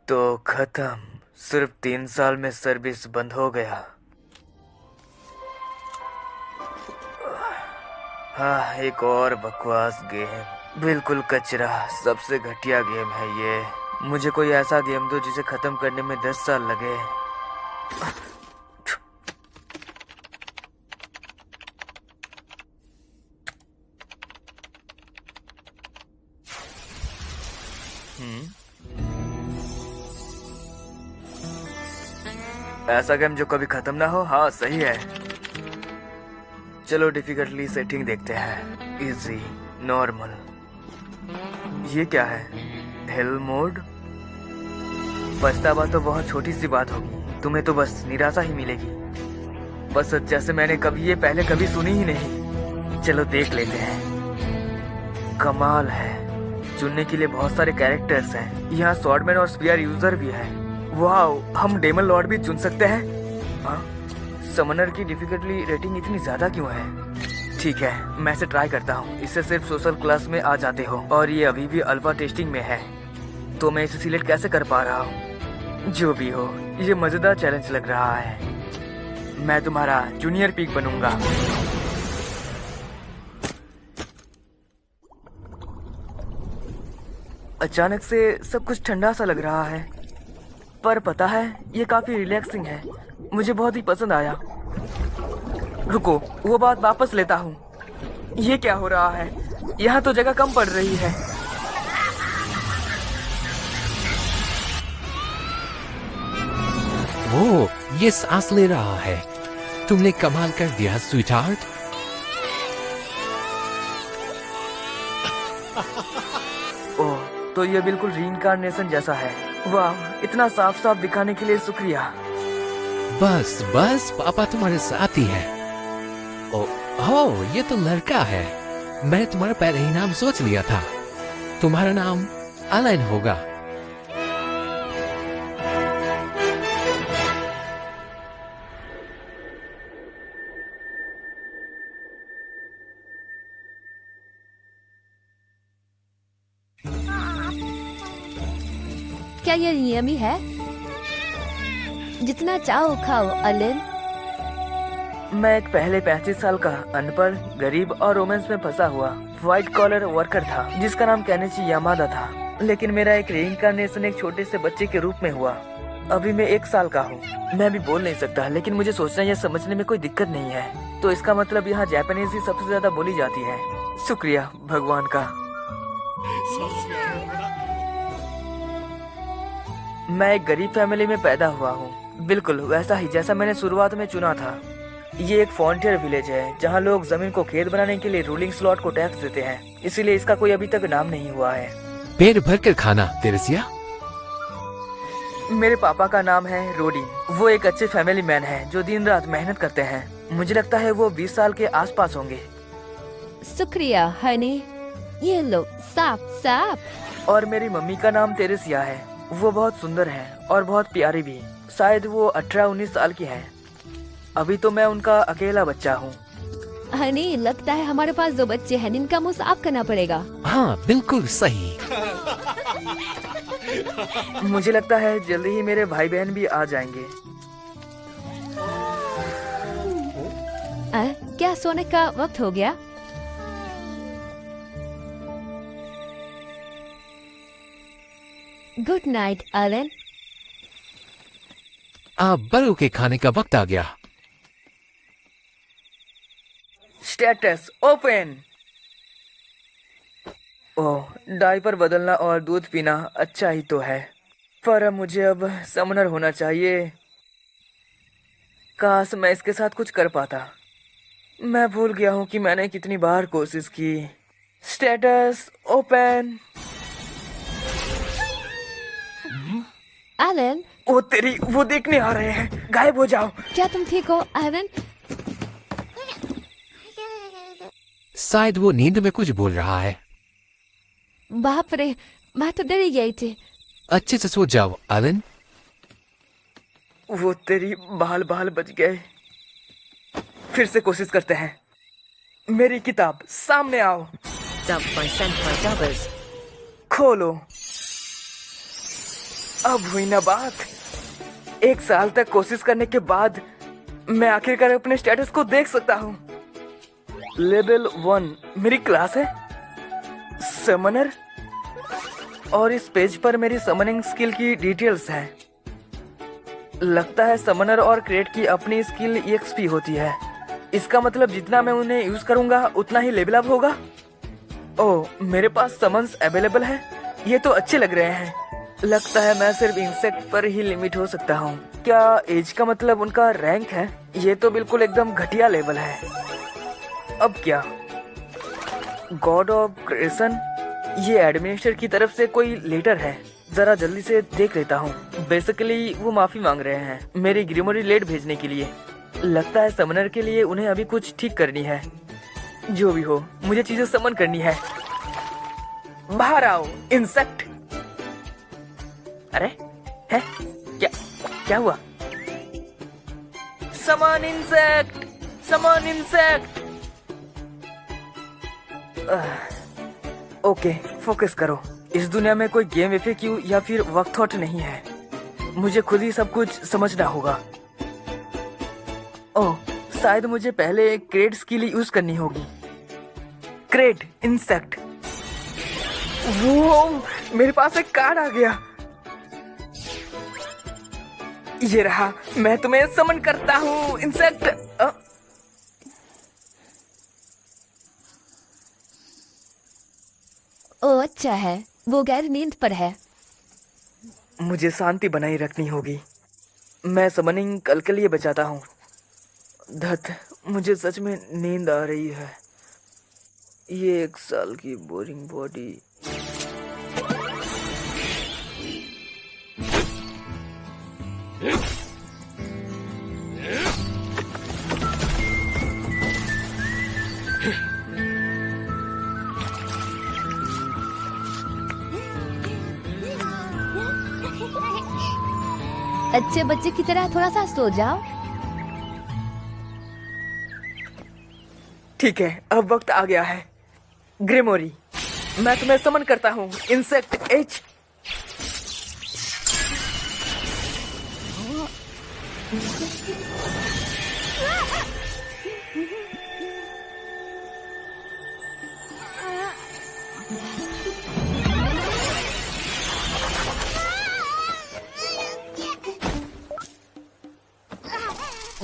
तो खत्म। सिर्फ 3 साल में सर्विस बंद हो गया। हाँ, एक और बकवास गेम, बिल्कुल कचरा, सबसे घटिया गेम है ये। मुझे कोई ऐसा गेम दो जिसे खत्म करने में 10 साल लगे। ऐसा गेम जो कभी खत्म ना हो। हाँ सही है। चलो डिफिकल्टी सेटिंग देखते हैं। Easy, normal. ये क्या है? Hello mode. पछतावा तो बहुत छोटी सी बात होगी, तुम्हें तो बस निराशा ही मिलेगी। बस जैसे मैंने कभी ये पहले कभी सुनी ही नहीं। चलो देख लेते हैं। कमाल है, चुनने के लिए बहुत सारे कैरेक्टर्स हैं। यहाँ स्वॉर्डमैन और स्पीयर यूजर भी है। वाओ, हम डेमन लॉर्ड भी चुन सकते हैं। हाँ, समनर की डिफिकल्टी रेटिंग इतनी ज्यादा क्यों है? ठीक है, मैं इसे ट्राई करता हूँ। इससे सिर्फ सोशल क्लास में आ जाते हो और ये अभी भी अल्फा टेस्टिंग में है, तो मैं इसे सिलेक्ट कैसे कर पा रहा हूँ? जो भी हो, ये मजेदार चैलेंज लग रहा है। मैं तुम्हारा जूनियर पीक बनूंगा। अचानक से सब कुछ ठंडा सा लग रहा है, पर पता है ये काफी रिलैक्सिंग है। मुझे बहुत ही पसंद आया। रुको, वो बात वापस लेता हूँ। ये क्या हो रहा है? यहाँ तो जगह कम पड़ रही है। वो ये सांस ले रहा है। तुमने कमाल कर दिया स्वीटहार्ट। ओह, तो ये बिल्कुल रीइंकार्नेशन जैसा है। वाह, इतना साफ साफ दिखाने के लिए शुक्रिया। बस बस, पापा तुम्हारे साथ ही है। ये तो लड़का है। मैंने तुम्हारा पहले ही नाम सोच लिया था। तुम्हारा नाम एलन होगा। क्या ये नियमी है? जितना चाहो खाओ एलन। मैं एक पहले 35 साल का अनपढ़, गरीब और रोमांस में फंसा हुआ व्हाइट कॉलर वर्कर था जिसका नाम केनिची यामादा था। लेकिन मेरा एक रीइंकार्नेशन एक छोटे से बच्चे के रूप में हुआ। अभी मैं 1 साल का हूँ। मैं भी बोल नहीं सकता, लेकिन मुझे सोचना या समझने में कोई दिक्कत नहीं है। तो इसका मतलब यहाँ जापानीज ही सबसे ज्यादा बोली जाती है। शुक्रिया भगवान का। मैं एक गरीब फैमिली में पैदा हुआ हूँ, बिल्कुल वैसा ही जैसा मैंने शुरुआत में चुना था। ये एक फ्रंटियर विलेज है जहाँ लोग जमीन को खेत बनाने के लिए रूलिंग स्लॉट को टैक्स देते हैं, इसीलिए इसका कोई अभी तक नाम नहीं हुआ है। पेट भर कर खाना तेरेसिया। मेरे पापा का नाम है रोडिन। वो एक अच्छे फैमिली मैन है जो दिन रात मेहनत करते हैं। मुझे लगता है वो 20 साल के आसपास होंगे। शुक्रिया हनी। ये लो, साफ साफ। और मेरी मम्मी का नाम तेरेसिया है। वो बहुत सुंदर है और बहुत प्यारी भी। शायद वो 18-19 साल की है। अभी तो मैं उनका अकेला बच्चा हूँ। हनी, लगता है हमारे पास 2 बच्चे हैं जिनका मुंह साफ करना पड़ेगा। हाँ बिल्कुल सही। मुझे लगता है जल्दी ही मेरे भाई बहन भी आ जाएंगे। क्या सोने का वक्त हो गया? Good night Alan. अब बड़ों के खाने का वक्त आ गया। Status open. ओह, डायपर बदलना और दूध पीना अच्छा ही तो है, पर अब मुझे अब समनर होना चाहिए। काश मैं इसके साथ कुछ कर पाता। मैं भूल गया हूँ कि मैंने कितनी बार कोशिश की। Status open. एलन, ओ तेरी, वो देखने आ रहे हैं। गायब हो जाओ। क्या तुम ठीक हो एलन? शायद वो नींद में कुछ बोल रहा है। बाप रे, मैं तो डर ही गई थी। अच्छे से सो जाओ एलन। वो तेरी, बाल बाल बच गए। फिर से कोशिश करते हैं। मेरी किताब सामने आओ। Dubbed by Senpai Dubbers. खोलो। अब हुई ना बात। 1 साल तक कोशिश करने के बाद मैं आखिरकार अपने स्टेटस को देख सकता हूँ। लेवल 1 मेरी क्लास है, समनर, और इस पेज पर मेरी समनिंग स्किल की डिटेल्स हैं। लगता है समनर और क्रेट की अपनी स्किल EXP होती है। इसका मतलब जितना मैं उन्हें यूज करूंगा उतना ही लेवल अप होगा। ओह, मेरे पास समन्स अवेलेबल है, ये तो अच्छे लग रहे हैं। लगता है मैं सिर्फ इंसेक्ट पर ही लिमिट हो सकता हूँ। क्या एज का मतलब उनका रैंक है? ये तो बिल्कुल एकदम घटिया लेवल है। अब क्या? गॉड ऑफ क्रिएशन, ये एडमिनिस्ट्रेटर की तरफ से कोई लेटर है, जरा जल्दी से देख लेता हूँ। बेसिकली वो माफी मांग रहे हैं मेरी ग्रीमोरी लेट भेजने के लिए। लगता है समनर के लिए उन्हें अभी कुछ ठीक करनी है। जो भी हो, मुझे चीजें समन करनी है। बाहर आओ इंसेक्ट। अरे है क्या? क्या हुआ? समन इंसेक्ट, समन इंसेक्ट। ओके, फोकस करो। इस दुनिया में कोई गेम FAQ या फिर वर्क थॉट नहीं है। मुझे खुद ही सब कुछ समझना होगा। ओह, शायद मुझे पहले क्रेट स्किल यूज करनी होगी। Crate insect. वो मेरे पास एक कार्ड आ गया। ये रहा, मैं तुम्हें समन करता हूँ इंसेक्ट। ओ अच्छा है, वो गैर नींद पर है। मुझे शांति बनाए रखनी होगी। मैं समनिंग कल के लिए बचाता हूँ। धत, मुझे सच में नींद आ रही है। ये 1 साल की बोरिंग बॉडी। अच्छे बच्चे की तरह थोड़ा सा सो जाओ। ठीक है, अब वक्त आ गया है। ग्रेमोरी, मैं तुम्हें समन करता हूँ इंसेक्ट H।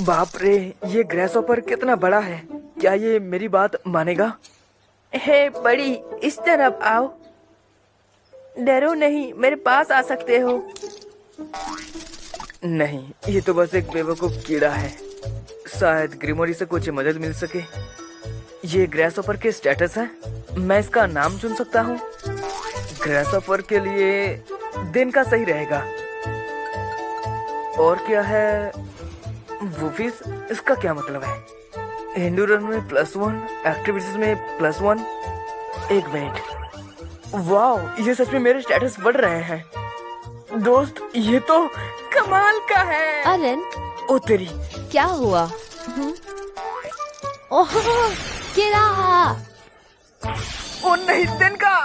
बाप रे, ये ग्रेसहॉपर कितना बड़ा है। क्या ये मेरी बात मानेगा? हे बड़ी, इस तरफ आओ। डरो नहीं, मेरे पास आ सकते हो। नहीं, ये तो बस एक बेवकूफ कीड़ा है। शायद ग्रीमोरी से कुछ मदद मिल सके। ये ग्रेसहॉपर के स्टेटस है। मैं इसका नाम चुन सकता हूँ। ग्रेसहॉपर के लिए दिन का सही रहेगा। और क्या है? वूफिस, इसका क्या मतलब है? एंडूरेंस में +1, एक्टिविटीज में +1। 1 मिनट। वाह, ये सच में मेरे स्टेटस बढ़ रहे हैं। दोस्त, ये तो कमाल का है। अरन, ओ तेरी, क्या हुआ? ओह, कीड़ा। ओ नहीं, दिन का।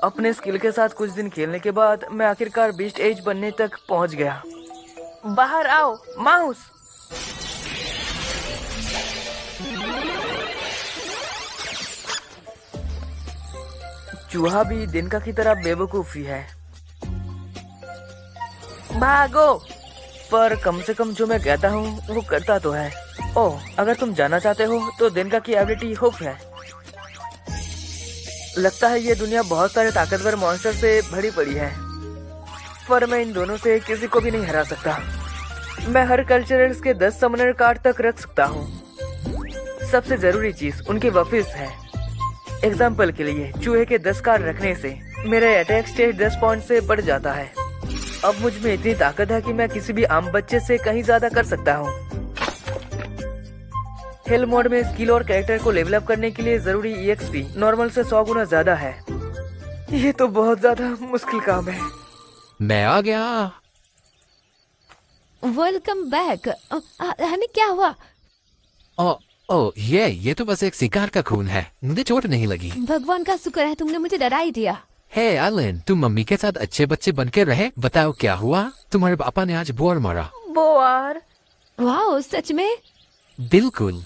अपने स्किल के साथ कुछ दिन खेलने के बाद मैं आखिरकार बीस्ट एज बनने तक पहुंच गया। बाहर आओ माउस। चूहा भी दिन का की तरह बेवकूफी है। भागो। पर कम से कम जो मैं कहता हूँ वो करता तो है। ओह, अगर तुम जानना चाहते हो तो दिन का की एबिलिटी हुक है। लगता है ये दुनिया बहुत सारे ताकतवर मॉन्स्टर से भरी पड़ी है, पर मैं इन दोनों से किसी को भी नहीं हरा सकता। मैं हर कल्चरल्स के 10 समनर कार्ड तक रख सकता हूँ। सबसे जरूरी चीज उनके वफिस है। एग्जाम्पल के लिए, चूहे के 10 कार्ड रखने से मेरा अटैक स्टेट 10 पॉइंट से बढ़ जाता है। अब मुझ में इतनी ताकत है कि मैं किसी भी आम बच्चे से कहीं ज्यादा कर सकता हूँ। हेल मोड में स्किल और कैरेक्टर को लेवल अप करने के लिए जरूरी EXP नॉर्मल से 100 गुना ज्यादा है। ये तो बहुत ज्यादा मुश्किल काम है। मैं आ गया। Welcome back. हमें क्या हुआ? ओ ये तो बस एक शिकार का खून है, मुझे चोट नहीं लगी। भगवान का शुक्र है तुमने मुझे डरा ही दिया। हे एलन, तुम मम्मी के साथ अच्छे बच्चे बन के रहे। बताओ क्या हुआ? तुम्हारे पापा ने आज बोर मारा। बोआर? वाह, सच में? बिल्कुल।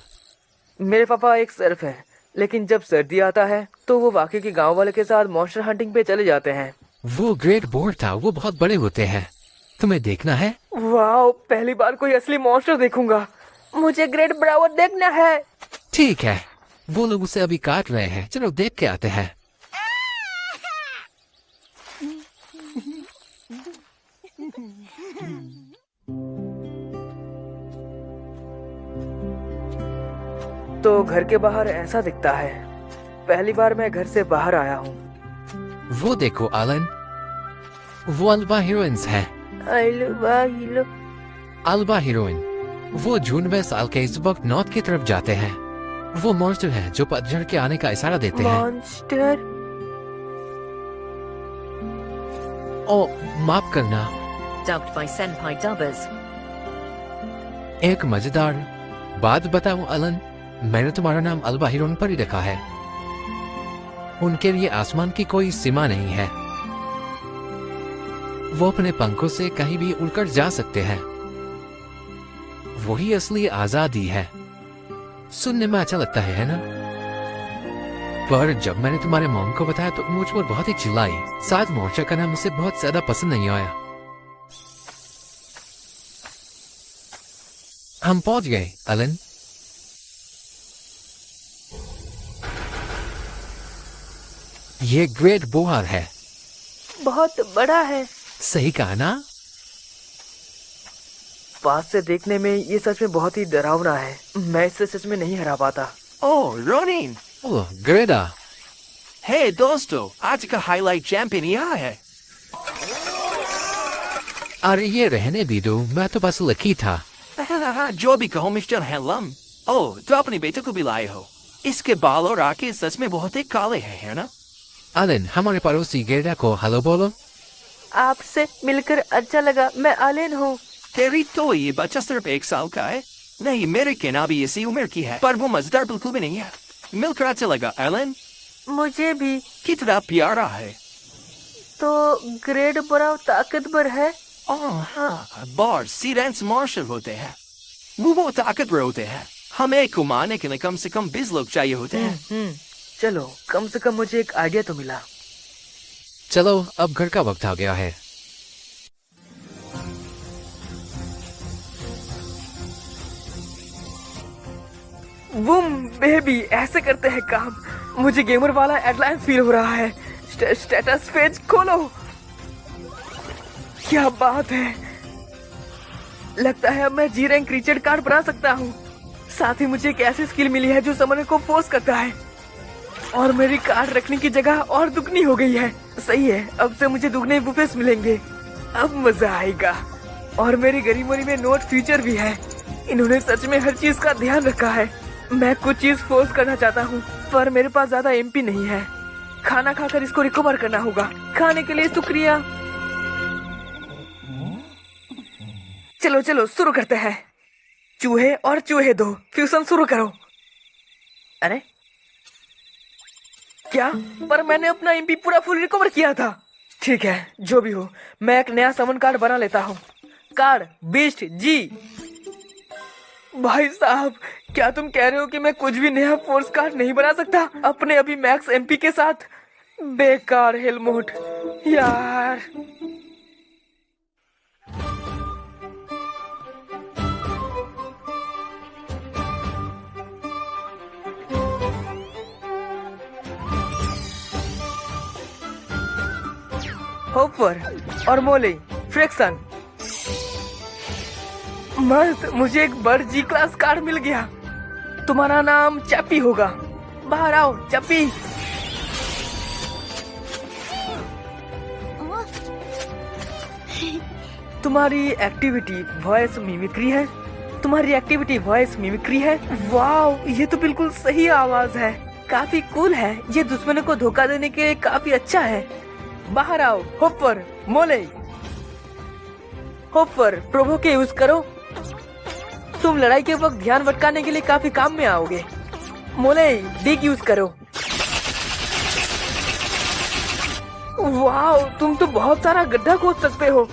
मेरे पापा एक सर्फ है, लेकिन जब सर्दी आता है तो वो वाकई के गांव वाले के साथ मॉन्स्टर हंटिंग पे चले जाते हैं। वो ग्रेट बोर था, वो बहुत बड़े होते हैं। तुम्हें देखना है? वाह, पहली बार कोई असली मॉन्स्टर देखूंगा। मुझे ग्रेट ब्रावर देखना है। ठीक है, वो लोग उसे अभी काट रहे हैं, चलो देख के आते हैं। तो घर के बाहर ऐसा दिखता है। पहली बार मैं घर से बाहर आया हूँ। वो देखो एलन, वो अल्बा हीरोइंस है। अल्बा हीरोइन, वो जून में साल के इस वक्त नॉर्थ की तरफ जाते हैं। वो मॉन्स्टर है जो पतझड़ के आने का इशारा देते हैं। मॉन्स्टर? ओ माफ करना। Dubbed by Senpai Dubbers. एक मजेदार बात बताऊं एलन, मैंने तुम्हारा नाम अल्बा हीरोइन पर ही रखा है। उनके लिए आसमान की कोई सीमा नहीं है। वो अपने पंखों से कहीं भी उड़कर जा सकते हैं। वही असली आजादी है। सुनने में अच्छा लगता है ना? पर जब मैंने तुम्हारे मॉम को बताया तो मुझ पर बहुत ही चिल्लाई। साथ मॉन्स्टर का नाम उसे बहुत ज्यादा पसंद नहीं आया। हम पहुंच गए एलन। ये ग्रेट बोआर है। बहुत बड़ा है। सही कहा ना? पास से देखने में ये सच में बहुत ही डरावना है। मैं इसे सच में नहीं हरा पाता। ओह रोनिन, ओह ग्रेडा। हे दोस्तों, आज का हाईलाइट चैंपियन यहाँ है। अरे ये रहने भी दो, मैं तो बस लकी था। जो भी कहो मिस्टर हेलम। ओह, तो अपने बेटे को भी लाए हो। इसके बाल और आंखें सच में बहुत ही काले हैं, है ना? एलन, हमारे पड़ोसी ग्रेडा को हेलो बोलो। आपसे मिलकर अच्छा लगा। मैं एलन हूँ। तेरी तो ये बच्चा सिर्फ 1 साल का है। नहीं, मेरे के ना भी इसी उम्र की है, पर वो मजेदार बिल्कुल भी नहीं है। मिलकर अच्छा लगा एलन। मुझे भी। कितना प्यारा है। तो ग्रेट बड़ा ताकतवर है। ओह हाँ, बॉर्ड सीरेंस मार्शल होते हैं। वो बहुत ताकतवर होते हैं। हमें को मारने के लिए कम से कम 20 लोग चाहिए होते हैं। चलो, कम से कम मुझे एक आइडिया तो मिला। चलो, अब घर का वक्त आ गया है। बूम बेबी, ऐसे करते हैं काम। मुझे गेमर वाला एडलाइन फील हो रहा है। स्टेटस पेज खोलो। क्या बात है, लगता है अब मैं जी रैंक क्रीचर कार्ड बना सकता हूँ। साथ ही मुझे एक ऐसी स्किल मिली है जो समझने को फोर्स करता है, और मेरी कार्ड रखने की जगह और दुगनी हो गई है। सही है, अब से मुझे दुगने बुफेस मिलेंगे। अब मजा आएगा। और मेरी गरीबोरी में नोट फ्यूचर भी है। इन्होंने सच में हर चीज का ध्यान रखा है। मैं कुछ चीज फोर्स करना चाहता हूँ, पर मेरे पास ज्यादा एमपी नहीं है। खाना खाकर इसको रिकवर करना होगा। खाने के लिए शुक्रिया। चलो चलो शुरू करते हैं। चूहे और चूहे दो, फ्यूजन शुरू करो। अरे क्या? पर मैंने अपना एमपी पूरा फुल रिकवर किया था। ठीक है, जो भी हो, मैं एक नया समन कार्ड बना लेता हूँ। कार्ड बीस्ट जी। भाई साहब, क्या तुम कह रहे हो कि मैं कुछ भी नया फोर्स कार्ड नहीं बना सकता अपने अभी मैक्स एमपी के साथ? बेकार हेलमोट यार। होपर और मोले फ्रिक्शन। मस्त, मुझे एक बड़ जी क्लास कार्ड मिल गया। तुम्हारा नाम चप्पी होगा। बाहर आओ चप्पी। तुम्हारी एक्टिविटी वॉइस मिमिक्री है। तुम्हारी एक्टिविटी वॉइस मिमिक्री है। वाह, ये तो बिल्कुल सही आवाज है। काफी कूल है। ये दुश्मनों को धोखा देने के लिए काफी अच्छा है। बाहर आओ होपर मोले। होपर प्रोवो के यूज करो। तुम लड़ाई के वक्त ध्यान भटकाने के लिए काफी काम में आओगे। मोले डिग यूज करो। वाह, तुम तो बहुत सारा गड्ढा खोद सकते हो।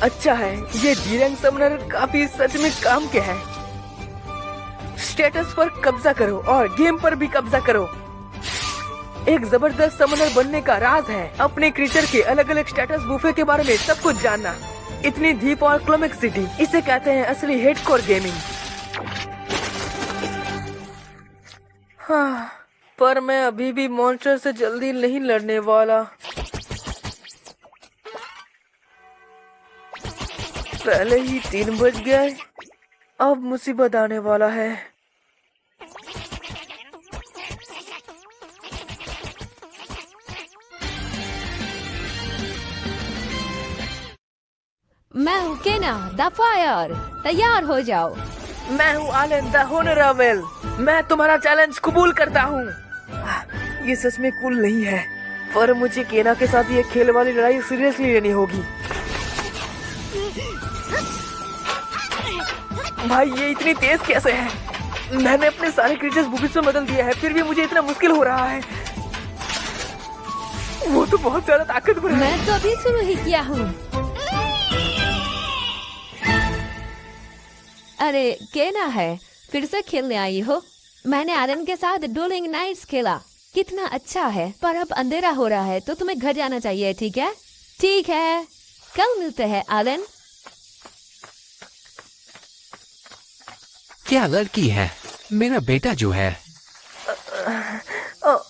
अच्छा है, ये जी रैंक समनर काफी सच में काम के है। स्टेटस पर कब्जा करो और गेम पर भी कब्जा करो। एक जबरदस्त समनर बनने का राज है अपने क्रीचर के अलग अलग स्टेटस बूफे के बारे में सब कुछ जानना। इतनी डीप और क्लोमेक्सिटी, इसे कहते हैं असली हेडकोर गेमिंग। हाँ, पर मैं अभी भी मॉन्स्टर से जल्दी नहीं लड़ने वाला। पहले ही 3 बज गए, अब मुसीबत आने वाला है। मैं हूँ केना द फायर, तैयार हो जाओ। मैं हूँ आलन द होनरेबल, मैं तुम्हारा चैलेंज कबूल करता हूँ। ये सच में कूल नहीं है, पर मुझे केना के साथ ये खेल वाली लड़ाई सीरियसली लेनी होगी। भाई ये इतनी तेज कैसे है? मैंने अपने सारे क्रीचर्स बुकिस में बदल दिया है, फिर भी मुझे इतना मुश्किल हो रहा है। वो तो बहुत ज्यादा ताकतवर है। मैं तो अभी शुरू ही किया हूँ। अरे केना है, फिर से खेलने आई हो? मैंने आलन के साथ डुएलिंग नाइट्स खेला, कितना अच्छा है। पर अब अंधेरा हो रहा है तो तुम्हें घर जाना चाहिए, ठीक है? ठीक है, कल मिलते हैं आलन। क्या लड़की है? मेरा बेटा जो है।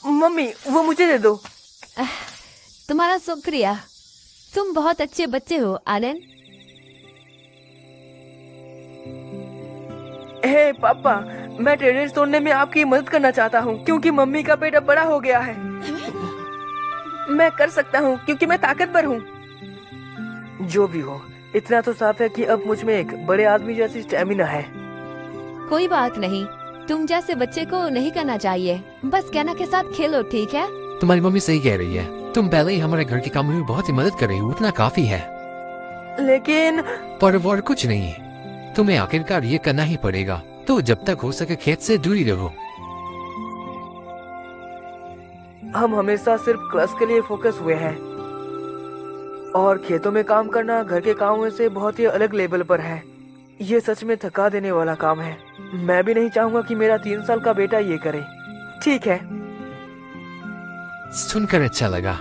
मम्मी वो मुझे दे दो। तुम्हारा शुक्रिया, तुम बहुत अच्छे बच्चे हो आलन। हे पापा, मैं टेरेस तोड़ने में आपकी मदद करना चाहता हूँ क्योंकि मम्मी का पेट अब बड़ा हो गया है। मैं कर सकता हूँ क्योंकि मैं ताकतवर हूँ। जो भी हो, इतना तो साफ है कि अब मुझ में एक बड़े आदमी जैसी स्टेमिना है। कोई बात नहीं, तुम जैसे बच्चे को नहीं करना चाहिए। बस केना के साथ खेलो, ठीक है? तुम्हारी मम्मी सही कह रही है। तुम पहले ही हमारे घर के कामों में बहुत ही मदद कर रही हो, उतना काफी है। लेकिन पर और कुछ नहीं, तुम्हें आखिरकार ये करना ही पड़ेगा। तो जब तक हो सके खेत से दूरी रहो। हम हमेशा सिर्फ क्लास के लिए फोकस हुए हैं और खेतों में काम करना घर के कामों से बहुत ही अलग लेवल पर है। ये सच में थका देने वाला काम है। मैं भी नहीं चाहूंगा कि मेरा 3 साल का बेटा ये करे। ठीक है, सुनकर अच्छा लगा।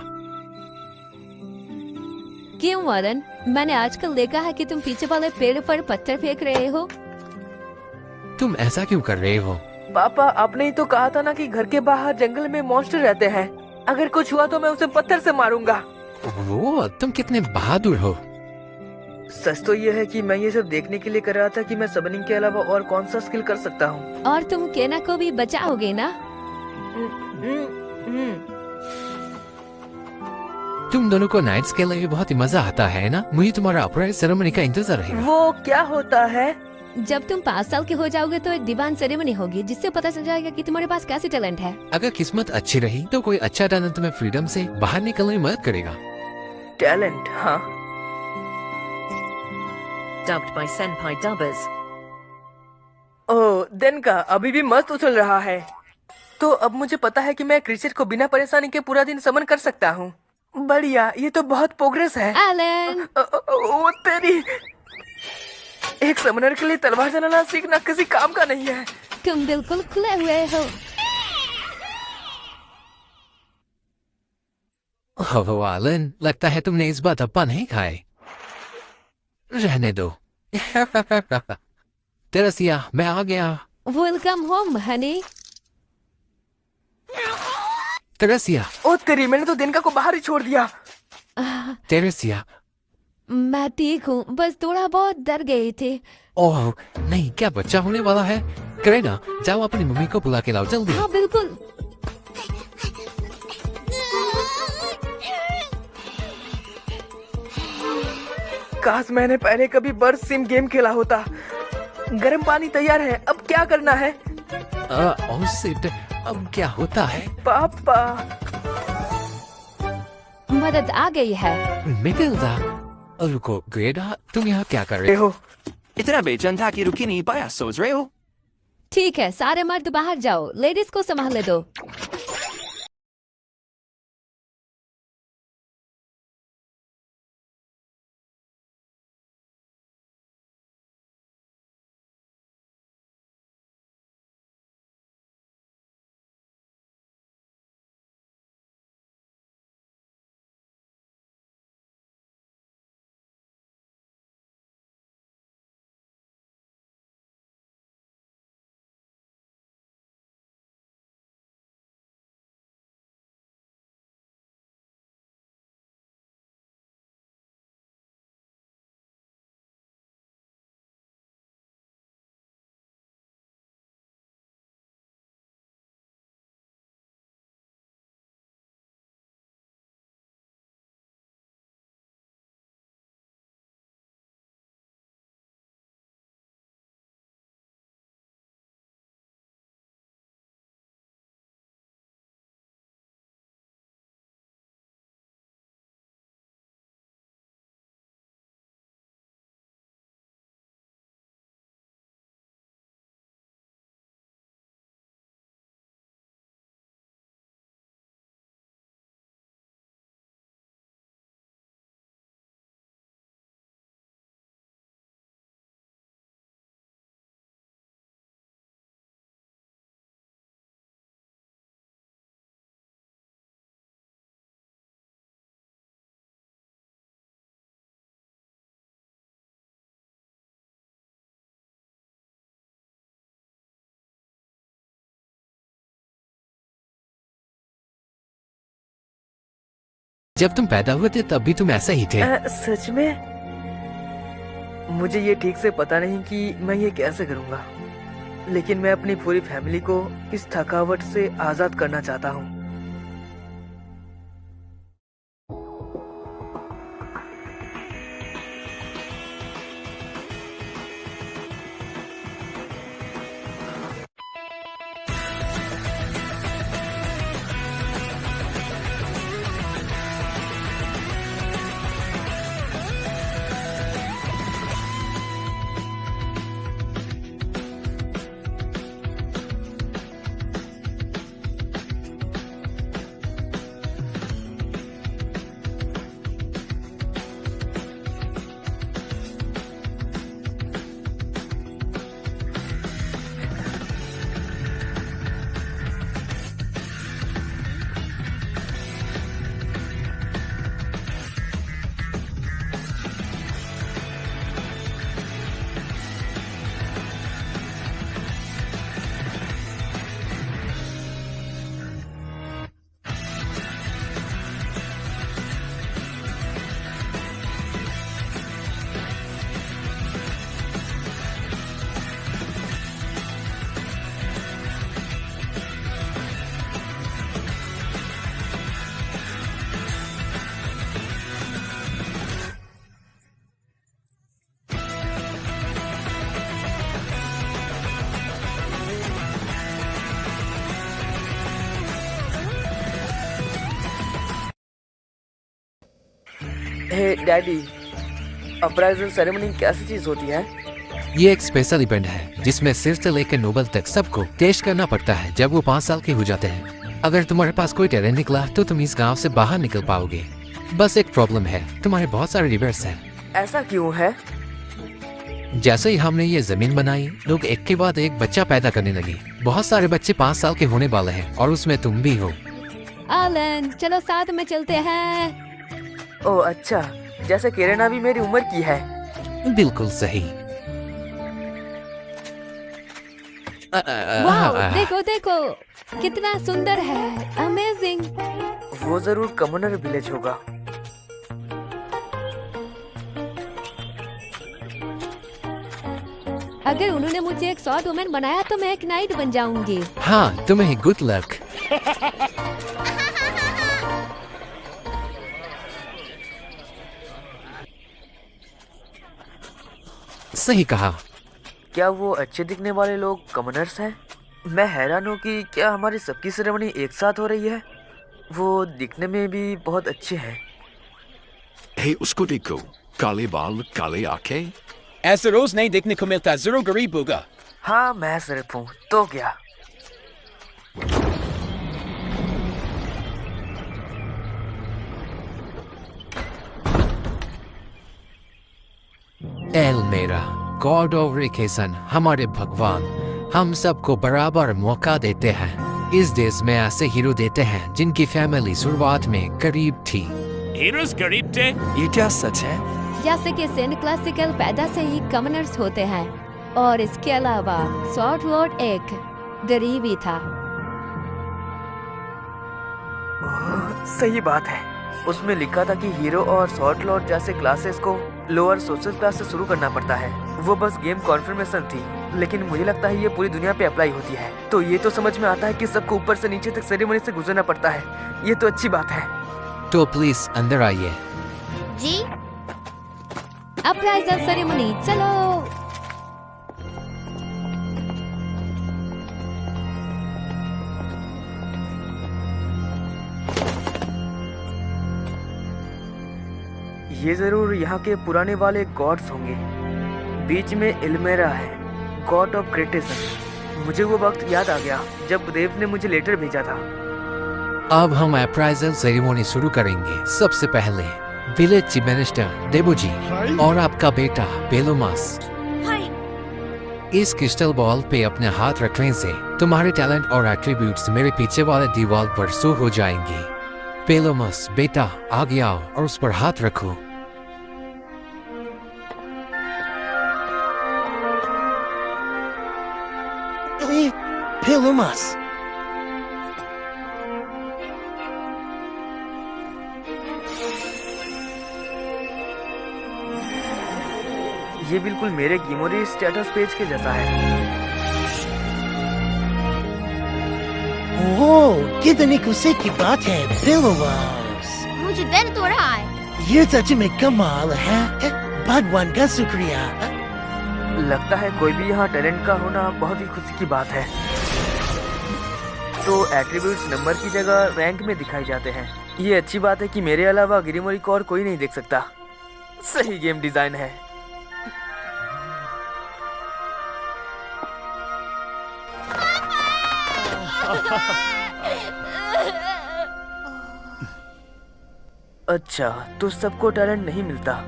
क्यों आलन? मैंने आजकल देखा है कि तुम पीछे वाले पेड़ पर पत्थर फेंक रहे हो। तुम ऐसा क्यों कर रहे हो? पापा आपने ही तो कहा था ना कि घर के बाहर जंगल में मॉन्स्टर रहते हैं। अगर कुछ हुआ तो मैं उसे पत्थर से मारूंगा। वो तुम कितने बहादुर हो। सच तो ये है कि मैं ये सब देखने के लिए कर रहा था कि मैं सबनिंग के अलावा और कौन सा स्किल कर सकता हूँ। और तुम केना को भी बचाओगे ना? तुम दोनों को नाइट्स के लिए बहुत ही मजा आता है ना? मुझे तुम्हारा अपराध सेरेमनी का इंतजार रहेगा। वो क्या होता है? जब तुम 5 साल के हो जाओगे तो एक डिवाइन सेरेमनी होगी जिससे पता चल जाएगा कि तुम्हारे पास कैसी टैलेंट है। अगर किस्मत अच्छी रही तो कोई अच्छा टैलेंट तुम्हें फ्रीडम से बाहर निकलने में मदद करेगा। टैलेंट? हाँ। Dubbed by Senpai Dubbers. ओह, दिन का अभी भी मस्त उछल रहा है। तो अब मुझे पता है कि मैं क्रीचर को बिना परेशानी के पूरा दिन समन कर सकता हूँ। बढ़िया, ये तो बहुत प्रोग्रेस है। आलन! ओ तेरी, एक समनर के लिए तलवार चलाना सीखना किसी काम का नहीं है। तुम बिल्कुल खुले हुए हो। ओह आलन, लगता है तुमने इस बार धप्पा नहीं खाए। रहने दो। तेरेसिया, मैं आ गया। Welcome home honey. तेरेसिया। ओ तेरी, मैंने तो दिनका को बाहर ही छोड़ दिया। तेरेसिया। मैं ठीक हूँ, बस थोड़ा बहुत डर गए थे। ओह नहीं, क्या बच्चा होने वाला है? करेना, जाओ अपनी मम्मी को बुला के लाओ जल्दी। हाँ बिल्कुल। काश मैंने पहले कभी बर्ड सिम गेम खेला होता। गर्म पानी तैयार है, अब क्या करना है? ओह शिट, अब क्या होता है? पापा, मदद आ गई है। मिटिल्डा, रुको ग्रेडा, तुम यहाँ क्या कर रहे हो? इतना बेचैन था कि रुकी नहीं पाया, सोच रहे हो? ठीक है, सारे मर्द बाहर जाओ, लेडीज को संभालने दो। जब तुम पैदा हुए थे तब भी तुम ऐसा ही थे। सच में? मुझे ये ठीक से पता नहीं कि मैं ये कैसे करूँगा, लेकिन मैं अपनी पूरी फैमिली को इस थकावट से आजाद करना चाहता हूँ। हे डैडी, अप्राइजल सेरेमनी कैसी चीज होती है? ये एक स्पेशल इवेंट है जिसमें सिर से लेकर नोबल तक सबको टेस्ट करना पड़ता है जब वो 5 साल के हो जाते हैं। अगर तुम्हारे पास कोई टैलेंट निकला तो तुम इस गांव से बाहर निकल पाओगे। बस एक प्रॉब्लम है, तुम्हारे बहुत सारे रिवर्स हैं। ऐसा क्यों है? जैसे ही हमने ये जमीन बनाई, लोग एक के बाद एक बच्चा पैदा करने लगे। बहुत सारे बच्चे 5 साल के होने वाले हैं और उसमें तुम भी हो। आलन, चलो साथ में चलते हैं। ओह अच्छा, जैसे केरेना भी मेरी उम्र की है। बिल्कुल सही। वाओ, देखो देखो कितना सुंदर है, अमेजिंग। वो जरूर कम्युनल विलेज होगा। अगर उन्होंने मुझे एक सॉर्ड वुमन बनाया तो मैं एक नाइट बन जाऊंगी। हाँ, तुम्हें गुड लक। सही कहा। क्या वो अच्छे दिखने वाले लोग कमनर्स हैं? मैं हैरान हूँ कि क्या हमारी सबकी सेरेमनी एक साथ हो रही है। वो दिखने में भी बहुत अच्छे हैं। हे, उसको देखो, काले बाल, काले आंखें। ऐसा रोज नहीं देखने को मिलता, जरूर गरीब होगा। हाँ मैं सिर्फ हूँ तो क्या। एल मेरा गॉड ऑफ रिकेसन, हमारे भगवान हम सबको बराबर मौका देते हैं। इस देश में ऐसे हीरो देते हैं जिनकी फैमिली शुरुआत में गरीब थी। हीरोज गरीब थे? ये क्या सच है? जैसे कि सेंट क्लासिकल पैदा से ही कमनर्स होते हैं, और इसके अलावा शॉर्ट लॉर्ड एक गरीब ही था। सही बात है, उसमें लिखा था कि हीरो और शॉर्ट लॉर्ड जैसे क्लासेस को लोअर सोशल क्लास से शुरू करना पड़ता है। वो बस गेम कॉन्फर्मेशन थी, लेकिन मुझे लगता है ये पूरी दुनिया पे अप्लाई होती है। तो ये तो समझ में आता है कि सबको ऊपर से नीचे तक सेरेमनी से गुजरना पड़ता है। ये तो अच्छी बात है। तो प्लीज अंदर आइए। जी अप्राइजल सेरेमनी, चलो। ये जरूर यहाँ के पुराने वाले गॉड्स होंगे। बीच में इल्मेरा है, गॉड ऑफ क्रिटिसिज्म। मुझे वो वक्त याद आ गया जब देव ने मुझे लेटर भेजा था। अब हम अप्राइजल सेरेमनी शुरू करेंगे। सबसे पहले विलेज चीफ मिनिस्टर देबोजी और आपका बेटा पेलोमास। इस क्रिस्टल बॉल पे अपने हाथ रखने से तुम्हारे टैलेंट और एट्रीब्यूट्स मेरे पीछे वाले दीवार पर शो हो जाएंगे। पेलोमास बेटा आगे आओ और उस पर हाथ रखो। Pelumas. ये बिल्कुल मेरे गिमोरी स्टेटस पेज के जैसा है। ओह, कितनी खुशी की बात है, Pelumas. मुझे दर्द हो रहा है। ये सच में कमाल है। भगवान का शुक्रिया। लगता है कोई भी यहाँ टैलेंट का होना बहुत ही खुशी की बात है। तो एट्रीब्यूट्स नंबर की जगह रैंक में दिखाई जाते हैं। ये अच्छी बात है कि मेरे अलावा गिरिमोरी को और कोई नहीं देख सकता। सही गेम डिजाइन है। अच्छा, तो सबको टैलेंट नहीं मिलता।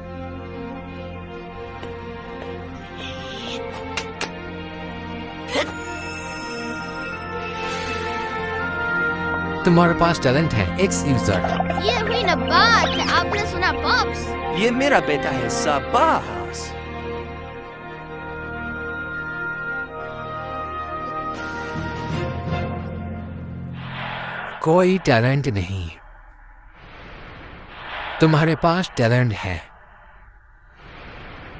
तुम्हारे पास टैलेंट है एक्स यूजर। ये हुई ना बात, आपने सुना पॉप्स? ये मेरा बेटा है शाबाश। कोई टैलेंट नहीं। तुम्हारे पास टैलेंट है,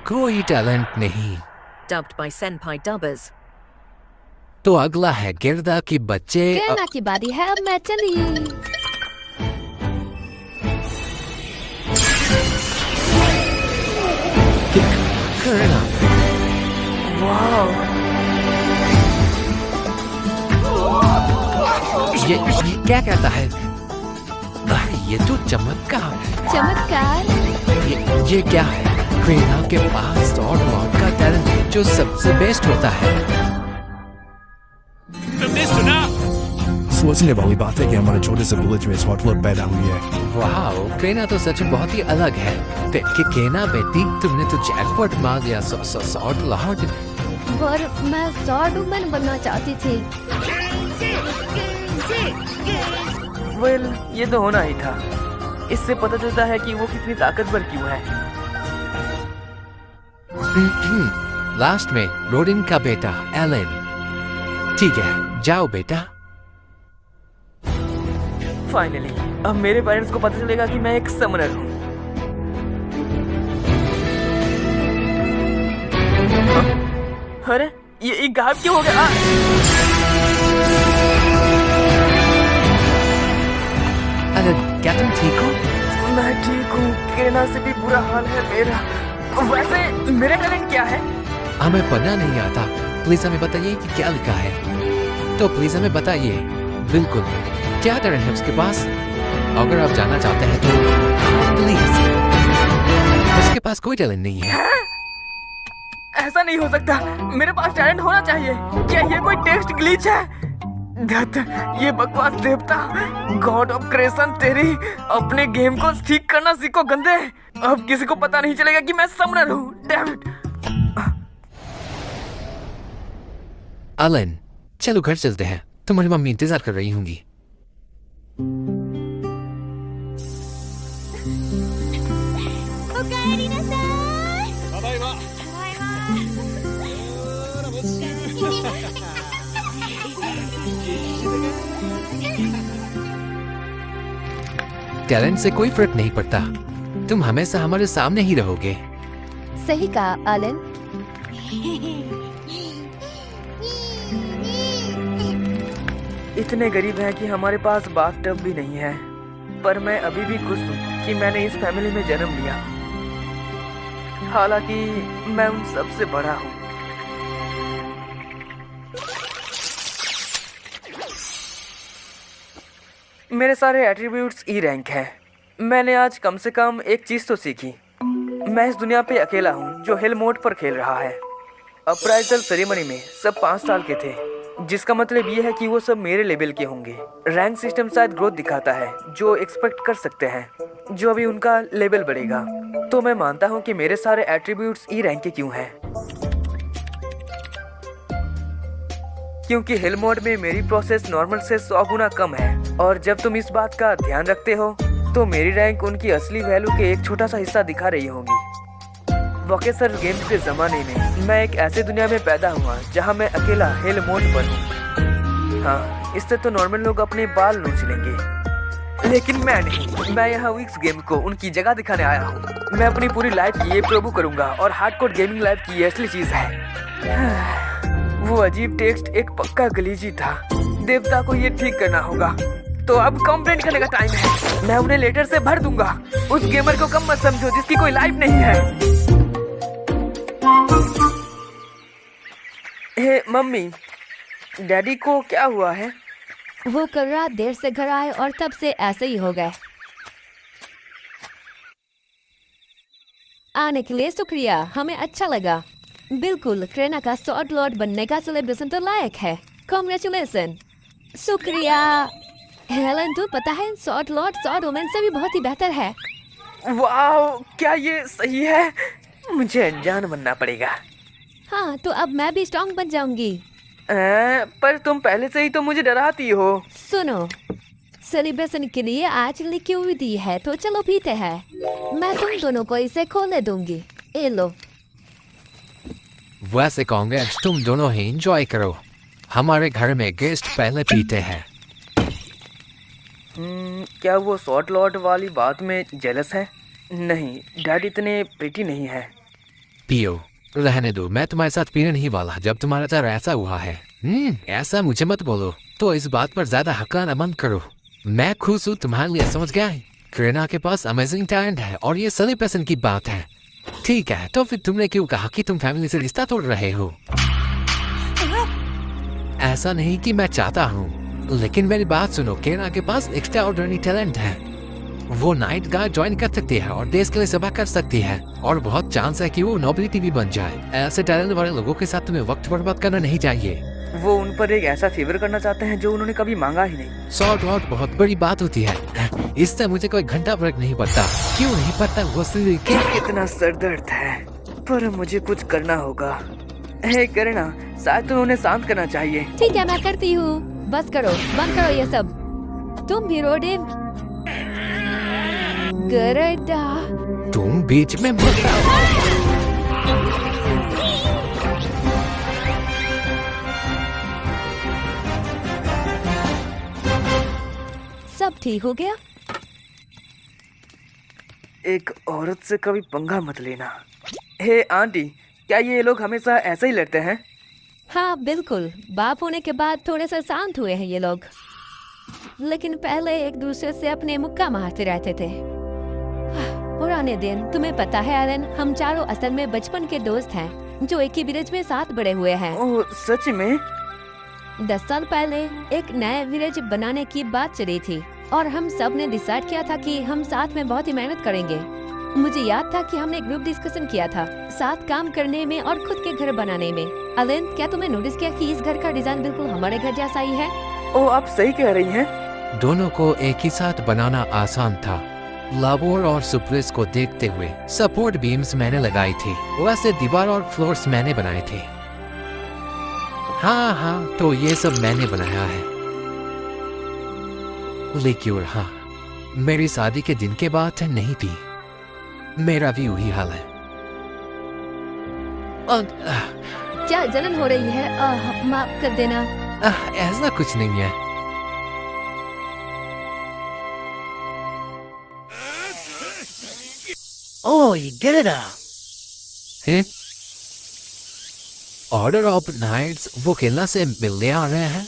कोई टैलेंट नहीं। Dubbed by Senpai Dubbers. तो अगला है गिरदा की बच्चे। कहना की बारी है, अब मैं चली। करना। ये क्या कहता है? अरे ये तो चमत्कार। चमत्कार। ये क्या है? क्रेना के पास और लॉर्ड का टैलेंट है जो सबसे बेस्ट होता है। तुमने सुना? सोचने वाली बात है कि हमारे छोटे से विलेज में शॉर्ट लॉर्ड पैदा हुई है। वाह, क्रेना तो सच में बहुत ही अलग है। केना बेटी, तुमने तो जैकपॉट मार दिया। Short Lord. पर मैं शॉर्ट वुमन बनना चाहती थी। वेल, ये तो होना ही था। इससे पता चलता है कि वो कितनी ताकतवर क्यों है। लास्ट में रोडिन का बेटा एलन। ठीक है, जाओ बेटा। फाइनली अब मेरे पेरेंट्स को पता चलेगा कि मैं एक समनर हूँ। अरे ये गायब क्यों हो गया? अरे क्या तुम ठीक हो? मैं ठीक हूँ, केना से भी बुरा हाल है मेरा। वैसे मेरा टैलेंट क्या है? हमें पढ़ना नहीं आता। प्लीज हमें बताइए कि क्या लिखा है। तो प्लीज हमें बताइए। बिल्कुल, क्या टैलेंट है उसके पास? अगर आप जानना चाहते हैं तो प्लीज। उसके पास कोई टैलेंट नहीं है। ऐसा नहीं हो सकता। मेरे पास टैलेंट होना चाहिए। क्या ये कोई टेक्स्ट ग्लिच है? धत, ये बकवास देवता, गॉड ऑफ क्रिएशन, तेरी अपने गेम को ठीक करना सीखो गंदे। अब किसी को पता नहीं चलेगा कि मैं समनर हूँ। Damn it. एलन, चलो घर चलते हैं। तुम्हारी मम्मी इंतजार कर रही होंगी। टैलेंट से कोई फर्क नहीं पड़ता। तुम हमेशा हमारे सामने ही रहोगे। सही कहा एलन। इतने गरीब हैं कि हमारे पास बाथटब भी नहीं है, पर मैं अभी भी खुश हूँ कि मैंने इस फैमिली में जन्म लिया। हालांकि मैं उन सबसे बड़ा हूँ। मेरे सारे एट्रीब्यूट्स ई रैंक हैं। मैंने आज कम से कम एक चीज तो सीखी। मैं इस दुनिया पे अकेला हूँ जो हिल मोड पर खेल रहा है। अप्राइजल सेरेमनी में सब 5 साल के थे, जिसका मतलब ये है कि वो सब मेरे लेवल के होंगे। रैंक सिस्टम शायद ग्रोथ दिखाता है, जो एक्सपेक्ट कर सकते हैं, जो अभी उनका लेवल बढ़ेगा। तो मैं मानता हूँ कि मेरे सारे एट्रीब्यूट्स ई रैंक के क्यों हैं, क्योंकि हिल मोड में मेरी प्रोसेस नॉर्मल से 100 गुना कम है। और जब तुम इस बात का ध्यान रखते हो तो मेरी रैंक उनकी असली वैल्यू के एक छोटा सा हिस्सा दिखा रही होगी। वोकेसर गेम्स के जमाने में मैं एक ऐसे दुनिया में पैदा हुआ जहां मैं अकेला हिल मोड पर हूँ। हाँ, इससे तो नॉर्मल लोग अपने बाल नोच लेंगे, लेकिन मैं नहीं। मैं यहाँ वीक्स गेम को उनकी जगह दिखाने आया हूँ। मैं अपनी पूरी लाइफ की ये प्रभु करूंगा और हार्डकोर गेमिंग लाइफ की ये असली चीज है। वो अजीब टेक्स्ट एक पक्का गलीजी था। देवता को ये ठीक करना होगा। तो अब कंप्लेंट करने का टाइम है। मैं उन्हें लेटर से भर दूंगा। उस गेमर को कम मत समझो जिसकी कोई लाइफ नहीं है। हे मम्मी, डैडी को क्या हुआ है? वो कल रात देर से घर आए और तब से ऐसे ही हो गए। आने के लिए शुक्रिया, हमें अच्छा लगा। बिल्कुल, क्रेना का सॉर्ड लॉर्ड बनने का सेलिब्रेशन तो लायक है। कांग्रेचुलेशन। शुक्रिया। हेलन, तो पता है सॉर्ड लॉर्ड सॉर्ड वुमेन से भी बहुत ही बेहतर है। वाह, क्या ये सही है? मुझे अनजान बनना पड़ेगा। हाँ, तो अब मैं भी स्ट्रॉन्ग बन जाऊंगी। पर तुम पहले से ही तो मुझे डराती हो। सुनो, सेलिब्रेशन के लिए आज लिखी हुई दी है, तो चलो पीते हैं। मैं तुम दोनों को इसे खोलने दूंगी। ए लो। वैसे कांग्रेस, तुम दोनों ही एंजॉय करो। हमारे घर में गेस्ट पहले पीते हैं। क्या वो सॉर्ड लॉर्ड वाली बात में जेलस है? नहीं, डैड इतने प्रीटी नहीं है। पियो, रहने दो। मैं तुम्हारे साथ पीने नहीं वाला जब तुम्हारा साथ ऐसा हुआ है। ऐसा मुझे मत बोलो। तो इस बात पर ज्यादा हकाना मत करो। मैं खुश हूँ तुम्हारे लिए, समझ गया है? क्रेना के पास अमेजिंग टैलेंट है और ये सेलिब्रेशन की बात है। ठीक है, तो फिर तुमने क्यों कहा कि तुम फैमिली से रिश्ता तोड़ रहे हो? ऐसा नहीं कि मैं चाहता हूँ, लेकिन मेरी बात सुनो। क्रेना के पास एक्स्ट्रा ऑर्डिनरी टैलेंट है। वो नाइट गार्ड ज्वाइन कर सकती है और देश के लिए सेवा कर सकती है, और बहुत चांस है कि वो नोबिलिटी भी बन जाए। ऐसे टैलेंट वाले लोगों के साथ तुम्हें वक्त बर्बाद करना नहीं चाहिए। वो उन पर एक ऐसा फेवर करना चाहते हैं जो उन्होंने कभी मांगा ही नहीं। सॉर्ड लॉर्ड बहुत बड़ी बात होती है। इससे मुझे कोई घंटा फर्क नहीं पड़ता। क्यों नहीं पड़ता? वो कितना सरदर्द है, पर मुझे कुछ करना होगा। हे करुणा, शायद तुम्हें उन्हें शांत करना चाहिए। ठीक है, मैं करती हूँ। बस करो, बंद करो ये सब। तुम भी रोडिन। गरडा, तुम बीच में मत आओ। सब ठीक हो गया? एक औरत से कभी पंगा मत लेना। हे आंटी, क्या ये लोग हमेशा ऐसे ही लड़ते हैं? हाँ बिल्कुल, बाप होने के बाद थोड़े से शांत हुए हैं ये लोग, लेकिन पहले एक दूसरे से अपने मुक्का मारते रहते थे। पुराने दिन। तुम्हें पता है एलन, हम चारों असल में बचपन के दोस्त हैं जो एक ही विलेज में साथ बड़े हुए हैं। ओह, सच में? 10 साल पहले एक नया विलेज बनाने की बात चली थी और हम सब ने डिसाइड किया था कि हम साथ में बहुत ही मेहनत करेंगे। मुझे याद था कि हमने ग्रुप डिस्कशन किया था साथ काम करने में और खुद के घर बनाने में। अलेन, क्या तुमने नोटिस किया कि इस घर का डिजाइन बिल्कुल हमारे घर जैसा ही है? ओ, आप सही कह रही हैं। दोनों को एक ही साथ बनाना आसान था। लाबोर और सुप्रिस को देखते हुए सपोर्ट बीम्स मैंने लगाई थी, वैसे दीवार और फ्लोर्स मैंने बनाए थे। हाँ, तो ये सब मैंने बनाया है। लेकिन हाँ, मेरी शादी के दिन के बाद नहीं थी। मेरा भी वही हाल है। क्या जलन हो रही है? माफ कर देना। ऐसा कुछ नहीं है। Oh, get it up. Order of knights वो खेलना से मिलने आ रहे हैं।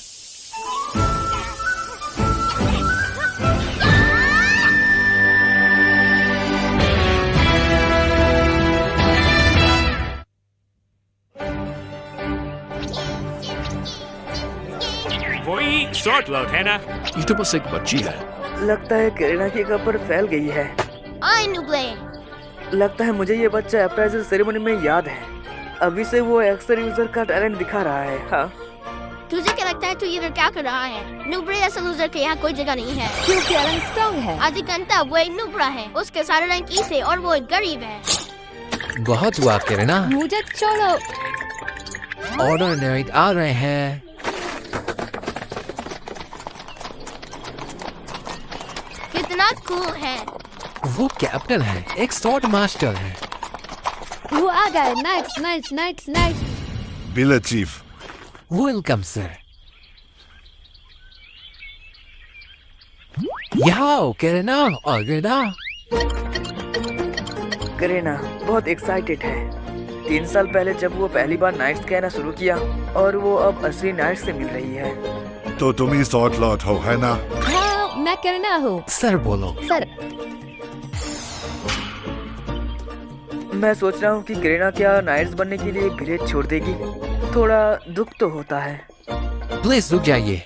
वही शॉर्ट लॉट है ना? ये तो बस एक बच्ची है। लगता है करीना की कपर फैल गई है। आई नुबले। लगता है मुझे ये बच्चा अप्राइजल सेरेमनी में याद है। अभी से वो अक्सर यूजर का टैलेंट दिखा रहा है। हाँ, तुझे क्या लगता है तू इधर क्या कर रहा है? नुब्रे ऐसा लूजर के यहाँ कोई जगह नहीं है। क्योंकि अलेन स्ट्रांग है। अधिकंता वो एक नुब्रा है, उसके सारे रंग ई थे और वो एक गरीब है। बहुत हुआ करीना। मुझे छोड़ो। ऑर्डर नाइट आ रहे हैं। कितना कूल है। वो कैप्टन है, एक स्वॉर्ड मास्टर है। वो आ गए। Knights. Bill chief. Welcome sir. यहाँ करीना और गिरना। करीना बहुत एक्साइटेड है। 3 साल पहले जब वो पहली बार नाइट्स कहना शुरू किया और वो अब असली नाइट्स से मिल रही है। तो तुम ही शॉर्ट लॉट हो, है ना? हाँ, मैं करीना हूँ। सर बोलो। सर, मैं सोच रहा हूँ कि करीना क्या नाइट्स बनने के लिए भिलेज छोड़ देगी। थोड़ा दुख तो होता है। प्लीज रुक जाइए।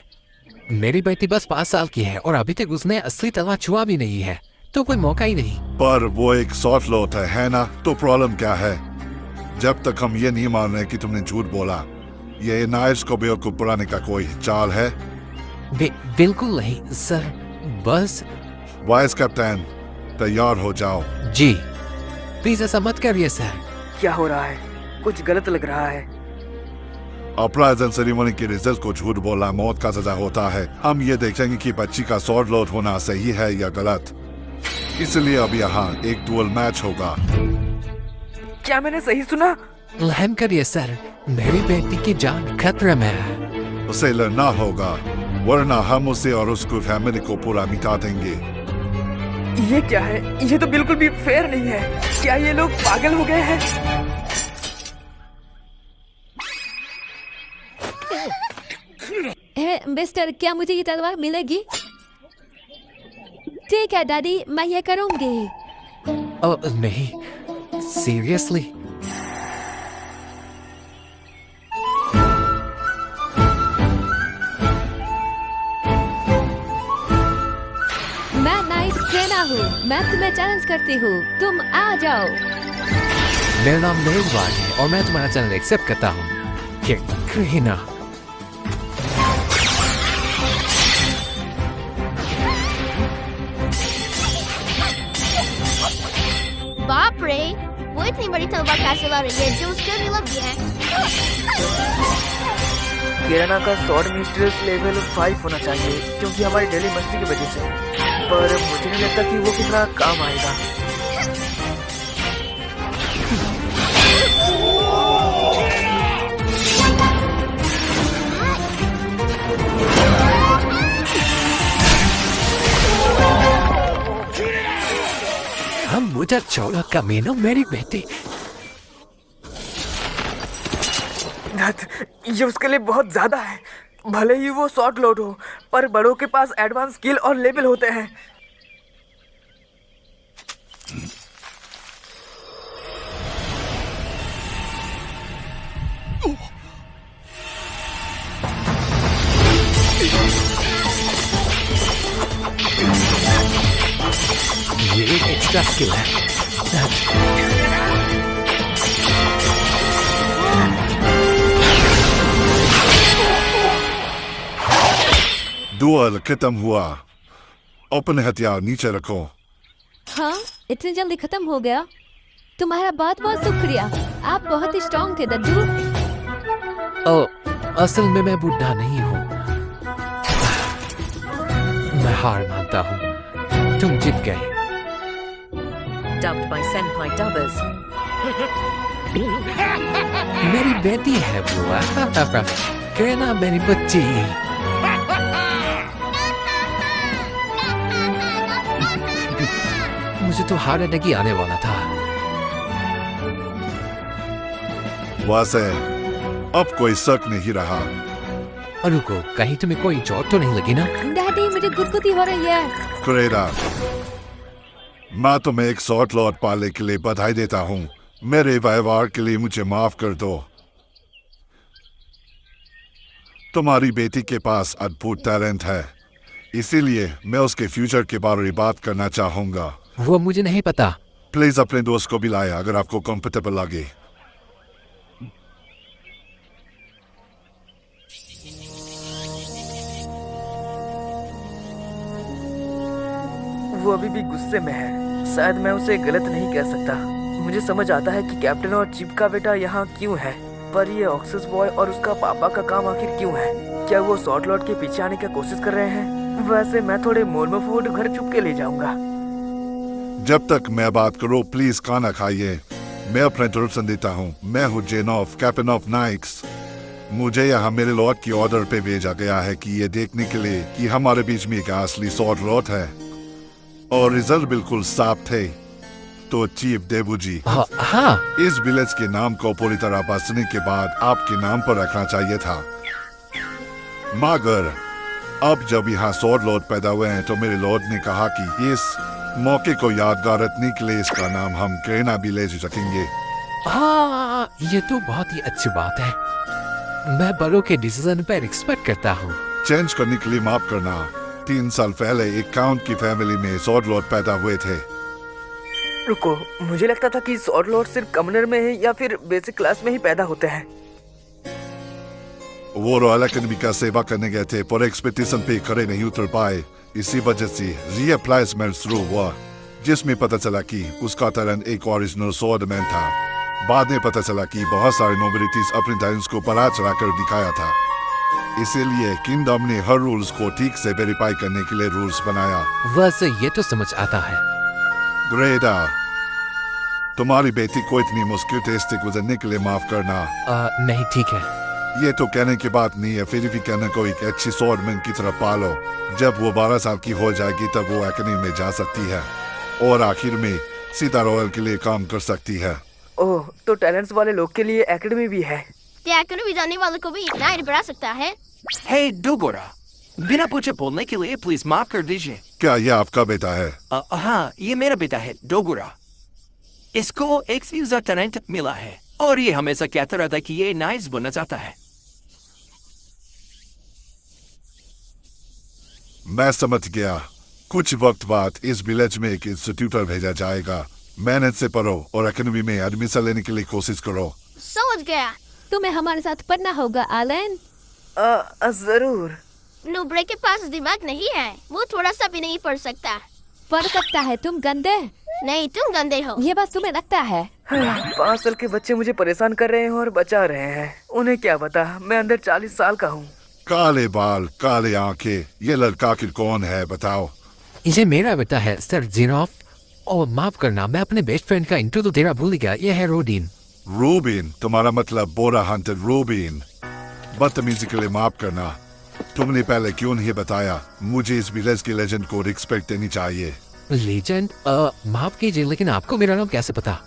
मेरी बेटी बस 5 साल की है और अभी तक उसने असली तलवार छुआ भी नहीं है, तो कोई मौका ही नहीं। पर वो एक शॉर्ट लॉट है ना? तो प्रॉब्लम क्या है? जब तक हम ये नहीं मान रहे कि तुमने झूठ बोला, ये नाइट्स को बेवकूफ बनाने का कोई चाल है? बिल्कुल नहीं सर, बस। वाइस कैप्टन, तैयार हो जाओ। जी, प्लीज ऐसा मत करिए सर। क्या हो रहा है? कुछ गलत लग रहा है। अप्राइजल सेरेमनी के रिजल्ट को झूठ बोला मौत का सजा होता है। हम ये देखेंगे कि बच्ची का शॉर्ट लॉट होना सही है या गलत। इसलिए अब यहाँ एक डुअल मैच होगा। क्या मैंने सही सुना? रहम करिए सर, मेरी बेटी की जान खतरे में है। उसे लड़ना होगा, वरना हम उसे और उसकी फैमिली को पूरा मिटा देंगे। ये क्या है? ये तो बिल्कुल भी फेयर नहीं है। क्या ये लोग पागल हो गए हैं? मिस्टर, क्या मुझे ये तलवार मिलेगी? ठीक है डैडी, मैं ये करूंगी। नहीं, सीरियसली? मैं नाइट करीना हूँ। मैं तुम्हें चैलेंज करती हूँ, तुम आ जाओ। मेरा नाम नेलवाड है और मैं तुम्हारा चैलेंज एक्सेप्ट करता हूँ। करीना। बाप रे, वो इतनी बड़ी तलवार कैसे ला रही है जो उसके भी लगी है? करीना का स्वॉर्ड मिस्ट्रेस लेवल 5 होना चाहिए, क्योंकि हमारी डेली मस्ती की वजह से। पर मुझे नहीं लगता कि वो कितना काम आएगा। हम मुझे छोड़ो कमीनो, मेरी बेटी। ये उसके लिए बहुत ज्यादा है। भले ही वो शॉर्ट लॉट हो, पर बड़ों के पास एडवांस स्किल और लेवल होते हैं। ये एक एक्स्ट्रा स्किल है। डुअल खत्म हुआ। अपने हथियार नीचे रखो। हाँ, इतनी जल्दी खत्म हो गया। तुम्हारा बहुत बहुत शुक्रिया। आप बहुत ही स्ट्रांग थे दद्दू। ओ, असल में मैं बुढ़ा नहीं हूँ। मैं हार मानता हूँ। तुम जीत गए। Dubbed by Senpai Dubbers. मेरी बेटी है बुआ। कहना मेरी बच्ची। मुझे तो हार्ट अटैक ही आने वाला था। वैसे अब कोई शक नहीं रहा। रुको, कहीं तुम्हें कोई चोट तो नहीं लगी ना? डैडी, मुझे गुदगुदी हो रही है। क्रेरा, मैं तुम्हें एक सॉर्ट लॉर्ड पाले के लिए बधाई देता हूँ। मेरे व्यवहार के लिए मुझे माफ कर दो। तुम्हारी बेटी के पास अद्भुत टैलेंट है, इसीलिए मैं उसके फ्यूचर के बारे में बात करना चाहूंगा। वो मुझे नहीं पता। प्लीज अपने दोस्त को भी लाए अगर आपको कंफर्टेबल लगे। वो अभी भी गुस्से में है। शायद मैं उसे गलत नहीं कह सकता। मुझे समझ आता है कि कैप्टन और चीफ का बेटा यहाँ क्यों है, पर ये ऑक्सस बॉय और उसका पापा का काम आखिर क्यों है? क्या वो सॉर्ट लॉर्ड के पीछे आने की कोशिश कर रहे हैं? वैसे मैं थोड़े मोल में फूड घर चुप के ले जाऊंगा। जब तक मैं बात करूं प्लीज खाना खाइए। मैं अपना इंट्रोडक्शन देता हूँ। मैं हूँ जेनॉफ, कैप्टन ऑफ नाइक्स। मुझे यहाँ मेरे लॉर्ड की ऑर्डर पे भेजा गया है कि ये देखने के लिए कि हमारे बीच में एक असली सॉर्ट लॉर्ड है, और रिजल्ट बिल्कुल साफ थे। तो चीफ देवू जी, हाँ। इस विलेज के नाम को पूरी तरह बसने के बाद आपके नाम पर रखना चाहिए था, मगर अब जब यहाँ सॉर्ड लॉर्ड पैदा हुए हैं तो मेरे लॉर्ड ने कहा कि इस मौके को यादगार रखने के लिए इसका नाम हम क्रेना विलेज रखेंगे। हाँ, ये तो बहुत ही अच्छी बात है। मैं बड़ों के डिसीजन पर रिस्पेक्ट करता हूँ। चेंज करने के लिए माफ करना। 3 साल पहले एक काउंट की फैमिली में सॉर्ड लॉर्ड पैदा हुए थे। रुको, मुझे लगता था कि सॉर्ड लॉर्ड सिर्फ कमनर में है या फिर बेसिक क्लास में ही पैदा होते हैं। वो रॉयल एकेडमी का सेवा करने गए थे, पर एक्सपेक्टेशन पे खड़े नहीं उतर पाए। इसी वजह से रीअप्लेसमेंट शुरू हुआ, जिसमें पता चला कि उसका टैलेंट एक ओरिजिनल स्वॉर्डमैन था। बाद में पता चला कि बहुत सारे नोबिलिटीज अपने टैलेंट्स को बढ़ा चढ़ा कर दिखाया था। इसीलिए किंगडम ने हर रूल्स को ठीक से वेरीफाई करने के लिए रूल्स बनाया। वैसे ये तो समझ आता है। ग्रेडा, तुम्हारी बेटी को इतनी मुश्किल टेस्ट से गुजरने के लिए माफ करना। नहीं, ठीक है। ये तो कहने की बात नहीं है, फिर भी कहने को एक अच्छी स्वॉर्डमैन की तरह पालो। जब वो 12 साल की हो जाएगी तब वो एकेडमी में जा सकती है और आखिर में सीधा रॉयल के लिए काम कर सकती है। ओह, तो टैलेंट्स वाले लोग के लिए एकेडमी भी है। क्या एकेडमी जाने वालों को भी इतना ही बढ़ा सकता है? हे डोगोरा, बिना पूछे बोलने के लिए प्लीज माफ कर दीजिए। क्या ये आपका बेटा है? हाँ, ये मेरा बेटा है डोगोरा। इसको एक फ्यूजर टैलेंट मिला है और ये हमेशा कहता रहता है कि ये नाइस बनना चाहता है। मैं समझ गया। कुछ वक्त बाद इस विलेज में एक इंस्टीट्यूटर भेजा जाएगा। मेहनत से पढ़ो और एकेडमी में एडमिशन लेने के लिए कोशिश करो। समझ गया। तुम्हें हमारे साथ पढ़ना होगा एलन। जरूर। नूब्रे के पास दिमाग नहीं है, वो थोड़ा सा भी नहीं पढ़ सकता। पढ़ सकता है। तुम गंदे। नहीं, तुम गंदे हो। ये बात तुम्हें लगता है? 5 साल के बच्चे मुझे परेशान कर रहे हैं और बचा रहे हैं। उन्हें क्या पता मैं अंदर 40 साल का हूँ। काले बाल, काले आंखें, ये लड़का आखिर कौन है बताओ? ये मेरा बेटा है सर जेनॉफ। और माफ करना, मैं अपने बेस्ट फ्रेंड का इंट्रो तो तेरा भूल गया। ये है रोडीन। रूबिन? तुम्हारा मतलब बोरा हंटर रूबिन। बदतमीजी के लिए माफ करना। तुमने पहले क्यों नहीं बताया? मुझे इस विलेज के लेजेंड को रिस्पेक्ट देनी चाहिए। लेजेंड? माफ कीजिए, लेकिन आपको मेरा नाम कैसे पता?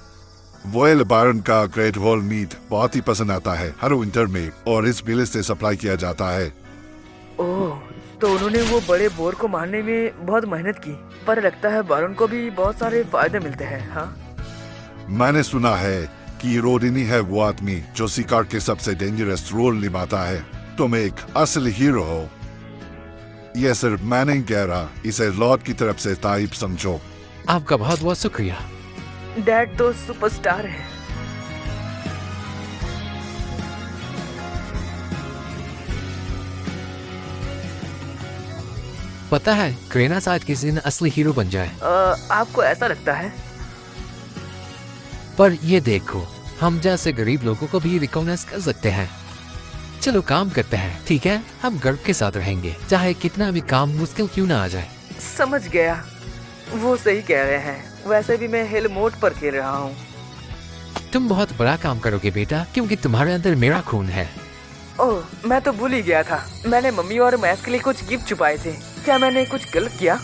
वॉयल बारन का ग्रेट हॉल मीट बहुत ही पसंद आता है हर विंटर में, और इस विलेज से सप्लाई किया जाता है। ओह, तो उन्होंने वो बड़े बोर को मारने में बहुत मेहनत की, पर लगता है बारन को भी बहुत सारे फायदे मिलते हैं। हाँ, मैंने सुना है कि रोडिनी है वो आदमी जो शिकार के सबसे डेंजरस रोल निभाता है। तुम एक असली हीरो हो। यह सिर्फ मैं नहीं कह रहा, इसे लॉर्ड की तरफ से तारीफ समझो। आपका बहुत बहुत शुक्रिया। डैड तो सुपरस्टार है। पता है क्रेना शायद किसी दिन असली हीरो बन जाए। आपको ऐसा लगता है? पर ये देखो, हम जैसे गरीब लोगों को भी रिकॉग्नाइज कर सकते हैं। चलो काम करते हैं, ठीक है? हम गर्व के साथ रहेंगे, चाहे कितना भी काम मुश्किल क्यों ना आ जाए। समझ गया, वो सही कह रहे हैं। वैसे भी मैं हिल मोड पर खेल रहा हूँ। तुम बहुत बड़ा काम करोगे बेटा, क्योंकि तुम्हारे अंदर मेरा खून है। ओह, मैं तो भूल ही गया था। मैंने मम्मी और मैस के लिए कुछ गिफ्ट छुपाए थे। क्या मैंने कुछ गलत किया?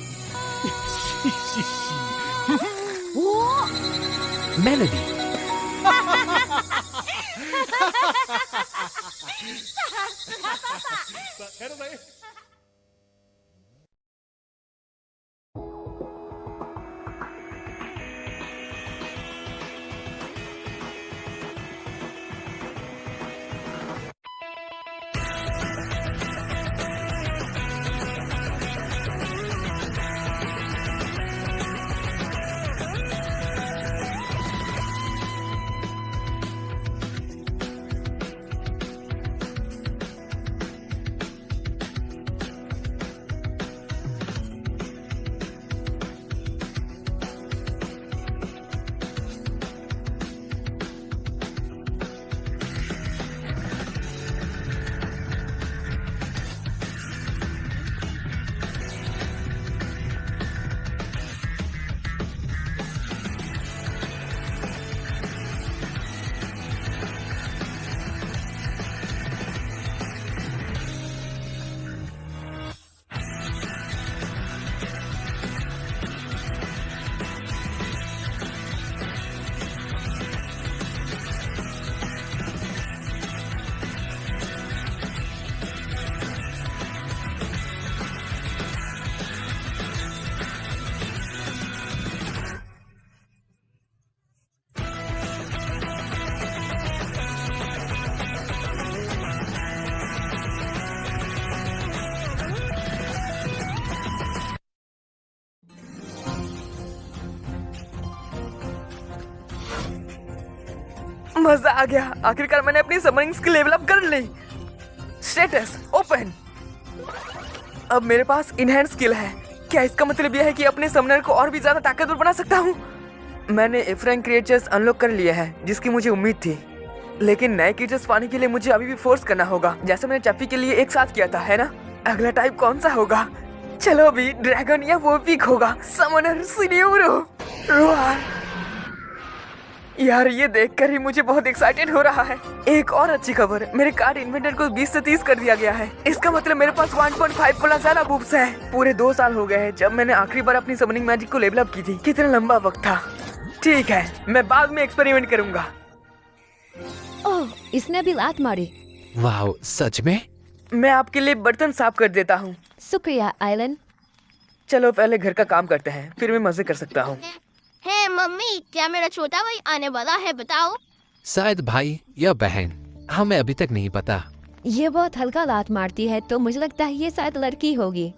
मेलोडी। मजा आ गया, आखिरकार मैंने अपनी समरिंग स्किल लेवल अप कर ली। Status open. अब मेरे पास इनहैंस स्किल है। क्या इसका मतलब यह है कि अपने समनर को और भी ज्यादा ताकतवर बना सकता हूँ? मैंने एफ रैंक क्रिएचर्स अनलॉक कर लिए हैं, जिसकी मुझे उम्मीद थी। लेकिन नए क्रिएचर्स पाने के लिए मुझे अभी भी फोर्स करना होगा, जैसे मैंने चप्पी के लिए एक साथ किया था, है ना? अगला टाइप कौन सा होगा? चलो अभी ड्रैगन या वो पीक होगा। समनर सिन्योरो रोआर। यार ये देखकर ही मुझे बहुत एक्साइटेड हो रहा है। एक और अच्छी खबर, मेरे कार्ड इन्वेंटर को 20 से 30 कर दिया गया है। इसका मतलब मेरे पास 1.5 गुना ज्यादा बूब्स है। पूरे 2 साल हो गए हैं जब मैंने आखिरी बार अपनी समनिंग मैजिक को लेवल अप की थी। कितना लंबा वक्त था। ठीक है, मैं बाद में एक्सपेरिमेंट करूंगा। ओह, इसने भी लात मारी। वाह, सच में? मैं आपके लिए बर्तन साफ कर देता हूँ। शुक्रिया आइलन। चलो पहले घर का काम करते हैं, फिर मैं मजे कर सकता हूँ। है मम्मी, क्या मेरा छोटा भाई आने वाला है? बताओ। शायद भाई या बहन, हमें अभी तक नहीं पता। ये बहुत हल्का लात मारती है, तो मुझे लगता है ये शायद लड़की होगी।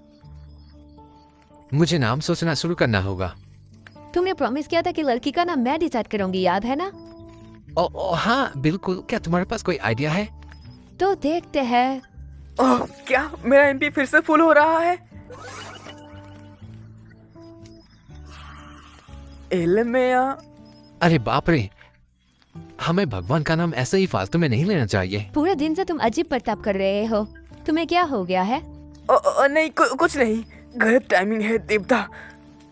मुझे नाम सोचना शुरू करना होगा। तुमने प्रॉमिस किया था कि लड़की का नाम मैं डिसाइड करूंगी, याद है ना? हाँ बिल्कुल। क्या तुम्हारे पास कोई आइडिया है? तो देखते हैं। ओह, क्या मेरा एमपी फिर से फुल हो रहा है? एलमेया। अरे बाप रे, हमें भगवान का नाम ऐसे ही फालतू में नहीं लेना चाहिए। पूरे दिन से तुम अजीब बर्ताव कर रहे हो। तुम्हें क्या हो गया है? नहीं कुछ नहीं, गलत टाइमिंग है देवता।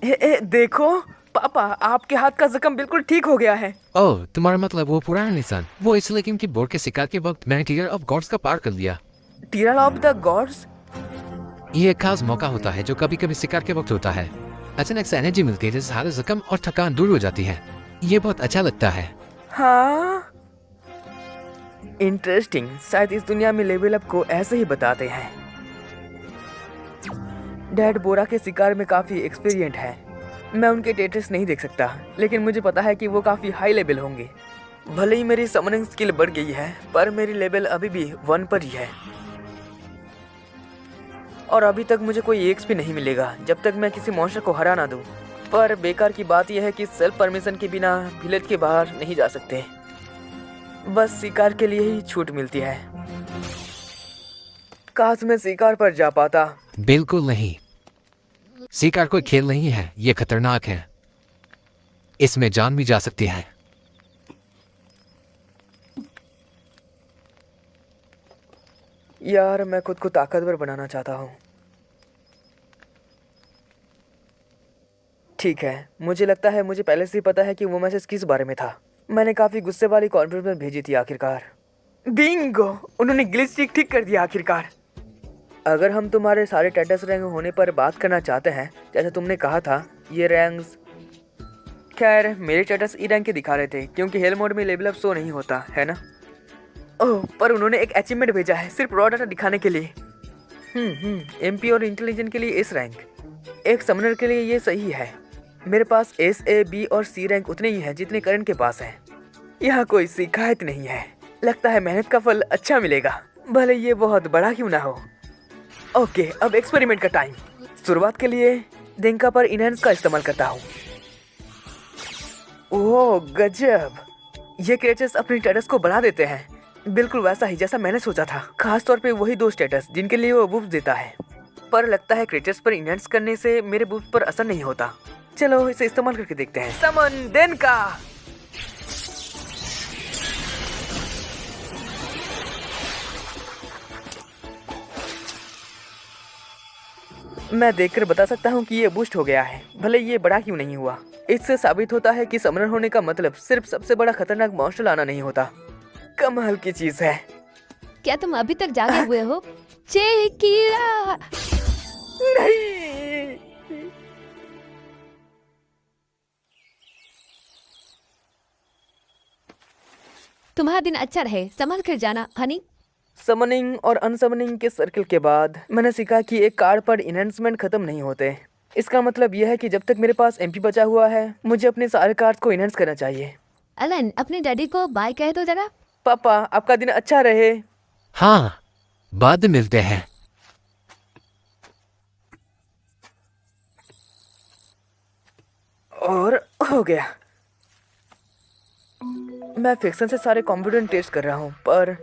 देखो पापा, आपके हाथ का जख्म बिल्कुल ठीक हो गया है। ओह, तुम्हारा मतलब वो पुराना निशान? वो इसलिए क्योंकि बोर्ड के शिकार के वक्त मैंने टीयर ऑफ गॉड्स का पार कर लिया। Tear of the gods? ये एक खास मौका होता है जो कभी कभी शिकार के वक्त होता है। अचानक से एनर्जी मिलती है जिससे सारे जख्म और थकान दूर हो जाती है। ये बहुत अच्छा लगता है। हाँ, इंटरेस्टिंग। शायद इस दुनिया में लेवल अप को ऐसे ही बताते हैं। डैड बोरा के शिकार में काफी एक्सपीरियंट है। मैं उनके स्टेटस नहीं देख सकता, लेकिन मुझे पता है कि वो काफी हाई लेवल होंगे। भले ही मेरी समनिंग स्किल बढ़ गई है, पर मेरी लेवल अभी भी 1 पर ही है। और अभी तक मुझे कोई एक्स भी नहीं मिलेगा जब तक मैं किसी मॉन्स्टर को हरा ना दूं। पर बेकार की बात यह है कि सेल्फ परमिशन के बिना विलेज के बाहर नहीं जा सकते। बस शिकार के लिए ही छूट मिलती है। काश मैं शिकार पर जा पाता। बिल्कुल नहीं। शिकार कोई खेल नहीं है, ये खतरनाक है। इसमें जान भी जा सकती है। यार मैं खुद को ताकतवर बनाना चाहता हूँ। ठीक है, मुझे लगता है मुझे पहले से ही पता है कि वो मैसेज किस बारे में था। मैंने काफी गुस्से वाली कॉन्फ्रेंस में भेजी थी आखिरकार। बिंगो, उन्होंने ग्लिच ठीक कर दिया आखिरकार। अगर हम तुम्हारे सारे स्टेटस रैंक होने पर बात करना चाहते हैं, जैसे तुमने कहा था, ये रैंक्स, खैर मेरे स्टेटस ई रैंक के दिखा रहे थे क्योंकि हेल मोड में लेवल अप शो नहीं होता है ना। ओह, पर उन्होंने एक अचीवमेंट भेजा है सिर्फ रॉ डाटा दिखाने के लिए। एमपी और इंटेलिजेंट के लिए एस रैंक, एक समनर के लिए ये सही है। मेरे पास एस, ए, बी और सी रैंक उतने ही हैं जितने करण के पास हैं। यहाँ कोई शिकायत नहीं है। लगता है मेहनत का फल अच्छा मिलेगा, भले ये बहुत बड़ा क्यों ना हो। ओके, अब एक्सपेरिमेंट का टाइम। शुरुआत के लिए देंका पर इनहेंस का इस्तेमाल करता हूँ। ओह गजब, ये क्रिएचर्स अपनी स्टेटस को बढ़ा देते हैं, बिल्कुल वैसा ही जैसा मैंने सोचा था। खास तौर पे वही 2 स्टेटस जिनके लिए वो बूस्ट देता है। पर लगता है क्रिएचर्स पर इनहेंस करने से मेरे बूस्ट पर असर नहीं होता। चलो इसे इस्तेमाल करके देखते हैं। समन देंका। मैं देखकर बता सकता हूँ कि ये बूस्ट हो गया है, भले ये बड़ा क्यों नहीं हुआ। इससे साबित होता है कि समनर होने का मतलब सिर्फ सबसे बड़ा खतरनाक मॉन्स्टर लाना नहीं होता। कमाल की चीज है। क्या तुम अभी तक जागे हुए हो? चेकिरा नहीं। तुम्हारा दिन अच्छा रहे, संभल कर जाना हनी। समनिंग और अनसमनिंग के सर्कल के बाद मैंने सीखा कि एक कार्ड पर इनहेंसमेंट खत्म नहीं होते। इसका मतलब यह है कि जब तक मेरे पास एमपी बचा हुआ है, मुझे अपने सारे कार्ड्स को इनहेंस करना चाहिए। एलन, अपने डैडी को बाय कह दो जरा। पापा, आपका दिन अच्छा रहे। हाँ, बाद में मिलते हैं। और हो गया। मैं फिक्सन से सारे कॉम्पिटेंट टेस्ट कर रहा हूँ, पर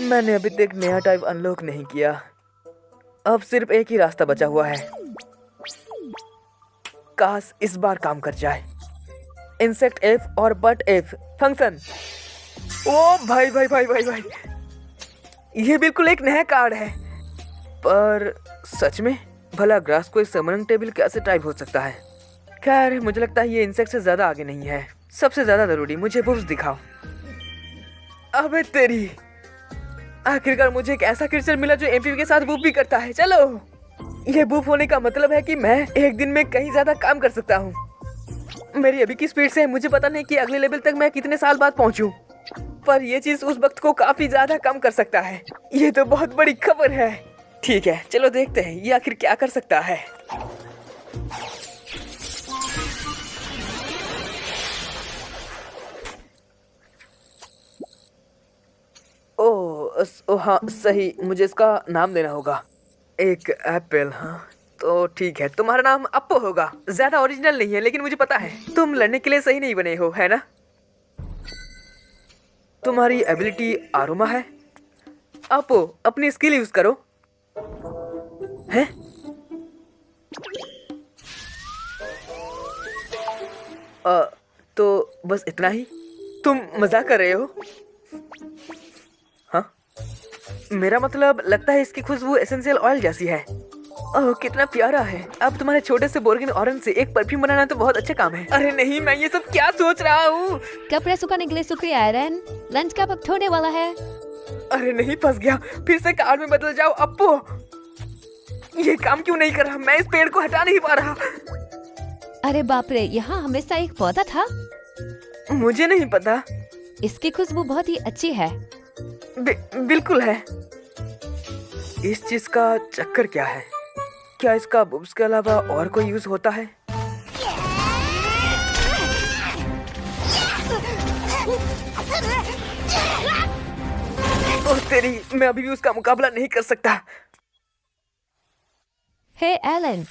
मैंने अभी तक नया टाइप अनलॉक नहीं किया। अब सिर्फ एक ही रास्ता बचा हुआ है। काश इस बार काम कर जाए। इंसेक्ट एफ और बट एफ फंक्शन। ओ भाई भाई भाई भाई भाई, ये बिल्कुल एक नया कार्ड है। पर सच में भला ग्रास को इस समनिंग टेबल कैसे टाइप हो सकता है? खैर, मुझे लगता है ये इंसेक्ट से ज्यादा आगे नहीं है। सबसे ज्यादा जरूरी मुझे बूस्ट दिखाओ। अबे तेरी, आखिरकार मुझे एक ऐसा क्रिएचर मिला जो एमपी के साथ बूफ भी करता है। चलो, ये बूफ होने का मतलब है कि मैं एक दिन में कहीं ज्यादा काम कर सकता हूँ। मेरी अभी की स्पीड से मुझे पता नहीं कि अगले लेवल तक मैं कितने साल बाद पहुंचूं, पर ये चीज उस वक्त को काफी ज्यादा कम कर सकता है। ये तो बहुत बड़ी खबर है। ठीक है, चलो देखते हैं ये आखिर क्या कर सकता है। ओह हाँ सही, मुझे इसका नाम देना होगा। एक एप्पल। हाँ तो ठीक है, तुम्हारा नाम अप्पो होगा। ज्यादा ओरिजिनल नहीं है, लेकिन मुझे पता है तुम लड़ने के लिए सही नहीं बने हो, है ना? तुम्हारी एबिलिटी आरुमा है। अप्पो, अपनी स्किल यूज करो। हैं? तो बस इतना ही? तुम मजाक कर रहे हो? हाँ, मेरा मतलब लगता है इसकी खुशबू एसेंशियल ऑयल जैसी है। ओह कितना प्यारा है। अब तुम्हारे छोटे से बोर्गिन ऑरेंज से एक परफ्यूम बनाना तो बहुत अच्छा काम है। अरे नहीं, मैं ये सब क्या सोच रहा हूँ। कपड़े सुखाने के लिए शुक्रिया आयरन। लंच का वक्त होने वाला है। अरे नहीं, फंस गया। फिर से कार में बदल जाओ अप्पो। ये काम क्यों नहीं कर रहा? मैं इस पेड़ को हटा नहीं पा रहा। अरे बाप रे, यहाँ हमेशा एक पौधा था। मुझे नहीं पता। इसकी खुशबू बहुत ही अच्छी है। बिल्कुल है। इस चीज का चक्कर क्या है? क्या इसका बुब्स के अलावा और कोई यूज होता है? ओह तेरी, मैं अभी भी उसका मुकाबला नहीं कर सकता। हे एलन,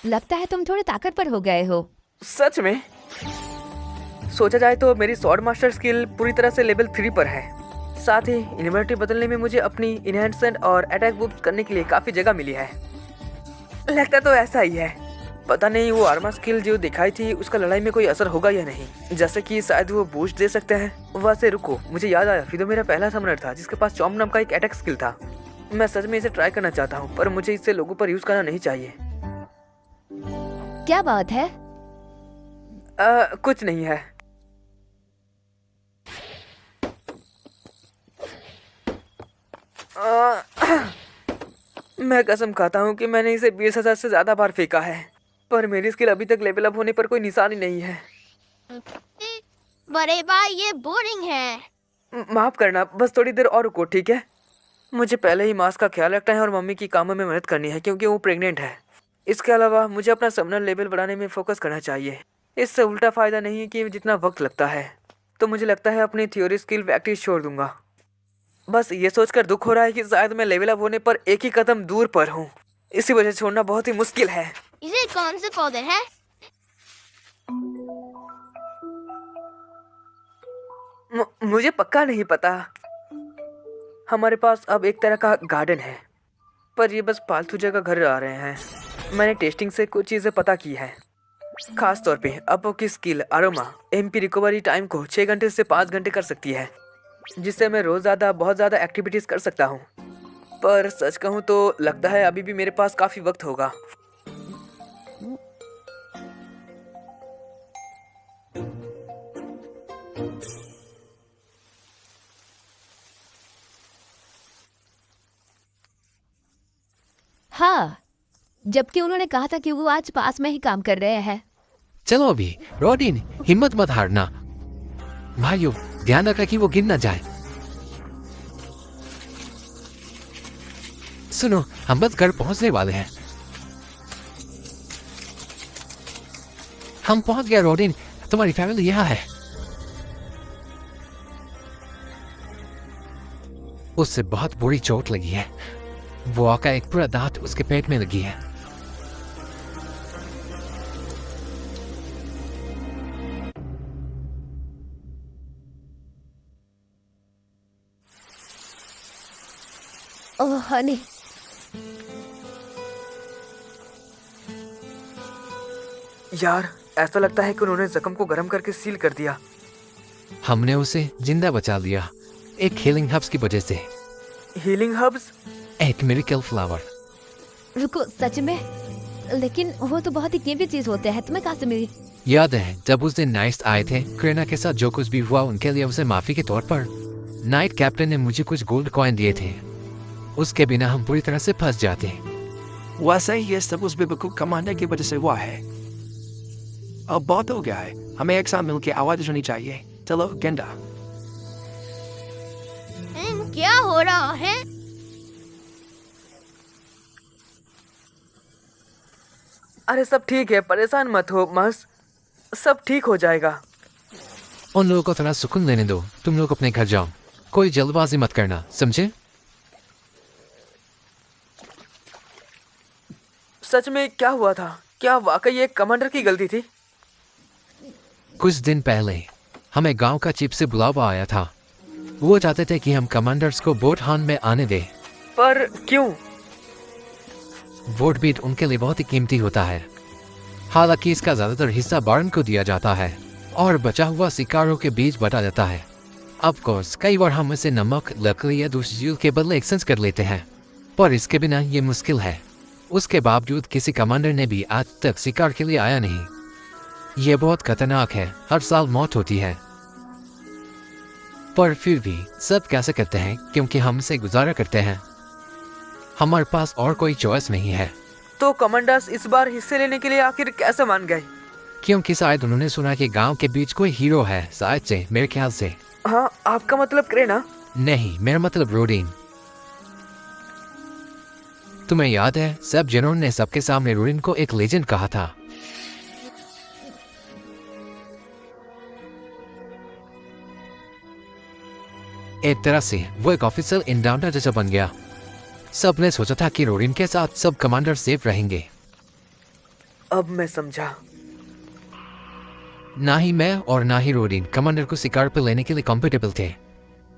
लगता है तुम थोड़े ताकतवर हो गए हो। सच में? सोचा जाए तो मेरी स्वॉर्ड मास्टर स्किल पूरी तरह से लेवल 3 पर है। साथ ही इन्वेंटरी बदलने में मुझे अपनी इनहेंसमेंट और अटैक बूस्ट करने के लिए काफी जगह मिली है। लगता तो ऐसा ही है। पता नहीं वो आर्मर स्किल जो दिखाई थी उसका लड़ाई में कोई असर होगा या नहीं। जैसे कि शायद वो बूस्ट दे सकते हैं। वैसे रुको, मुझे याद आया, फिदो मेरा पहला समनर था जिसके पास चॉम्प नाम का एक अटैक स्किल था। मैं सच में इसे ट्राई करना चाहता हूँ, पर मुझे इसे लोगों पर यूज करना नहीं चाहिए। क्या बात है? कुछ नहीं है। मैं कसम खाता हूँ कि मैंने इसे 20,000 से ज्यादा बार फेंका है, पर मेरी स्किल अभी तक लेवल अप होने पर कोई निशान ही नहीं है। बड़े भाई ये बोरिंग है। माफ करना, बस थोड़ी देर और रुको, ठीक है? मुझे पहले ही मास का ख्याल रखना है और मम्मी की कामों में मदद करनी है क्योंकि वो प्रेग्नेंट है। इसके अलावा मुझे अपना समनर लेवल बढ़ाने में फोकस करना चाहिए। इससे उल्टा फायदा नहीं है कि जितना वक्त लगता है। तो मुझे लगता है अपनी थ्योरी स्किल प्रैक्टिस छोड़ दूंगा। बस ये सोचकर दुख हो रहा है कि शायद मैं लेवल अप होने पर एक ही कदम दूर पर हूँ। इसी वजह से छोड़ना बहुत ही मुश्किल है। इसे कौन से पौधे हैं? मुझे पक्का नहीं पता। हमारे पास अब एक तरह का गार्डन है, पर ये बस पालतू जगह घर आ रहे हैं। मैंने टेस्टिंग से कुछ चीजें पता की है, खास तौर पे अपो की skill aroma MP recovery time को 6 घंटे से 5 घंटे कर सकती है, जिससे मैं रोज बहुत ज्यादा एक्टिविटीज कर सकता हूँ। पर सच कहूँ तो लगता है अभी भी मेरे पास काफी वक्त होगा। हाँ, जबकि उन्होंने कहा था कि वो आज पास में ही काम कर रहे हैं। चलो अभी रोडिन, हिम्मत मत हारना भाइयों। ध्यान रखा कि वो गिर न जाए। सुनो, हम बस घर पहुंचने वाले हैं। हम पहुंच गए रोडिन, तुम्हारी फैमिली यहाँ है। उससे बहुत बुरी चोट लगी है। वो आका एक पूरा दांत उसके पेट में लगी है। ओह हनी, यार ऐसा लगता है कि उन्होंने जख्म को गर्म करके सील कर दिया। हमने उसे जिंदा बचा लिया एक हीलिंग हब्स की वजह से। Healing herbs? एक मिरेकल फ्लावर। रुको, सच में? लेकिन वो तो बहुत ही कीमती चीज होते हैं। तुम्हें कहाँ से मिली? याद है जब उस दिन नाइट्स आए थे, क्रेना के साथ जो कुछ भी हुआ उनके लिए उसे माफी के तौर पर नाइट कैप्टन ने मुझे कुछ गोल्ड कॉइन दिए थे। उसके बिना हम पूरी तरह से फंस जाते। वैसे ही ये सब उस बेवकूफ कमांडर की वजह से हुआ है। अब बहुत हो गया है, हमें एक साथ मिलकर आवाज होनी चाहिए। चलो गेंडा। क्या हो रहा है? अरे सब ठीक है, परेशान मत हो मस, सब ठीक हो जाएगा। उन लोगों को थोड़ा सुकून लेने दो। तुम लोग अपने घर जाओ, कोई जल्दबाजी मत करना, समझे? सच में क्या हुआ था? क्या वाकई एक कमांडर की गलती थी? कुछ दिन पहले हमें गांव का चीफ से बुलावा आया था। वो चाहते थे कि हम कमांडर्स को वोट हान में आने दें। पर क्यों? वोट बीट उनके लिए बहुत ही कीमती होता है। हालांकि इसका ज्यादातर हिस्सा बार्न को दिया जाता है और बचा हुआ शिकारों के बीच बटा जाता है। ऑफ कोर्स कई बार हम इसे नमक, लकड़ी या दूसरी चीज के बदले एक्सचेंज कर लेते हैं, पर इसके बिना ये मुश्किल है। उसके बावजूद किसी कमांडर ने भी आज तक शिकार के लिए आया नहीं। ये बहुत खतरनाक है, हर साल मौत होती है। पर फिर भी सब कैसे करते हैं क्योंकि हम इसे गुजारा करते हैं। हमारे पास और कोई चॉइस नहीं है। तो कमांडर्स इस बार हिस्से लेने के लिए आखिर कैसे मान गए? क्योंकि शायद उन्होंने सुना कि गांव के बीच कोई हीरो है, शायद से, मेरे ख्याल से। हाँ, आपका मतलब क्रेना? नहीं, मेरा मतलब रोडिन। तुम्हें याद है सब जनों ने सबके सामने रोडिन को एक लेजेंड कहा था। एक तरह से वो एक ऑफिशियल इनडाउंटर जैसा बन गया। सबने सोचा था कि रोडिन के साथ सब कमांडर सेफ रहेंगे। अब मैं समझा। ना ही मैं और ना ही रोडिन कमांडर को शिकार पर लेने के लिए कंफर्टेबल थे,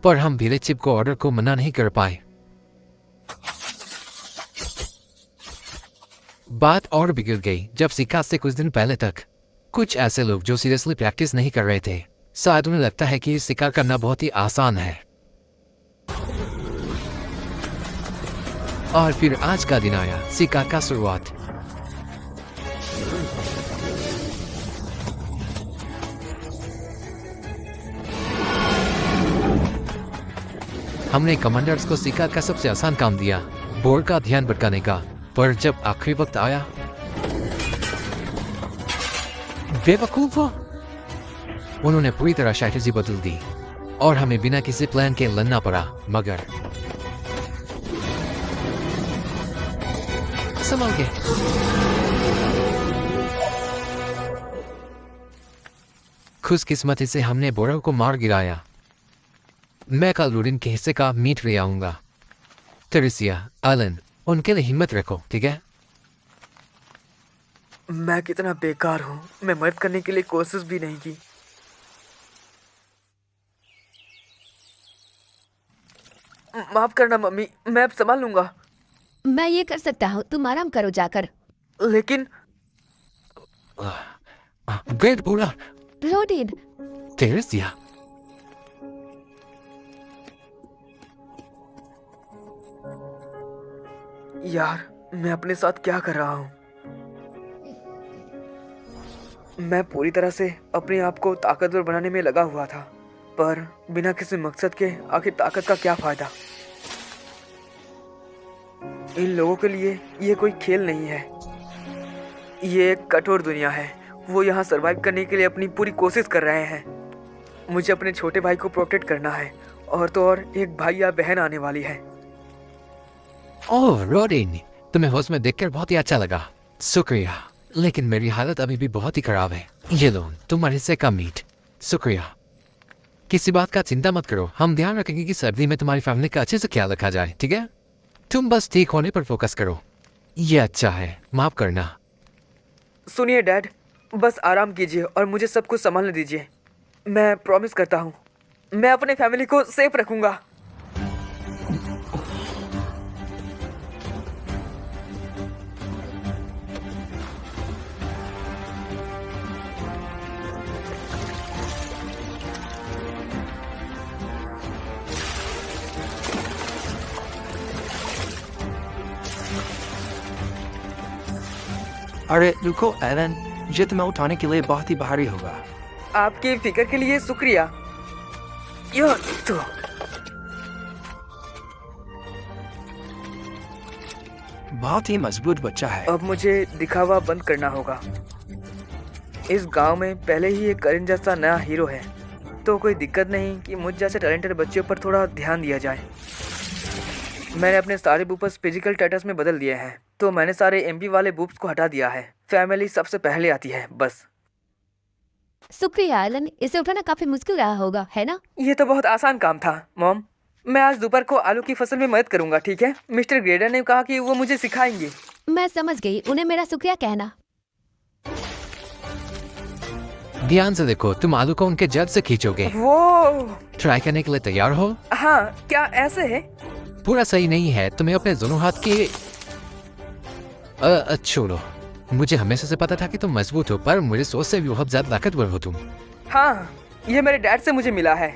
पर हम भीले चिप को ऑर्डर को मना नहीं कर पाए। बात और बिगड़ गई जब शिकार से कुछ दिन पहले तक कुछ ऐसे लोग जो सीरियसली प्रैक्टिस नहीं कर रहे थे, शायद उन्हें लगता है कि शिकार करना बहुत ही आसान है। और फिर आज का दिन आया, शिकार का शुरुआत। हमने कमांडर्स को शिकार का सबसे आसान काम दिया, बोर्ड का ध्यान भटकाने का। पर जब आखिरी वक्त आया, बेवकूफ, उन्होंने पूरी तरह स्ट्रैटेजी बदल दी और हमें बिना किसी प्लान के लड़ना पड़ा। मगर संभल गए। खुशकिस्मती से हमने बोरो को मार गिराया। मैं कल रूडिन के हिस्से का मीट ले आऊंगा। टेरेसिया, एलन, उनके लिए हिम्मत रखो, ठीक है? मैं कितना बेकार हूँ, मैं मदद करने के लिए कोशिश भी नहीं की। माफ करना मम्मी, मैं अब संभाल लूंगा। मैं ये कर सकता हूँ, तुम आराम करो जाकर। लेकिन ग्रेट बोला। रोडिन, टेरेसिया, यार मैं अपने साथ क्या कर रहा हूँ? मैं पूरी तरह से अपने आप को ताकतवर बनाने में लगा हुआ था, पर बिना किसी मकसद के आखिर ताकत का क्या फायदा? इन लोगों के लिए ये कोई खेल नहीं है, ये एक कठोर दुनिया है। वो यहाँ सरवाइव करने के लिए अपनी पूरी कोशिश कर रहे हैं। मुझे अपने छोटे भाई को प्रोटेक्ट करना है, और तो और एक भाई या बहन आने वाली है। ओह रोडिन, तुम्हें होश में देखकर बहुत ही अच्छा लगा। शुक्रिया, लेकिन मेरी हालत अभी भी बहुत ही खराब है। ये लो तुम्हारे हिस्से का मीट। शुक्रिया। किसी बात का चिंता मत करो, हम ध्यान रखेंगे कि सर्दी में तुम्हारी फैमिली का अच्छे से ख्याल रखा जाए, ठीक है? तुम बस ठीक होने पर फोकस करो। ये अच्छा है, माफ करना। सुनिए डैड, बस आराम कीजिए और मुझे सब कुछ संभालने दीजिए। मैं प्रॉमिस करता हूँ, मैं अपने फैमिली को सेफ रखूंगा। अरे रुको एलन, ये तुम्हें उठाने के लिए बहुत ही भारी होगा। आपकी फिक्र के लिए शुक्रिया। यो तो बहुत ही मजबूत बच्चा है। अब मुझे दिखावा बंद करना होगा। इस गांव में पहले ही एक करण जैसा नया हीरो है, तो कोई दिक्कत नहीं कि मुझ जैसे टैलेंटेड बच्चों पर थोड़ा ध्यान दिया जाए। मैंने अपने सारे बूपर्स फिजिकल स्टेटस में बदल दिए हैं, तो मैंने सारे एमपी वाले बूप्स को हटा दिया है। फैमिली सबसे पहले आती है, बस। शुक्रिया एलन, इसे उठाना काफी मुश्किल रहा होगा, है ना? ये तो बहुत आसान काम था मॉम। मैं आज दोपहर को आलू की फसल में मदद करूंगा, ठीक है? मिस्टर ग्रेडर ने कहा कि वो मुझे सिखाएंगे। मैं समझ गई, उन्हें मेरा शुक्रिया कहना। ध्यान से देखो, तुम आलू को उनके जड़ से खींचोगे। वो ट्राई करने के लिए तैयार हो? हाँ, क्या ऐसे है? पूरा सही नहीं है, तुम्हें अपने दोनों हाथ के छोड़ो। मुझे हमेशा से पता था कि तुम मजबूत हो, पर मुझे सोच से भी बहुत ज्यादा ताकतवर हो तुम। हाँ, ये मेरे डैड से मुझे मिला है।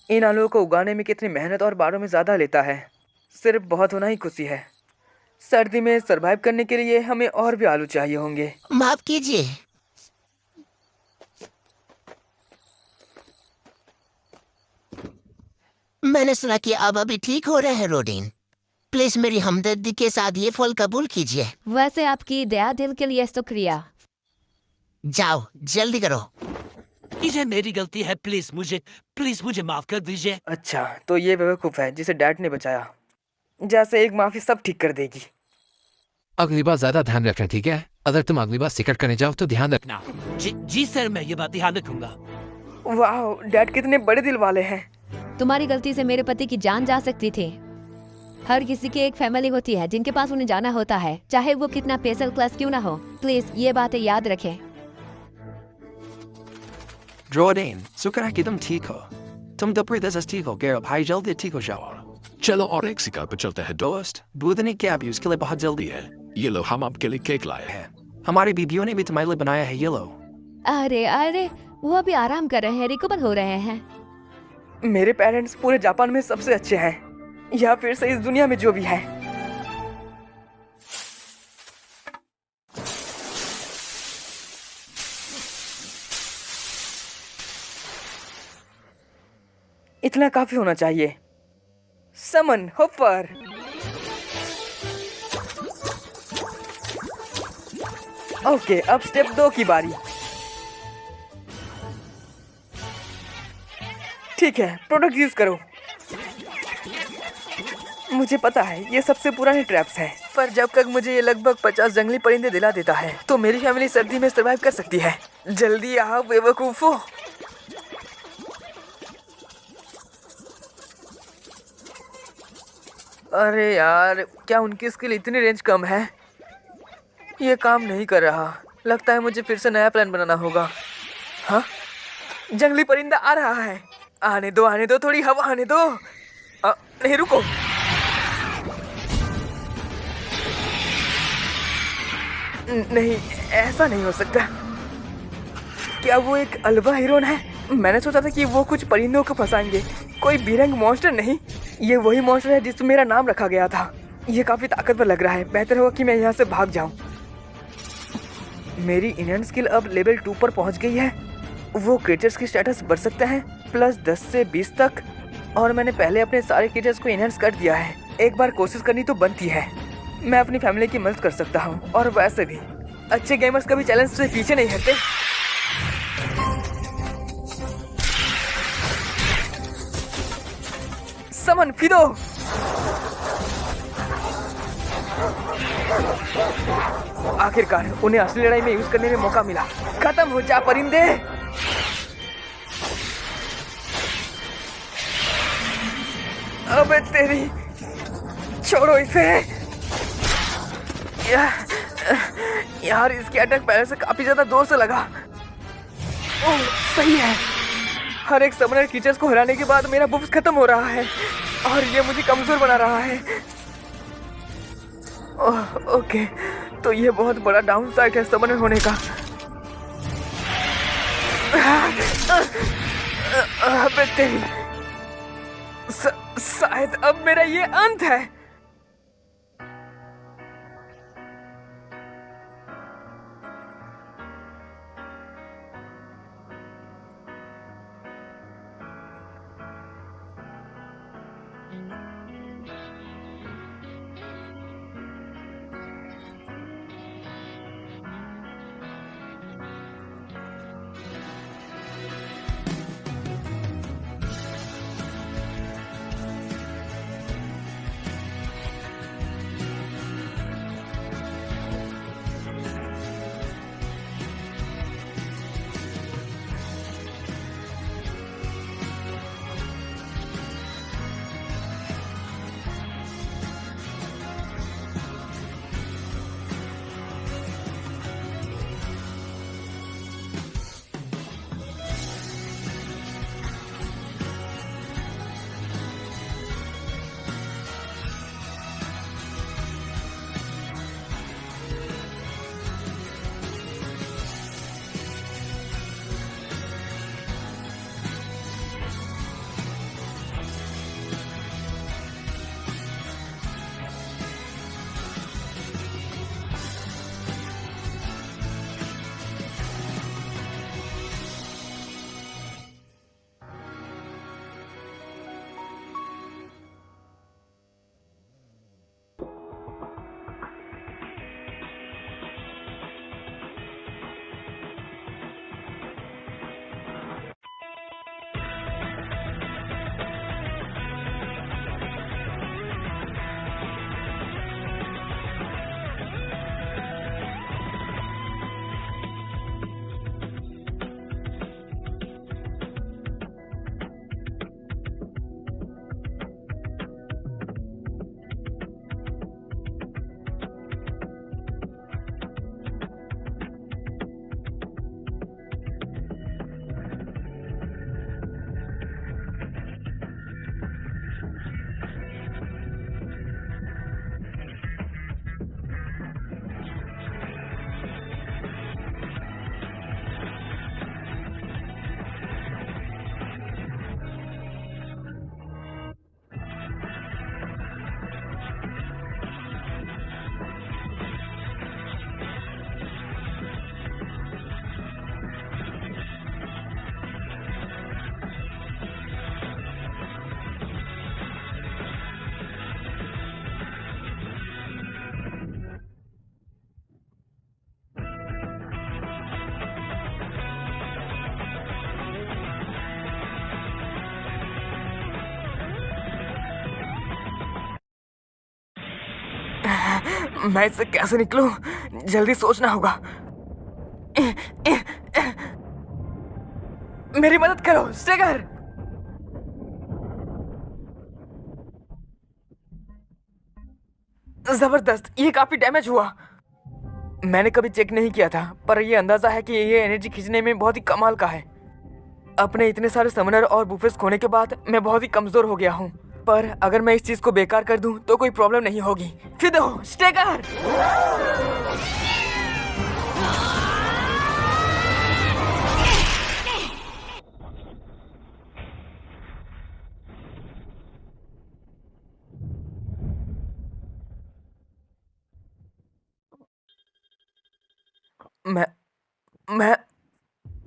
इन आलूओं को उगाने में कितनी मेहनत और बारों में ज्यादा लेता है। सिर्फ बहुत होना ही खुशी है। सर्दी में सरवाइव करने के लिए हमें और भी आलू चाहिए होंगे। माफ कीजिए। मैंने सुना कि आप अभी ठीक हो रहे हैं रोडिन। प्लीज मेरी हमदर्दी के साथ ये फल कबूल कीजिए। वैसे आपकी दया दिल के लिए शुक्रिया। जाओ, जल्दी करो। ये मेरी गलती है, प्लीज मुझे माफ कर दीजिए। अच्छा, तो ये बेवकूफ है जिसे डैड ने बचाया। जैसे एक माफी सब ठीक कर देगी। अगली बार ज्यादा ध्यान रखना, ठीक है? अगर तुम अगली बार शिकार करने जाओ तो ध्यान रखना। जी सर, मैं ये बात ध्यान रखूंगा। वाह, डैड कितने बड़े दिल वाले हैं। तुम्हारी गलती से मेरे पति की जान जा सकती थी। हर किसी की एक फैमिली होती है जिनके पास उन्हें जाना होता है, चाहे वो कितना पेशल क्लास क्यों ना हो। प्लीज ये बातें याद रखें। Jordan, सुकरा कि तुम ठीक हो। तुम दोपहर 10 ठीक हो गए, भाई जल्दी ठीक हो जाओ। चलो और एक शिकार पर चलते हैं दोस्त। बुध ने क्या भी उसके लिए बहुत जल्दी है। ये लो, हम आपके लिए केक लाए हैं। हमारी बीबियों ने भी तुम्हारे लिए बनाया है, ये लो। अरे अरे, वो अभी आराम कर रहे हैं, रिकवर हो रहे हैं। मेरे पेरेंट्स पूरे जापान में सबसे अच्छे हैं, या फिर से इस दुनिया में जो भी है। इतना काफी होना चाहिए। समन होपर। ओके, अब स्टेप 2 की बारी। ठीक है, प्रोडक्ट यूज करो। मुझे पता है ये सबसे पुराने ट्रैप्स हैं, पर जब तक मुझे ये लगभग 50 जंगली परिंदे दिला देता है तो मेरी फैमिली सर्दी में सरवाइव कर सकती है। जल्दी आओ बेवकूफो। अरे यार, क्या उनकी स्किल इतनी रेंज कम है? ये काम नहीं कर रहा। लगता है मुझे फिर से नया प्लान बनाना होगा। हाँ, जंगली परिंदा आ रहा है। आने दो, थोड़ी हवा आने दो। नहीं, रुको। नहीं, ऐसा नहीं हो सकता। क्या वो एक अलवा हिरोन है? मैंने सोचा था कि वो कुछ परिंदों को फंसाएंगे, कोई बीरंग मॉन्स्टर नहीं। ये वही मॉन्स्टर है जिस पर मेरा नाम रखा गया था। ये काफी ताकतवर लग रहा है। बेहतर होगा कि मैं यहाँ से भाग जाऊं। मेरी इनहैंड स्किल अब लेवल 2 पर पहुँच गई है। वो क्रिएचर्स की स्टेटस बढ़ सकते हैं प्लस 10 से 20 तक, और मैंने पहले अपने सारे क्रिएचर्स को इनहैंस कर दिया है। एक बार कोशिश करनी तो बनती है। मैं अपनी फैमिली की मदद कर सकता हूँ, और वैसे भी अच्छे गेमर्स कभी चैलेंज से पीछे नहीं हटते। समन फिदो। आखिरकार उन्हें असली लड़ाई में यूज करने में मौका मिला। खत्म हो जा परिंदे। अबे तेरी, छोड़ो इसे। यार, इसकी अटैक पहले से काफी ज्यादा जोर से लगा। ओह, सही है। हर एक समनर क्रीचर्स को हराने के बाद मेरा बुफ्स खत्म हो रहा है, और ये मुझे कमजोर बना रहा है। ओह, ओके, तो ये बहुत बड़ा डाउन साइड है समनर होने का। अबे तेरी, शायद अब मेरा ये अंत है। मैं इससे कैसे निकलूं? जल्दी सोचना होगा। मेरी मदद करो स्टेगर। जबरदस्त, ये काफी डैमेज हुआ। मैंने कभी चेक नहीं किया था, पर ये अंदाजा है कि ये एनर्जी खींचने में बहुत ही कमाल का है। अपने इतने सारे समनर और बुफेस खोने के बाद मैं बहुत ही कमजोर हो गया हूँ, पर अगर मैं इस चीज को बेकार कर दूं तो कोई प्रॉब्लम नहीं होगी। फिदो स्टेगर।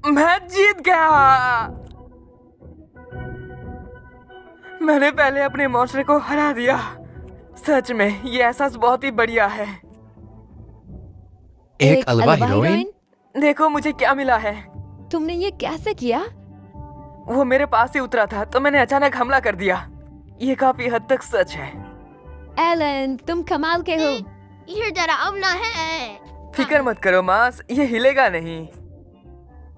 मैं जीत गया। मैंने पहले अपने मॉन्स्टर को हरा दिया। सच में ये एहसास बहुत ही बढ़िया है। एक अल्वा हीरोइन? देखो मुझे क्या मिला है। तुमने ये कैसे किया? वो मेरे पास ही उतरा था तो मैंने अचानक हमला कर दिया। ये काफी हद तक सच है। एलन, तुम कमाल के हो। ये डरावना है। फिक्र मत करो मास, ये हिलेगा नहीं।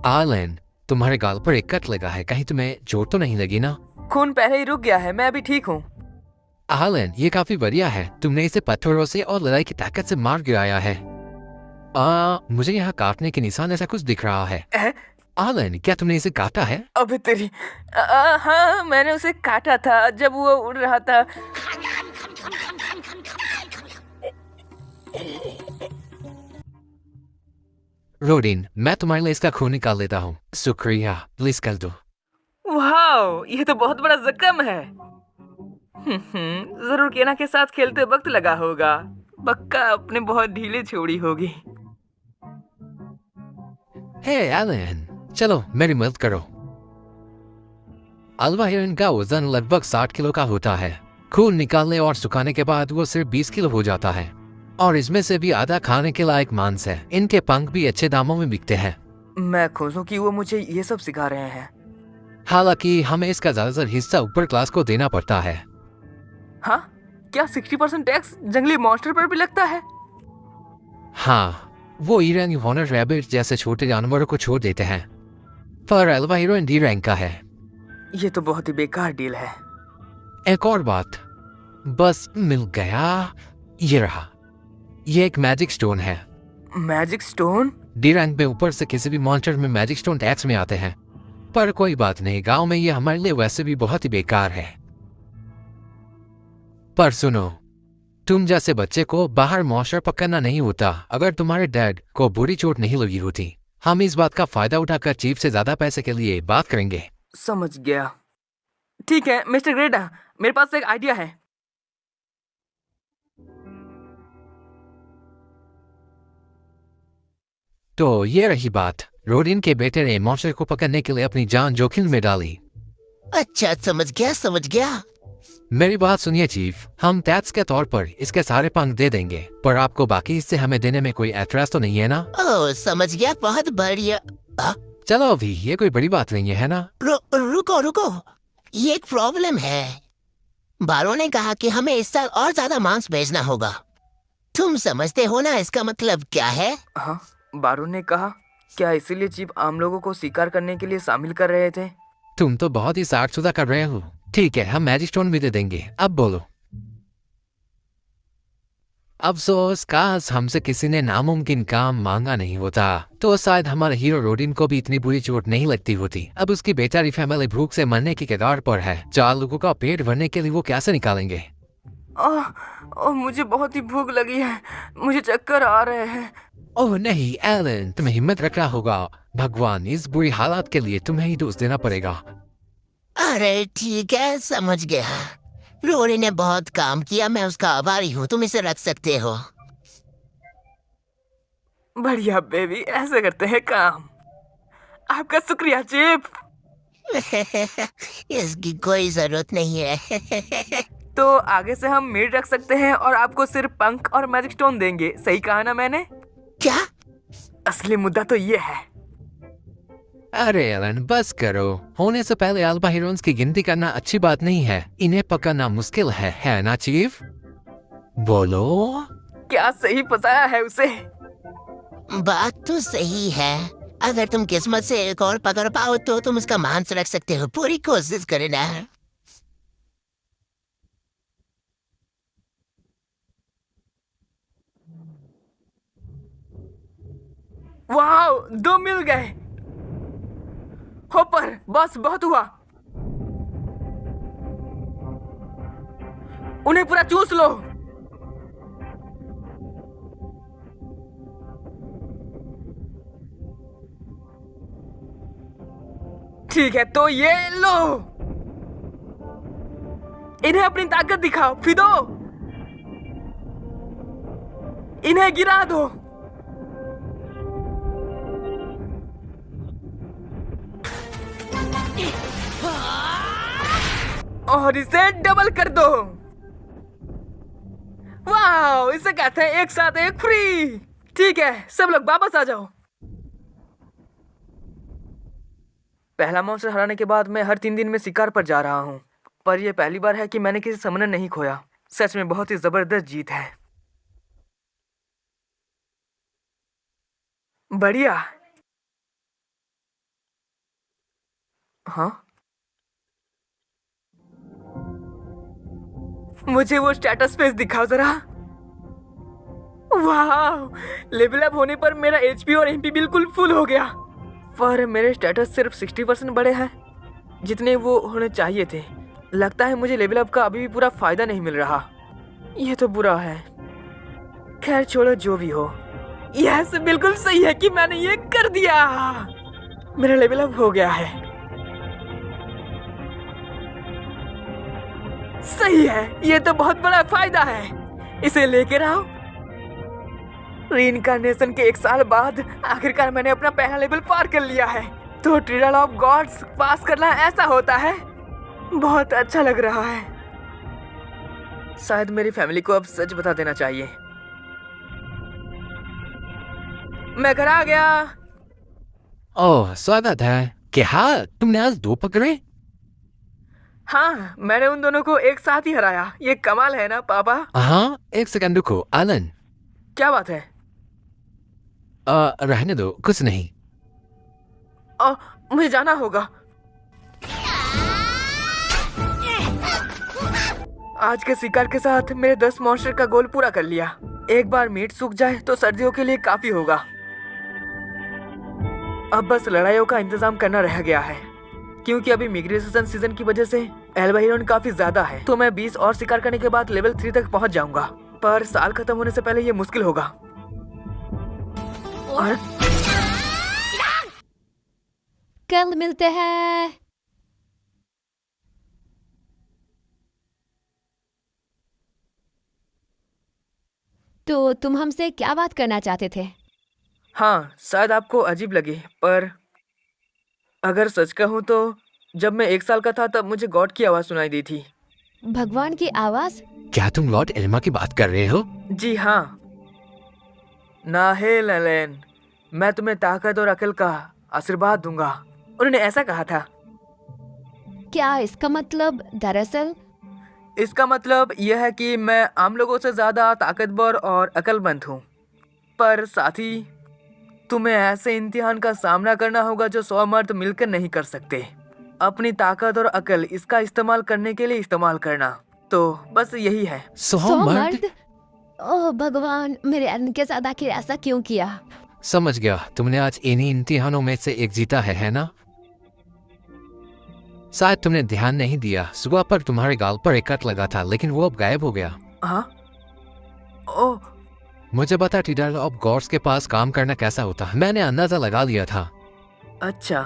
एलन, तुम्हारे गाल पर एक कट लगा है, कहीं तुम्हें चोट तो नहीं लगी ना? खून पहले ही रुक गया है, मैं अभी ठीक हूँ। एलन, ये काफी बढ़िया है। तुमने इसे पत्थरों से और लड़ाई की ताकत से मार गिराया है। मुझे यहाँ काटने के निशान ऐसा कुछ दिख रहा है। एलन, क्या तुमने इसे काटा है? अबे तेरी। हाँ, मैंने उसे काटा था जब वो उड़ रहा था। रोडिन, मैं तुम्हारे लिए इसका खून निकाल लेता हूँ। शुक्रिया, प्लीज कर दो। वाह, ये तो बहुत बड़ा जख्म है। जरूर केना के साथ खेलते वक्त लगा होगा। पक्का अपने बहुत ढीले छोड़ी होगी। हे एलन, चलो मेरी मदद करो। अल्वा हीरोइन का वजन लगभग 60 किलो का होता है। खून निकालने और सुखाने के बाद वो सिर्फ 20 किलो हो जाता है, और इसमें से भी आधा खाने के लायक मांस है। इनके पंख भी अच्छे दामों में बिकते हैं। मैं खुश हूँ कि वो मुझे ये सब सिखा रहे हैं। हालांकि हमें इसका ज्यादातर हिस्सा ऊपर क्लास को देना पड़ता है। हाँ, क्या 60% टैक्स जंगली मॉन्स्टर पर भी लगता है? हाँ, वो ई रैंक हॉनर रैबिट जैसे छोटे जानवरों को छोड़ देते हैं, पर अल्वा हीरोइन डी रैंक का है। ये तो बहुत ही बेकार डील है। एक और बात, बस मिल गया। ये रहा, ये एक मैजिक स्टोन है। Magic stone? डी रैंक में ऊपर से किसी भी मॉन्स्टर में मैजिक स्टोन टैक्स में आते हैं, पर कोई बात नहीं, गांव में ये हमारे लिए वैसे भी बहुत ही बेकार है। पर सुनो, तुम जैसे बच्चे को बाहर मॉन्स्टर पकड़ना नहीं होता। अगर तुम्हारे डैड को बुरी चोट नहीं लगी होती, हम इस बात का फायदा उठाकर चीफ से ज्यादा पैसे के लिए बात करेंगे। समझ गया। ठीक है मिस्टर ग्रेडा, मेरे पास एक आइडिया है। तो ये रही बात, रोडिन के बेटे ने मॉन्स्टर को पकड़ने के लिए अपनी जान जोखिम में डाली। अच्छा, समझ गया। मेरी बात सुनिए चीफ, हम टैक्स के तौर पर इसके सारे पंख दे देंगे, पर आपको बाकी हिस्से हमें देने में कोई एतराज तो नहीं है ना? ओह, समझ गया, बहुत बढ़िया। चलो अभी, ये कोई बड़ी बात नहीं है ना? रुको, ये एक प्रॉब्लम है। बारो ने कहा कि हमें इस साल और ज्यादा मांस भेजना होगा। तुम समझते हो ना इसका मतलब क्या है? हाँ, बारो ने कहा। क्या इसीलिए चीफ आम लोगों को शिकार करने के लिए शामिल कर रहे थे? तुम तो बहुत ही साठ-सुधा कर रहे हो। ठीक है, हम मैजिक स्टोन भी दे देंगे। अब बोलो। अफसोस, काश हमसे किसी ने नामुमकिन काम मांगा नहीं होता, तो शायद हमारे हीरो रोडिन को भी इतनी बुरी चोट नहीं लगती होती। अब उसकी बेचारी फैमिली भूख से मरने की कगार पर है। 4 लोगों का पेट भरने के लिए वो कैसे निकालेंगे? मुझे बहुत ही भूख लगी है, मुझे चक्कर आ रहे हैं। ओह नहीं एलन, तुम्हें हिम्मत रखना होगा। भगवान, इस बुरी हालात के लिए तुम्हें ही दोष देना पड़ेगा। अरे ठीक है, समझ गया। रोरी ने बहुत काम किया, मैं उसका आभारी हूँ। तुम इसे रख सकते हो। बढ़िया बेबी, ऐसे करते हैं काम। आपका शुक्रिया चीफ। इसकी कोई जरूरत नहीं है। तो आगे से हम मीट रख सकते हैं और आपको सिर्फ पंख और मैजिक स्टोन देंगे। सही कहा ना मैंने? क्या? असली मुद्दा तो ये है। अरे एलन, बस करो। होने से पहले अल्फा हीरोइंस की गिनती करना अच्छी बात नहीं है। इन्हें पकड़ना मुश्किल है ना चीफ? बोलो। क्या सही फंसाया है उसे। बात तो सही है। अगर तुम किस्मत से एक और पकड़ पाओ तो तुम उसका मांस रख सकते हो। पूरी कोशिश करे ना। वाह, 2 मिल गए। होपर, बस बहुत हुआ। उन्हें पूरा चूस लो। ठीक है, तो ये लो। इन्हें अपनी ताकत दिखाओ, फिदो। इन्हें गिरा दो। और इसे डबल कर दो। वाह, इसे कहते हैं एक साथ एक फ्री। ठीक है, सब लोग वापस आ जाओ। पहला मॉन्स्टर हराने के बाद मैं हर 3 दिन में शिकार पर जा रहा हूँ, पर यह पहली बार है कि मैंने किसी समनर नहीं खोया। सच में बहुत ही जबरदस्त जीत है। बढ़िया। हाँ, मुझे वो स्टेटस पेज दिखाओ जरा। वाह, लेवल अप होने पर मेरा एचपी और एमपी बिल्कुल फुल हो गया, पर मेरे स्टेटस सिर्फ 60% बड़े हैं, जितने वो होने चाहिए थे। लगता है मुझे लेवल अप का अभी भी पूरा फायदा नहीं मिल रहा। ये तो बुरा है। खैर छोड़ो, जो भी हो। यह सब बिल्कुल सही है कि मैंने ये कर दिया। मेरा लेवल अप हो गया है। सही है, ये तो बहुत बड़ा फायदा है। इसे लेकर आओ। रीइंकार्नेशन के 1 साल बाद आखिरकार मैंने अपना पहला लेवल पार कर लिया है। तो ट्रिडल ऑफ गॉड्स पास करना ऐसा होता है। बहुत अच्छा लग रहा है। शायद मेरी फैमिली को अब सच बता देना चाहिए। मैं घर आ गया। ओह, स्वागत है। क्या हाल? तुमने आज 2 पकड़े? हाँ, मैंने उन दोनों को एक साथ ही हराया। ये कमाल है ना पापा? हाँ, 1 सेकंड रुको। एलन, क्या बात है? रहने दो, कुछ नहीं। मुझे जाना होगा। आज के शिकार के साथ मेरे 10 मॉन्स्टर का गोल पूरा कर लिया। एक बार मीट सूख जाए तो सर्दियों के लिए काफी होगा। अब बस लड़ाइयों का इंतजाम करना रह गया है, क्योंकि अभी मिग्रेशन सीजन की वजह से एल्बाहिरोन काफी ज्यादा है। तो मैं 20 और शिकार करने के बाद लेवल 3 तक पहुंच जाऊंगा, पर साल खत्म होने से पहले ये मुश्किल होगा। और कल मिलते हैं। तो तुम हमसे क्या बात करना चाहते थे? हाँ, शायद आपको अजीब लगे, पर अगर सच कहूँ तो जब मैं 1 साल का था तब मुझे गॉड की आवाज सुनाई दी थी। भगवान की आवाज? क्या तुम लॉर्ड एल्मा की बात कर रहे हो? जी हाँ। नाहेल एलेन, मैं तुम्हें ताकत और अकल का आशीर्वाद दूंगा। उन्होंने ऐसा कहा था। क्या इसका मतलब? दरअसल इसका मतलब यह है कि मैं आम लोगों से ज्यादा ताकतवर और अकलमंद हूँ, पर साथ ही तुम्हें ऐसे इम्तिहान का सामना करना होगा जो 100 मर्द मिलकर नहीं कर सकते। अपनी ताकत और अकल इसका इस्तेमाल करने के लिए इस्तेमाल करना। तो बस यही है। 100 मर्द? ओह भगवान, मेरे एलन के साथ आखिर ऐसा क्यों किया? समझ गया, तुमने आज इन्हीं इम्तिहानों में से एक जीता है ना? शायद तुमने ध्यान नहीं दिया, सुबह पर तुम्हारे गाल पर एक कट लगा था, लेकिन वो अब गायब हो गया। हाँ? ओह, मुझे पता ट्रिडल ऑफ गॉड्स के पास काम करना कैसा होता है। मैंने अंदाजा लगा लिया था। अच्छा।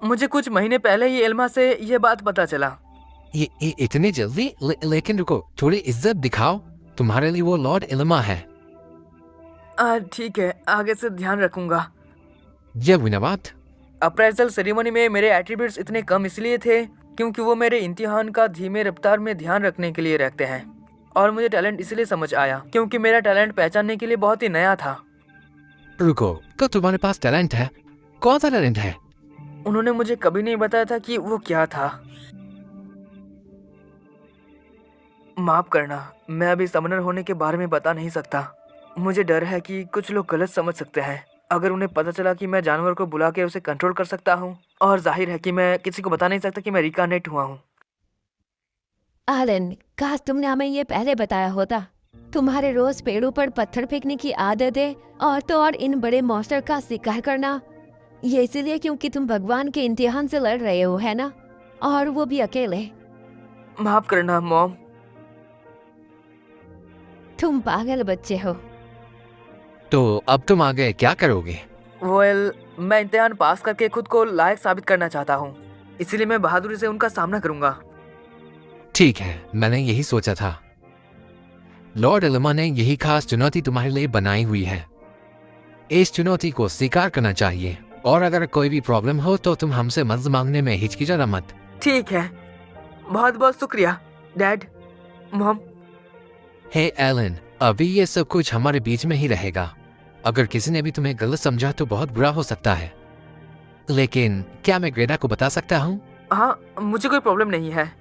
मुझे कुछ महीने पहले ही एल्मा से यह बात पता चला। ये इतनी जल्दी? लेकिन रुको, थोड़ी इज्जत दिखाओ। तुम्हारे लिए वो लॉर्ड एल्मा है। ठीक है, आगे से ध्यान रखूंगा। ये विनवाद। अप्रेजल सेरेमनी में मेरे एट्रीब्यूट्स इतने कम इसलिए थे क्योंकि वो मेरे इम्तिहान का धीमे रफ्तार में ध्यान रखने के लिए रखते हैं, और मुझे टैलेंट इसलिए समझ आया क्योंकि मेरा टैलेंट पहचानने के लिए बहुत ही नया था। रुको, तो तुम्हारे पास टैलेंट है? कौन सा टैलेंट है? उन्होंने मुझे कभी नहीं बताया था कि वो क्या था। माफ करना, मैं अभी समनर होने के बारे में बता नहीं सकता। मुझे डर है कि कुछ लोग गलत समझ सकते हैं। अगर उन्हें पता चला कि मैं जानवर को बुला के उसे कंट्रोल कर सकता हूँ, और जाहिर है कि मैं किसी को बता नहीं सकता कि मैं रिकार्नेट हुआ हूँ। एलन, काश तुमने हमें ये पहले बताया होता। तुम्हारे रोज पेड़ों पर पत्थर फेंकने की आदत है, और तो और इन बड़े मॉन्स्टर का शिकार करना। ये इसीलिए क्योंकि तुम भगवान के इम्तिहान से लड़ रहे हो, है ना? और वो भी अकेले। माफ करना मॉम। तुम पागल बच्चे हो। तो अब तुम आगे क्या करोगे? वेल, मैं इम्तिहान पास करके खुद को लायक साबित करना चाहता हूँ, इसीलिए मैं बहादुरी से उनका सामना करूंगा। ठीक है, मैंने यही सोचा था। लॉर्ड एलिमा ने यही खास चुनौती तुम्हारे लिए बनाई हुई है। इस चुनौती को स्वीकार करना चाहिए, और अगर कोई भी प्रॉब्लम हो तो तुम हमसे मदद मांगने में हिचकिचाना मत। ठीक है, बहुत बहुत शुक्रिया डैड, मॉम। हे एलन, अभी ये सब कुछ हमारे बीच में ही रहेगा। अगर किसी ने भी तुम्हें गलत समझा तो बहुत बुरा हो सकता है, लेकिन क्या मैं ग्रेडा को बता सकता हूँ? हाँ, मुझे कोई प्रॉब्लम नहीं है।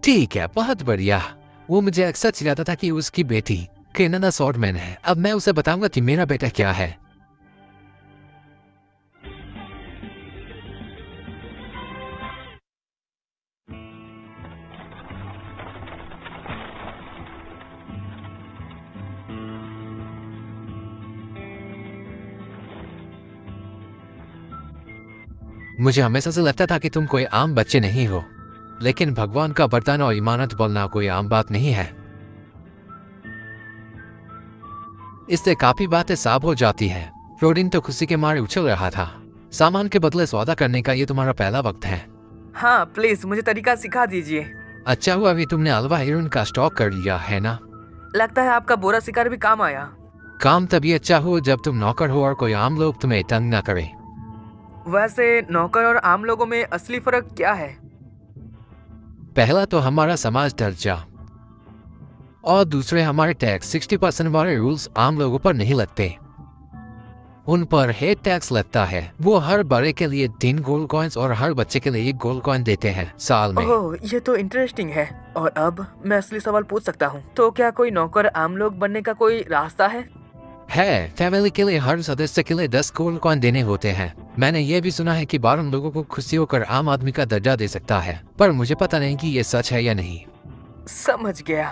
ठीक है, बहुत बढ़िया। वो मुझे अक्सर चिल्लाता था कि उसकी बेटी केनाडा स्वॉर्डमैन है। अब मैं उसे बताऊंगा कि मेरा बेटा क्या है। मुझे हमेशा से लगता था कि तुम कोई आम बच्चे नहीं हो, लेकिन भगवान का वरदान और ईमानत बोलना कोई आम बात नहीं है। इससे काफी बातें साफ हो जाती है। रोडिन तो खुशी के मारे उछल रहा था। सामान के बदले सौदा करने का ये तुम्हारा पहला वक्त है। हाँ प्लीज, मुझे तरीका सिखा दीजिए। अच्छा हुआ अभी तुमने अल्वा हीरोइन का स्टॉक कर लिया है ना? लगता है आपका बोरा शिकार भी काम आया। काम तभी अच्छा हो जब तुम नौकर हो और कोई आम लोग तुम्हें तंग न करे। वैसे नौकर और आम लोगों में असली फर्क क्या है? पहला तो हमारा समाज दर्जा, और दूसरे हमारे टैक्स। 60% वाले रूल्स आम लोगों पर नहीं लगते, उन पर हेड टैक्स लगता है। वो हर बड़े के लिए 3 गोल्ड कॉइन्स और हर बच्चे के लिए 1 गोल्ड कॉइन देते हैं साल में। ओह, ये तो इंटरेस्टिंग है। और अब मैं असली सवाल पूछ सकता हूँ, तो क्या कोई नौकर आम लोग बनने का कोई रास्ता है? फैमिली के लिए हर सदस्य के लिए 10 गोल्ड कॉइन देने होते हैं। मैंने ये भी सुना है कि 12 लोगों को खुशी होकर आम आदमी का दर्जा दे सकता है, पर मुझे पता नहीं कि ये सच है या नहीं। समझ गया।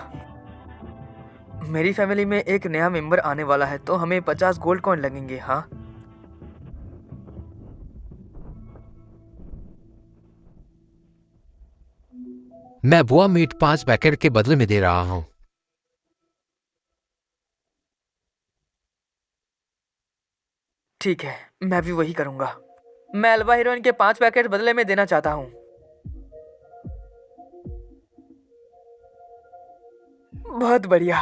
मेरी फैमिली में एक नया मेंबर आने वाला है, तो हमें 50 गोल्ड कॉइन लगेंगे। हाँ, मैं बुआ मीट 5 पैकेट के बदले में दे रहा हूँ। ठीक है, मैं भी वही करूंगा। मैं अल्वा हीरोइन के 5 पैकेट बदले में देना चाहता हूँ। बहुत बढ़िया।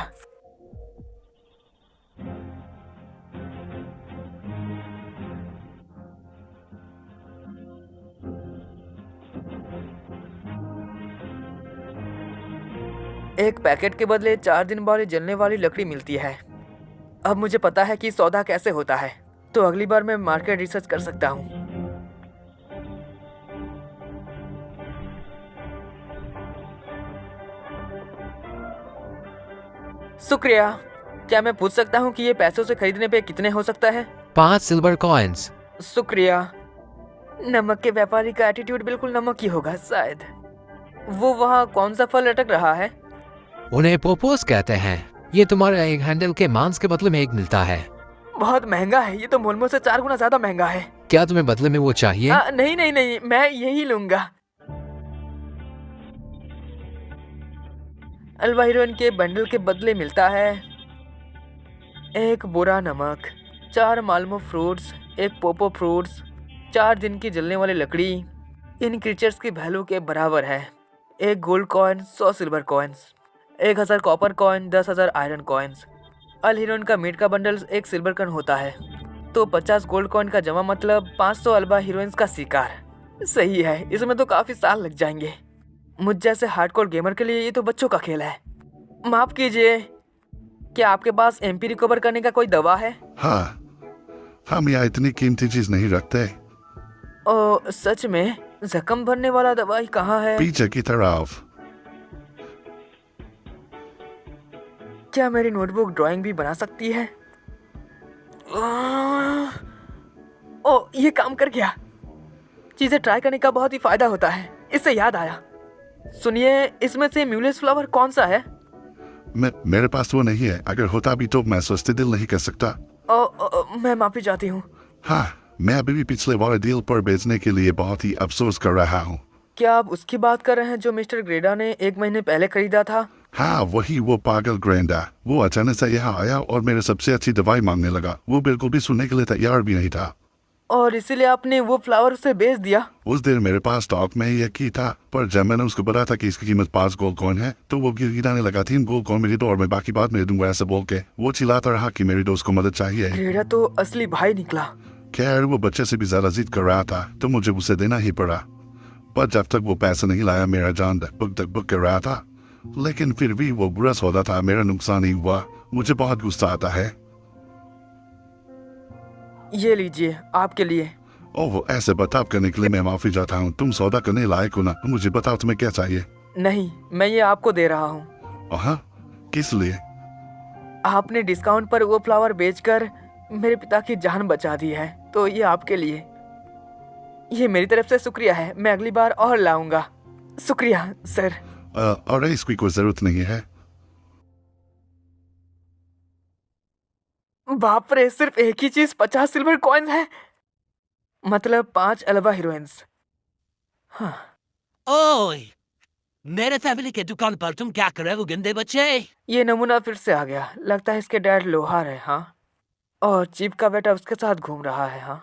एक पैकेट के बदले 4 दिन बाद जलने वाली लकड़ी मिलती है। अब मुझे पता है कि सौदा कैसे होता है, तो अगली बार मैं मार्केट रिसर्च कर सकता हूँ। शुक्रिया। क्या मैं पूछ सकता हूँ कि ये पैसों से खरीदने पे कितने हो सकता है? 5 सिल्वर कॉइन्स। शुक्रिया। नमक के व्यापारी का एटीट्यूड बिल्कुल नमक ही होगा शायद। वो वहाँ कौन सा फल लटक रहा है? उन्हें पोपोस कहते हैं। ये तुम्हारे एक हैंडल के मांस के बदले में 1 मिलता है। बहुत महंगा है। ये तो मोलमो से 4 गुना ज्यादा महंगा है। क्या तुम्हें बदले में वो चाहिए? नहीं नहीं नहीं, मैं यही लूंगा। अल्वा हीरोइन के बंडल के बदले मिलता है 1 बोरा नमक, 4 माल्मो फ्रूट्स, 1 पोपो फ्रूट्स, 4 दिन की जलने वाली लकड़ी। इन क्रीचर्स की वैल्यू के बराबर है 1 gold coin, 100 silver coins, 1000 copper coin, 10,000 iron coins. अल हीरोइन का मीट का बंडल 1 सिल्वर कॉइन होता है, तो 50 गोल्ड कॉइन का जमा मतलब 500 अल्वा हीरोइंस का शिकार। सही है, इसमें तो काफी साल लग जाएंगे। मुझ जैसे हार्डकोर गेमर के लिए ये तो बच्चों का खेल है। माफ कीजिए, क्या आपके पास एमपी रिकवर करने का कोई दवा है? हाँ, हम यहाँ इतनी कीमती चीज नहीं रखते। ओ सच में? जख्म भरने वाला दवाई कहाँ है? पीछे की तरफ। क्या मेरी नोटबुक ड्राइंग भी बना सकती है? ओ, ये काम कर गया। चीजें ट्राई करने का बहुत ही फायदा होता है। इससे याद आया, सुनिए, इसमें से म्यूलेस फ्लावर कौन सा है? मेरे पास वो नहीं है। अगर होता भी तो मैं सस्ते दिल नहीं कर सकता। मैं माफी चाहती हूँ। हाँ, मैं अभी भी पिछले वाले डील पर बेचने के लिए बहुत ही अफसोस कर रहा हूँ। क्या आप उसकी बात कर रहे हैं जो मिस्टर ग्रेडा ने 1 महीने पहले खरीदा था? हाँ, वही, वो पागल ग्रैंडा। वो अचानक से यहाँ आया और मेरे सबसे अच्छी दवाई मांगने लगा। वो बिल्कुल भी सुनने के लिए तैयार भी नहीं था। और इसीलिए आपने वो फ्लावर उसे बेच दिया? उस दिन मेरे पास स्टॉक में ही एक ही था, पर जब मैंने उसको बताया था कि इसकी कीमत 5 गोल्ड कॉइन है, तो वो गिड़गिड़ाने लगा, 3 गोल्ड कॉइन मेरी दो और मैं बाकी बात मेरे दूंगा ऐसा बोल के। वो चिल्लाता रहा कि मेरी दोस्त को मदद चाहिए। ग्रेडा तो असली भाई निकला। खैर, वो बच्चे से भी ज्यादा जिद कर रहा था, तो मुझे उसे देना ही पड़ा। पर जब तक वो पैसा नहीं लाया, मेरा जान बुक कर रहा था। लेकिन फिर भी वो बुरा सौदा था, मेरा नुकसान ही हुआ। मुझे बहुत गुस्सा आता है। ये लीजिए, आपके लिए। ओह, ऐसे बर्ताव करने के लिए मैं माफी चाहता हूँ। तुम सौदा करने लायक हो ना। मुझे बताओ तुम्हें क्या चाहिए। नहीं, मैं ये आपको दे रहा हूँ। हाँ, किस लिए? आपने डिस्काउंट पर वो फ्लावर बेचकर मेरे पिता की जान बचा दी है, तो ये आपके लिए। ये मेरी तरफ से शुक्रिया है। मैं अगली बार और लाऊंगा। शुक्रिया सर। और इसकी कोई जरूरत नहीं है। बाप रे, सिर्फ एक ही चीज 50 सिल्वर कॉइन है। मतलब 5 अल्वा हीरोइंस। हाँ। ओए, मेरे फैमिली के दुकान पर तुम क्या कर रहे हो गंदे बच्चे? ये नमूना फिर से आ गया। लगता है इसके डैड लोहार है। हाँ, और चीप का बेटा उसके साथ घूम रहा है। हाँ,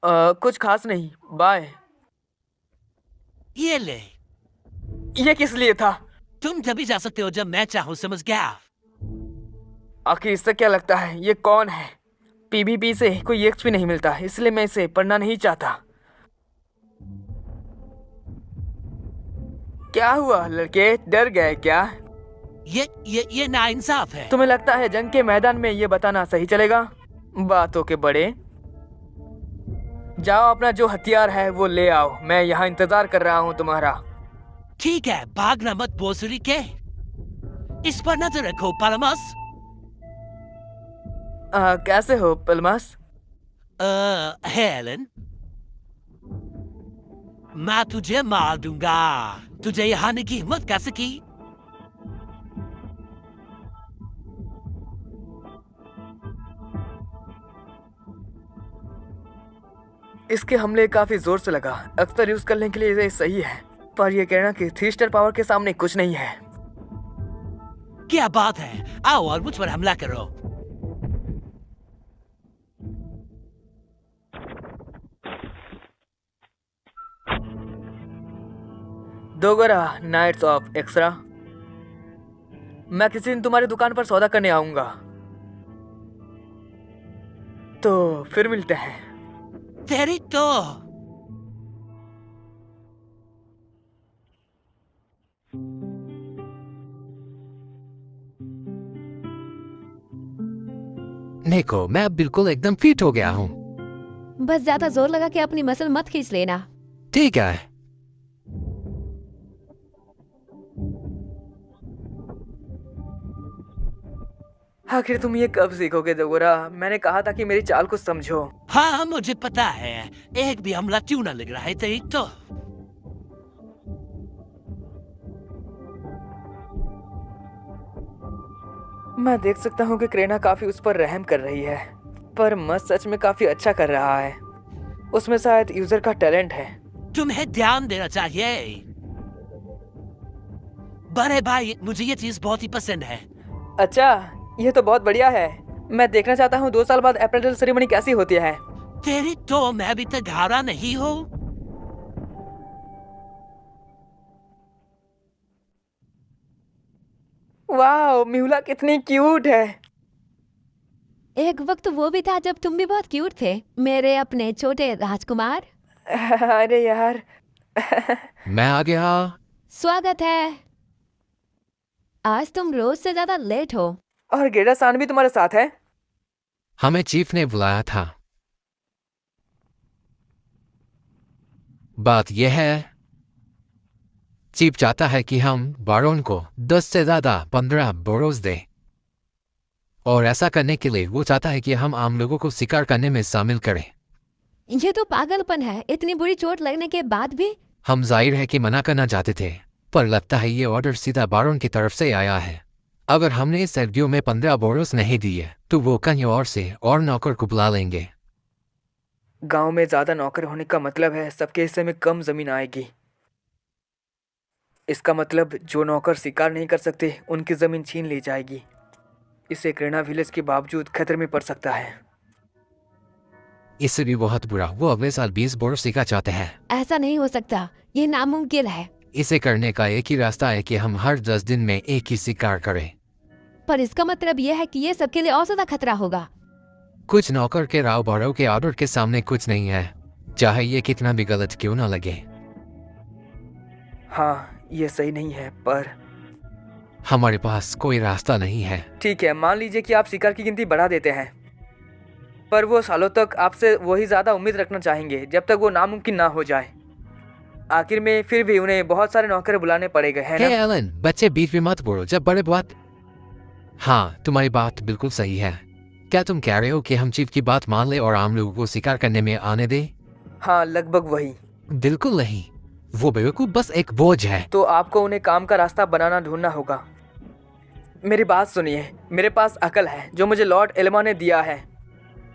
कुछ खास नहीं, बाय। ये ले। ये किस लिए था? तुम तभी जा सकते हो जब मैं चाहूँ, समझ गया? आखिर इससे क्या लगता है? ये कौन है? पीबीपी से कोई एक्सपी नहीं मिलता, इसलिए मैं इसे पढ़ना नहीं चाहता। क्या हुआ लड़के, डर गए क्या? ये नाइंसाफ है। तुम्हें लगता है जंग के मैदान में ये बताना सही चलेगा? बातों के बड़े। जाओ, अपना जो हथियार है वो ले आओ। मैं यहाँ इंतजार कर रहा हूँ तुम्हारा। ठीक है, भागना मत बोसुरी के। इस पर नजर रखो पालमस। कैसे हो पलमास? हेलन, मैं तुझे मार दूंगा। तुझे यहाँ आने की हिम्मत कैसे की? इसके हमले काफी जोर से लगा। अक्सर यूज करने के लिए ये सही है, पर यह कहना कि 3 स्टार पावर के सामने कुछ नहीं है। क्या बात है? आओ और मुझ पर हमला करो। Dogra nights of extra. मैं किसी दिन तुम्हारी दुकान पर सौदा करने आऊंगा, तो फिर मिलते हैं। तेरी तो देखो, मैं अब बिल्कुल एकदम फिट हो गया हूँ। बस ज्यादा जोर लगा के अपनी मसल मत खींच लेना। ठीक है। आखिर तुम ये कब सीखोगे दोगरा? मैंने कहा था कि मेरी चाल को समझो। हाँ, मुझे पता है। एक भी हमला क्यों ना लग रहा है तेरी तो। मैं देख सकता हूँ कि क्रेना काफी उस पर रहम कर रही है, पर मस्त सच में काफी अच्छा कर रहा है। उसमें शायद यूजर का टैलेंट है। तुम्हें ध्यान देना चाहिए। बड़े भाई, मुझे ये चीज बहुत ही पसंद है। अच्छा, ये तो बहुत बढ़िया है। मैं देखना चाहता हूँ 2 साल बाद अप्रैल सेरेमनी कैसी होती है। तेरी तो मैं अभी तक हारा नहीं हूँ। वाह, म्यूला कितनी क्यूट है। एक वक्त वो भी था जब तुम भी बहुत क्यूट थे, मेरे अपने छोटे राजकुमार। अरे यार। मैं आ गया। स्वागत है। आज तुम रोज से ज्यादा लेट हो। और गेडा सान भी तुम्हारे साथ है? हमें चीफ ने बुलाया था। बात यह है, चीफ चाहता है कि हम बारोन को 10 से ज्यादा 15 बोरोस दे। और ऐसा करने के लिए वो चाहता है कि हम आम लोगों को शिकार करने में शामिल करें। ये तो पागलपन है, इतनी बुरी चोट लगने के बाद भी। हम जाहिर है कि मना करना चाहते थे, पर लगता है ये ऑर्डर सीधा बारोन की तरफ से आया है। अगर हमने सर्दियों में 15 बोनस नहीं दिए तो वो कहीं और से और नौकर को बुला लेंगे। गांव में ज्यादा नौकर होने का मतलब है सबके हिस्से में कम जमीन आएगी। इसका मतलब जो नौकर शिकार नहीं कर सकते उनकी जमीन छीन ली जाएगी। इससे क्रेना विलेज के बावजूद खतरे में पड़ सकता है। इससे भी बहुत बुरा, वो अगले साल 20 बोनस सीखा चाहते हैं। ऐसा नहीं हो सकता, ये नामुमकिन है। इसे करने का एक ही रास्ता है कि हम हर 10 दिन में एक ही शिकार करें। पर इसका मतलब यह है कि ये सबके लिए और ज्यादा खतरा होगा। कुछ नौकर के राव बारो के ऑर्डर के सामने कुछ नहीं है, चाहे ये कितना भी गलत क्यों ना लगे। हाँ, ये सही नहीं है, पर हमारे पास कोई रास्ता नहीं है। ठीक है, मान लीजिए कि आप शिकार की गिनती बढ़ा देते हैं, पर वो सालों तक आपसे वही ज्यादा उम्मीद रखना चाहेंगे जब तक वो नामुमकिन ना हो जाए। आखिर में फिर भी उन्हें बहुत सारे नौकर बुलाने पड़ेंगे, है ना? हे एलन, बच्चे बीच में मत बोलो जब बड़े बात। हाँ, तुम्हारी बात बिल्कुल सही है। क्या तुम कह रहे हो कि हम चीफ की बात मान ले और आम लोगों को शिकार करने में आने दे? हाँ, लगभग वही। बिल्कुल नहीं, वो बेवकूफ बस एक बोझ है। तो आपको उन्हें काम का रास्ता बनाना ढूंढना होगा। मेरी बात सुनिए, मेरे पास अकल है जो मुझे लॉर्ड एल्मा ने दिया है।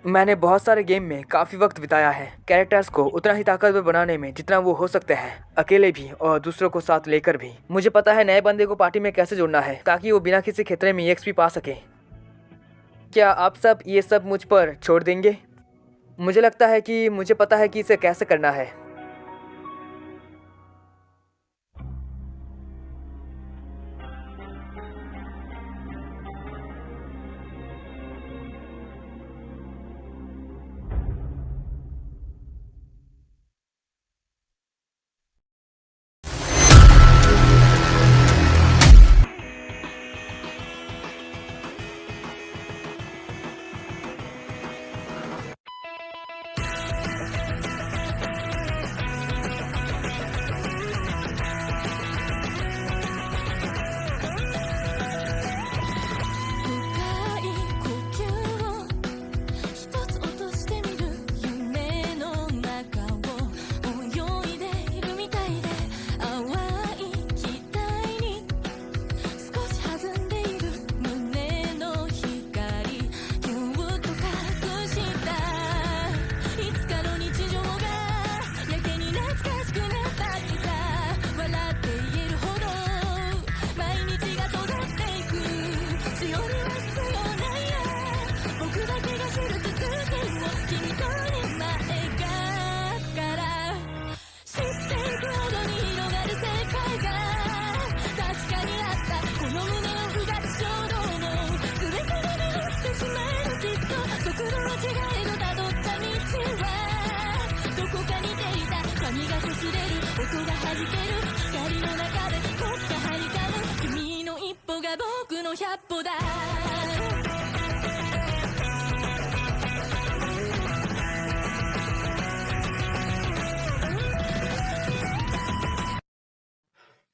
मैंने बहुत सारे गेम में काफ़ी वक्त बिताया है, कैरेक्टर्स को उतना ही ताकतवर बनाने में जितना वो हो सकते हैं, अकेले भी और दूसरों को साथ लेकर भी। मुझे पता है नए बंदे को पार्टी में कैसे जोड़ना है ताकि वो बिना किसी खतरे में EXP पा सके। क्या आप सब ये सब मुझ पर छोड़ देंगे? मुझे लगता है कि मुझे पता है कि इसे कैसे करना है।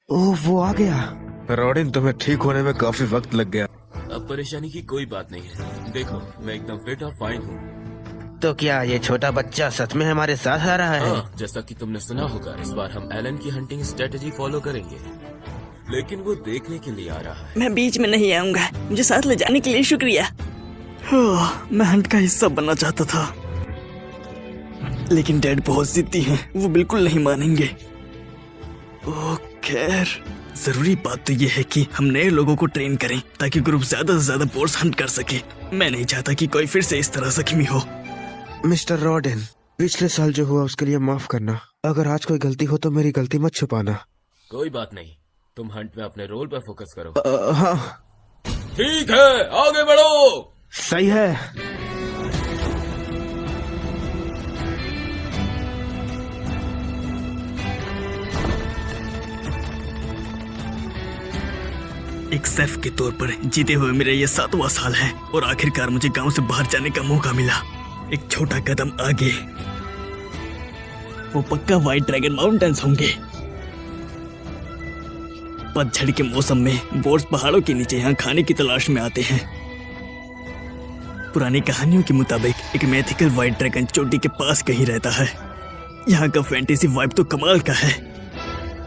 ओह, वो आ गया। रॉडिन, तुम्हें ठीक होने में काफी वक्त लग गया। अब परेशानी की कोई बात नहीं है। देखो, मैं एकदम फिट और फाइन हूँ। तो क्या ये छोटा बच्चा सच में हमारे साथ आ रहा है? जैसा कि तुमने सुना होगा, इस बार हम एलन की हंटिंग स्ट्रेटेजी फॉलो करेंगे, लेकिन वो देखने के लिए आ रहा है। मैं बीच में नहीं आऊंगा, मुझे साथ ले जाने के लिए शुक्रिया। मैं हंट का हिस्सा बनना चाहता था, लेकिन डैड बहुत जिद्दी हैं, वो बिल्कुल नहीं मानेंगे। ओह खैर, जरूरी बात तो ये है कि हम नए लोगों को ट्रेन करें ताकि ग्रुप ज्यादा से ज्यादा बोर्स हंट कर सके। मैं नहीं चाहता कि कोई फिर से इस तरह जख्मी हो। मिस्टर रॉडिन, पिछले साल जो हुआ उसके लिए माफ करना। अगर आज कोई गलती हो तो मेरी गलती मत छुपाना। कोई बात नहीं, तुम हंट में अपने रोल पर फोकस करो। हाँ ठीक है, आगे बढ़ो। सही है। एक शेफ के तौर पर जीते हुए मेरा ये 7वां साल है और आखिरकार मुझे गांव से बाहर जाने का मौका मिला। एक छोटा कदम आगे, वो पक्का व्हाइट ड्रैगन माउंटेन्स होंगे। पतझड़ के मौसम में बोर्स पहाड़ों के नीचे यहाँ खाने की तलाश में आते हैं। पुरानी कहानियों के मुताबिक एक मैथिकल व्हाइट ड्रैगन चोटी के पास कहीं रहता है। यहाँ का फैंटेसी वाइब तो कमाल का है।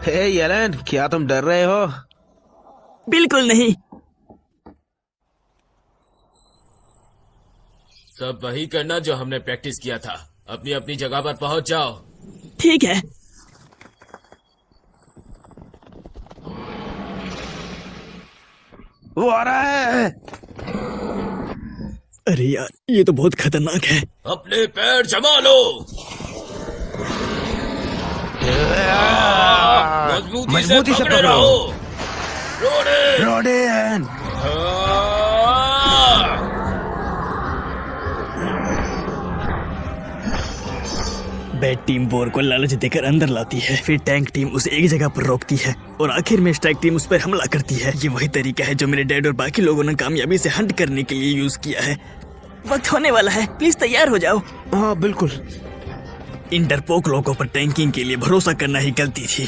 हे एलन, क्या तुम डर रहे हो? बिल्कुल नहीं। सब वही करना जो हमने प्रैक्टिस किया था। अपनी अपनी जगह पर पहुंच जाओ। ठीक है। वो आ रहा है। अरे यार, ये तो बहुत खतरनाक है। अपने पैर जमा लो। मजबूती से पकड़े रहो। रोडेन। बैट टीम बोर को लालच देकर अंदर लाती है, फिर टैंक टीम उसे एक जगह पर रोकती है और आखिर में स्ट्राइक टीम उस पर हमला करती है। ये वही तरीका है जो मेरे डैड और बाकी लोगों ने कामयाबी से हंट करने के लिए यूज किया है। वक्त होने वाला है, प्लीज तैयार हो जाओ। हाँ बिल्कुल। इन डरपोक लोगों पर टैंकिंग के लिए भरोसा करना ही गलती थी।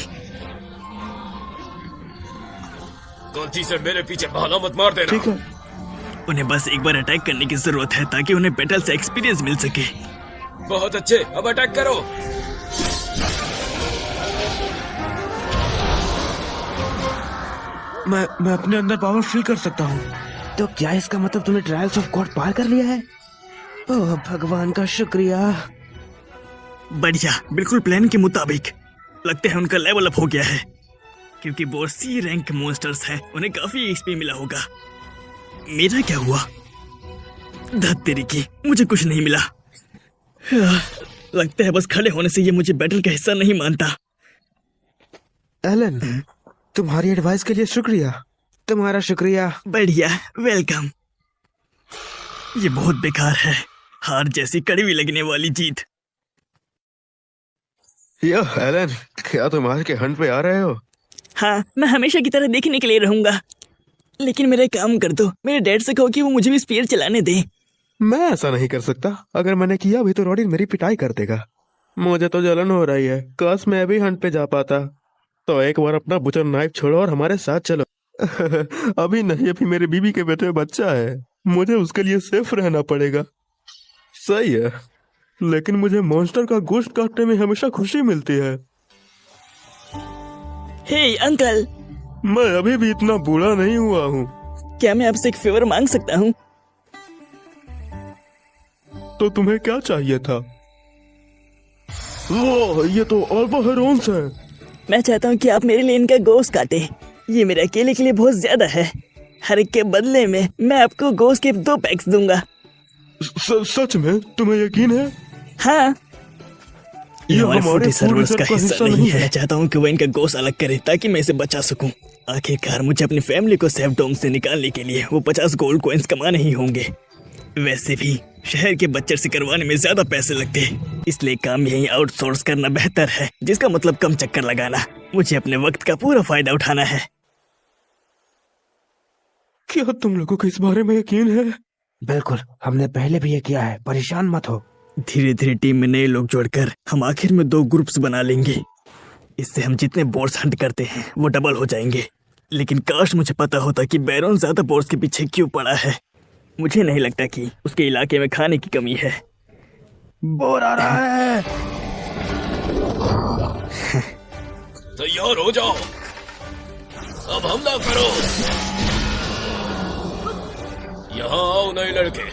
गलती से मेरे पीछे बहाना मत मार देना। ठीक है। उन्हें बस एक बार अटैक करने की जरूरत है ताकि उन्हें बैटल से एक्सपीरियंस मिल सके। बहुत अच्छे, अब अटैक करो। मैं अपने अंदर पावर फील कर सकता हूँ। तो क्या इसका मतलब तुमने ट्रायल्स ऑफ गॉड पार कर लिया है? ओह भगवान का शुक्रिया। बढ़िया, बिल्कुल प्लान के मुताबिक। लगता है उनका लेवल अप हो गया है, क्योंकि वो सी रैंक मॉन्स्टर्स हैं, उन्हें काफी एक्सपी मिला होगा। मेरा क्या हुआ? धत तेरी की, मुझे कुछ नहीं मिला। लगता है बस खड़े होने से ये मुझे बैटल का हिस्सा नहीं मानता। एलन, तुम्हारी एडवाइस के लिए शुक्रिया। तुम्हारा शुक्रिया। बढ़िया, वेलकम। ये बहुत बेकार है, हार जैसी कड़वी लगने वाली जीत। यो एलन, क्या तुम आज के हंट पे आ रहे हो? हाँ, मैं हमेशा की तरह देखने के लिए रहूंगा। लेकिन मेरा काम कर दो, मेरे डैड से कहो कि वो मुझे भी स्पीयर चलाने दे। मैं ऐसा नहीं कर सकता। अगर मैंने किया भी तो रॉडिन मेरी पिटाई कर देगा। मुझे तो जलन हो रही है। काश मैं भी हंट पे जा पाता। तो एक बार अपना बुचर नाइफ छोड़ो और हमारे साथ चलो। अभी नहीं, अभी मेरे बीबी के बेटे बच्चा है, मुझे उसके लिए सेफ रहना पड़ेगा। सही है, लेकिन मुझे मॉन्स्टर का गोश्त काटने में हमेशा खुशी मिलती है। हे अंकल, मैं अभी भी इतना बूढ़ा नहीं हुआ हूँ। क्या मैं आपसे एक फेवर मांग सकता हूँ? तो तुम्हें क्या चाहिए था? वो ये तो अल्फा हेरोन्स है। मैं चाहता हूँ कि आप मेरे लिए इनका गोश्त काटे। ये मेरे अकेले के लिए बहुत ज्यादा है। हर एक के बदले में मैं आपको गोश्त के 2 पैक्स दूंगा। सच में? तुम्हें यकीन है? हाँ। ये हमारे सर्वर्स का हिस्सा नहीं है। मैं चाहता हूँ कि वो इनका गोश्त अलग करे ताकि मैं इसे बचा सकूं। आखिरकार मुझे अपनी फैमिली को सेफ डोम से निकालने के लिए वो 50 गोल्ड कॉइंस कमाने ही होंगे। वैसे भी शहर के बच्चर से करवाने में ज्यादा पैसे लगते हैं, इसलिए काम यहीं आउटसोर्स करना बेहतर है, जिसका मतलब कम चक्कर लगाना। मुझे अपने वक्त का पूरा फायदा उठाना है। क्या तुम लोगों को इस बारे में यकीन है? बिल्कुल, हमने पहले भी ये किया है, परेशान मत हो। धीरे धीरे टीम में नए लोग जोड़कर हम आखिर में 2 ग्रुप्स बना लेंगे। इससे हम जितने बोर्स हंट करते हैं वो डबल हो जाएंगे। लेकिन काश मुझे पता होता कि बैरन ज्यादा बोर्स के पीछे क्यों पड़ा है। मुझे नहीं लगता कि उसके इलाके में खाने की कमी है। बोर आ रहा है। तैयार हो जाओ, अब हमला करो। यहाँ आओ नए लड़के।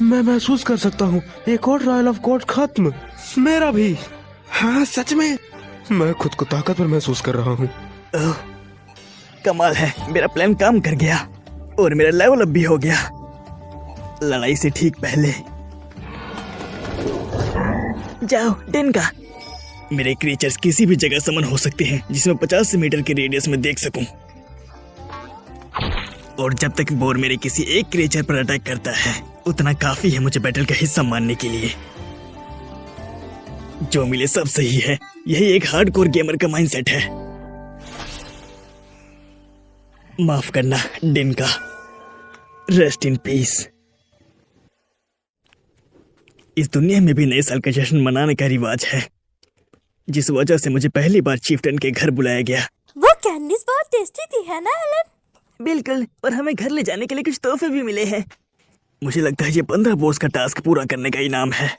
मैं महसूस कर सकता हूँ एक और ट्रायल ऑफ गॉड खत्म। मेरा भी। हाँ सच में, मैं खुद को ताकतवर महसूस कर रहा हूँ। कमाल है, मेरा प्लान काम कर गया और मेरा लेवल अप भी हो गया। लड़ाई से ठीक पहले जाओ दिन का। मेरे क्रिएचर्स किसी भी जगह समन हो सकते हैं जिसमें 50 मीटर के रेडियस में देख सकूं। और जब तक बोर मेरे किसी एक क्रिएचर पर अटैक करता है उतना काफी है मुझे बैटल का हिस्सा मानने के लिए। जो मिले सब सही है, यही एक हार्डकोर गेमर का माइंडसेट है। माफ करना डिन का, रेस्ट इन पीस। इस दुनिया में भी नए साल का जश्न मनाने का रिवाज है। जिस वजह से मुझे पहली बार चीफ्टन के घर बुलाया गया। वो कैंडीज बहुत टेस्टी थी है ना एलन? बिल्कुल, और हमें घर ले जाने के लिए कुछ तोहफे भी मिले हैं। मुझे लगता है ये 15 बोर्ड्स का टास्क पूरा करने का इनाम है।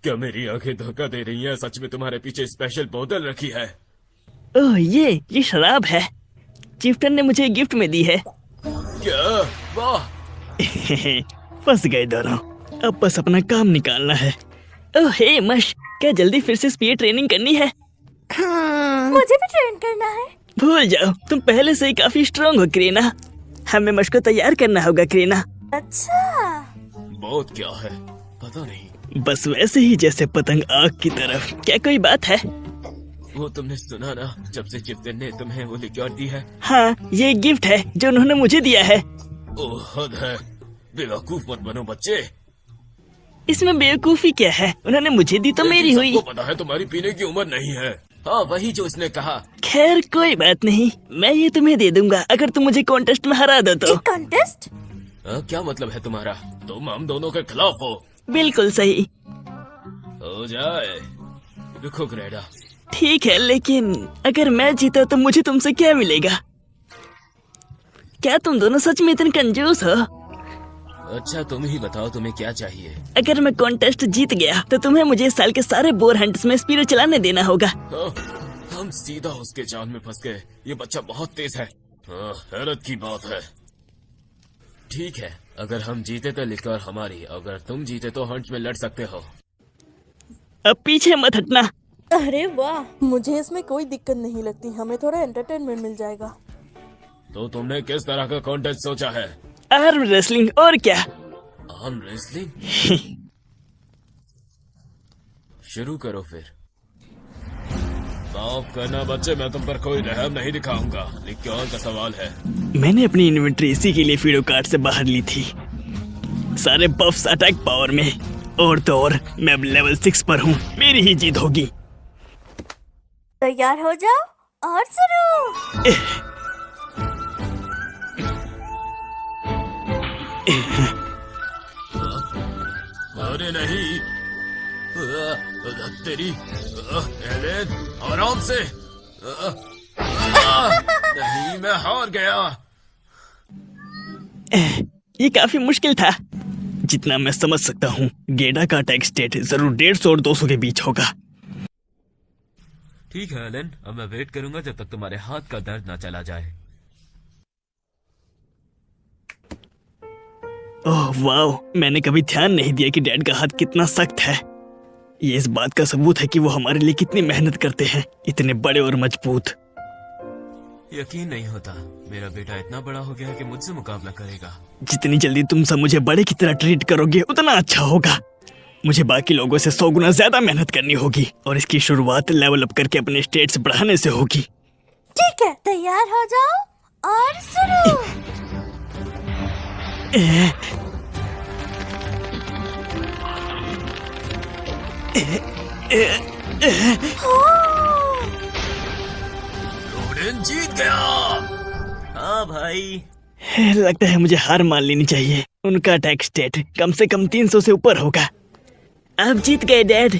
क्या मेरी आंखें धोखा दे रही हैं? सच में तुम्हारे पीछे स्पेशल बोतल रखी है? ओह ये शराब है। चीफ्टन ने मुझे गिफ्ट में दी है। क्या? वाह! फंस गए दोनों। अब बस अपना काम निकालना है। ओह हे मश, क्या जल्दी फिर से स्पीड ट्रेनिंग करनी है? मुझे भी ट्रेन करना है। भूल जाओ, तुम पहले से ही काफी स्ट्रांग हो करीना। हमें मश को तैयार करना होगा करीना। अच्छा। बहुत क्या है पता नहीं। बस वैसे ही जैसे पतंग आग की तरफ। क्या कोई बात है? वो तुमने सुना ना, जब से चिफ्टन ने तुम्हें वो लिक्योर दी है। हाँ, ये गिफ्ट है जो उन्होंने मुझे दिया है। ओह हद है, बेवकूफ मत बनो बच्चे। इसमें बेवकूफी क्या है? उन्होंने मुझे दी तो मेरी हुई। सबको पता है तुम्हारी पीने की उम्र नहीं है। हाँ वही जो उसने कहा। खैर कोई बात नहीं, मैं ये तुम्हें दे दूंगा अगर तुम मुझे कॉन्टेस्ट में हरा दो तो। कॉन्टेस्ट? क्या मतलब है तुम्हारा? तुम हम दोनों के खिलाफ हो। बिल्कुल सही। हो जाए। रुको ग्रेडा। ठीक है, लेकिन अगर मैं जीता तो मुझे तुमसे क्या मिलेगा? क्या तुम दोनों सच में इतने कंजूस हो? अच्छा तुम ही बताओ तुम्हें क्या चाहिए? अगर मैं कॉन्टेस्ट जीत गया तो तुम्हें मुझे इस साल के सारे बोर हंट्स में स्पीरो चलाने देना होगा। हम सीधा उसके जाल में फंस गए। ये बच्चा बहुत तेज है। हैरत की बात है। ठीक है, अगर हम जीते तो लिक्योर हमारी, अगर तुम जीते तो हंट में लड़ सकते हो। अब पीछे मत हटना। अरे वाह, मुझे इसमें कोई दिक्कत नहीं लगती। हमें थोड़ा एंटरटेनमेंट मिल जाएगा। तो तुमने किस तरह का कॉन्टेस्ट सोचा है? Arm wrestling. और क्या? Arm wrestling? शुरू करो फिर। माफ करना बच्चे, मैं तुम पर कोई रहम नहीं दिखाऊंगा। लिक्योर का सवाल है। मैंने अपनी इन्वेंट्री इसी के लिए फीडो कार्ड से बाहर ली थी। सारे बफ्स अटैक पावर में। और तो और मैं अब लेवल 6 पर हूँ। मेरी ही जीत होगी। तैयार हो जाओ और शुरू। अरे नहीं, तेरी एलेन, आराम से। नहीं, मैं हार गया। ये काफी मुश्किल था। जितना मैं समझ सकता हूँ गेडा का अटैक स्टेट जरूर 150 और 200 के बीच होगा। ठीक है एलेन, अब मैं वेट करूंगा जब तक तुम्हारे हाथ का दर्द ना चला जाए। ओह वाओ, मैंने कभी ध्यान नहीं दिया कि डैड का हाथ कितना सख्त है। ये इस बात का सबूत है कि वो हमारे लिए कितनी मेहनत करते हैं, इतने बड़े और मजबूत। यकीन नहीं होता, मेरा बेटा इतना बड़ा हो गया है कि मुझसे मुकाबला करेगा। जितनी जल्दी तुम सब मुझे बड़े की तरह ट्रीट करोगे उतना अच्छा होगा। मुझे बाकी लोगों से 100 गुना ज्यादा मेहनत करनी होगी और इसकी शुरुआत लेवल अप करके अपने स्टेट्स बढ़ाने से होगी। ठीक है, तैयार हो जाओ और शुरू। रोडेन जीत गया। हाँ भाई, लगता है मुझे हार मान लेनी चाहिए। उनका अटैक स्टेट कम से कम 300 से ऊपर होगा। आप जीत गए डैड।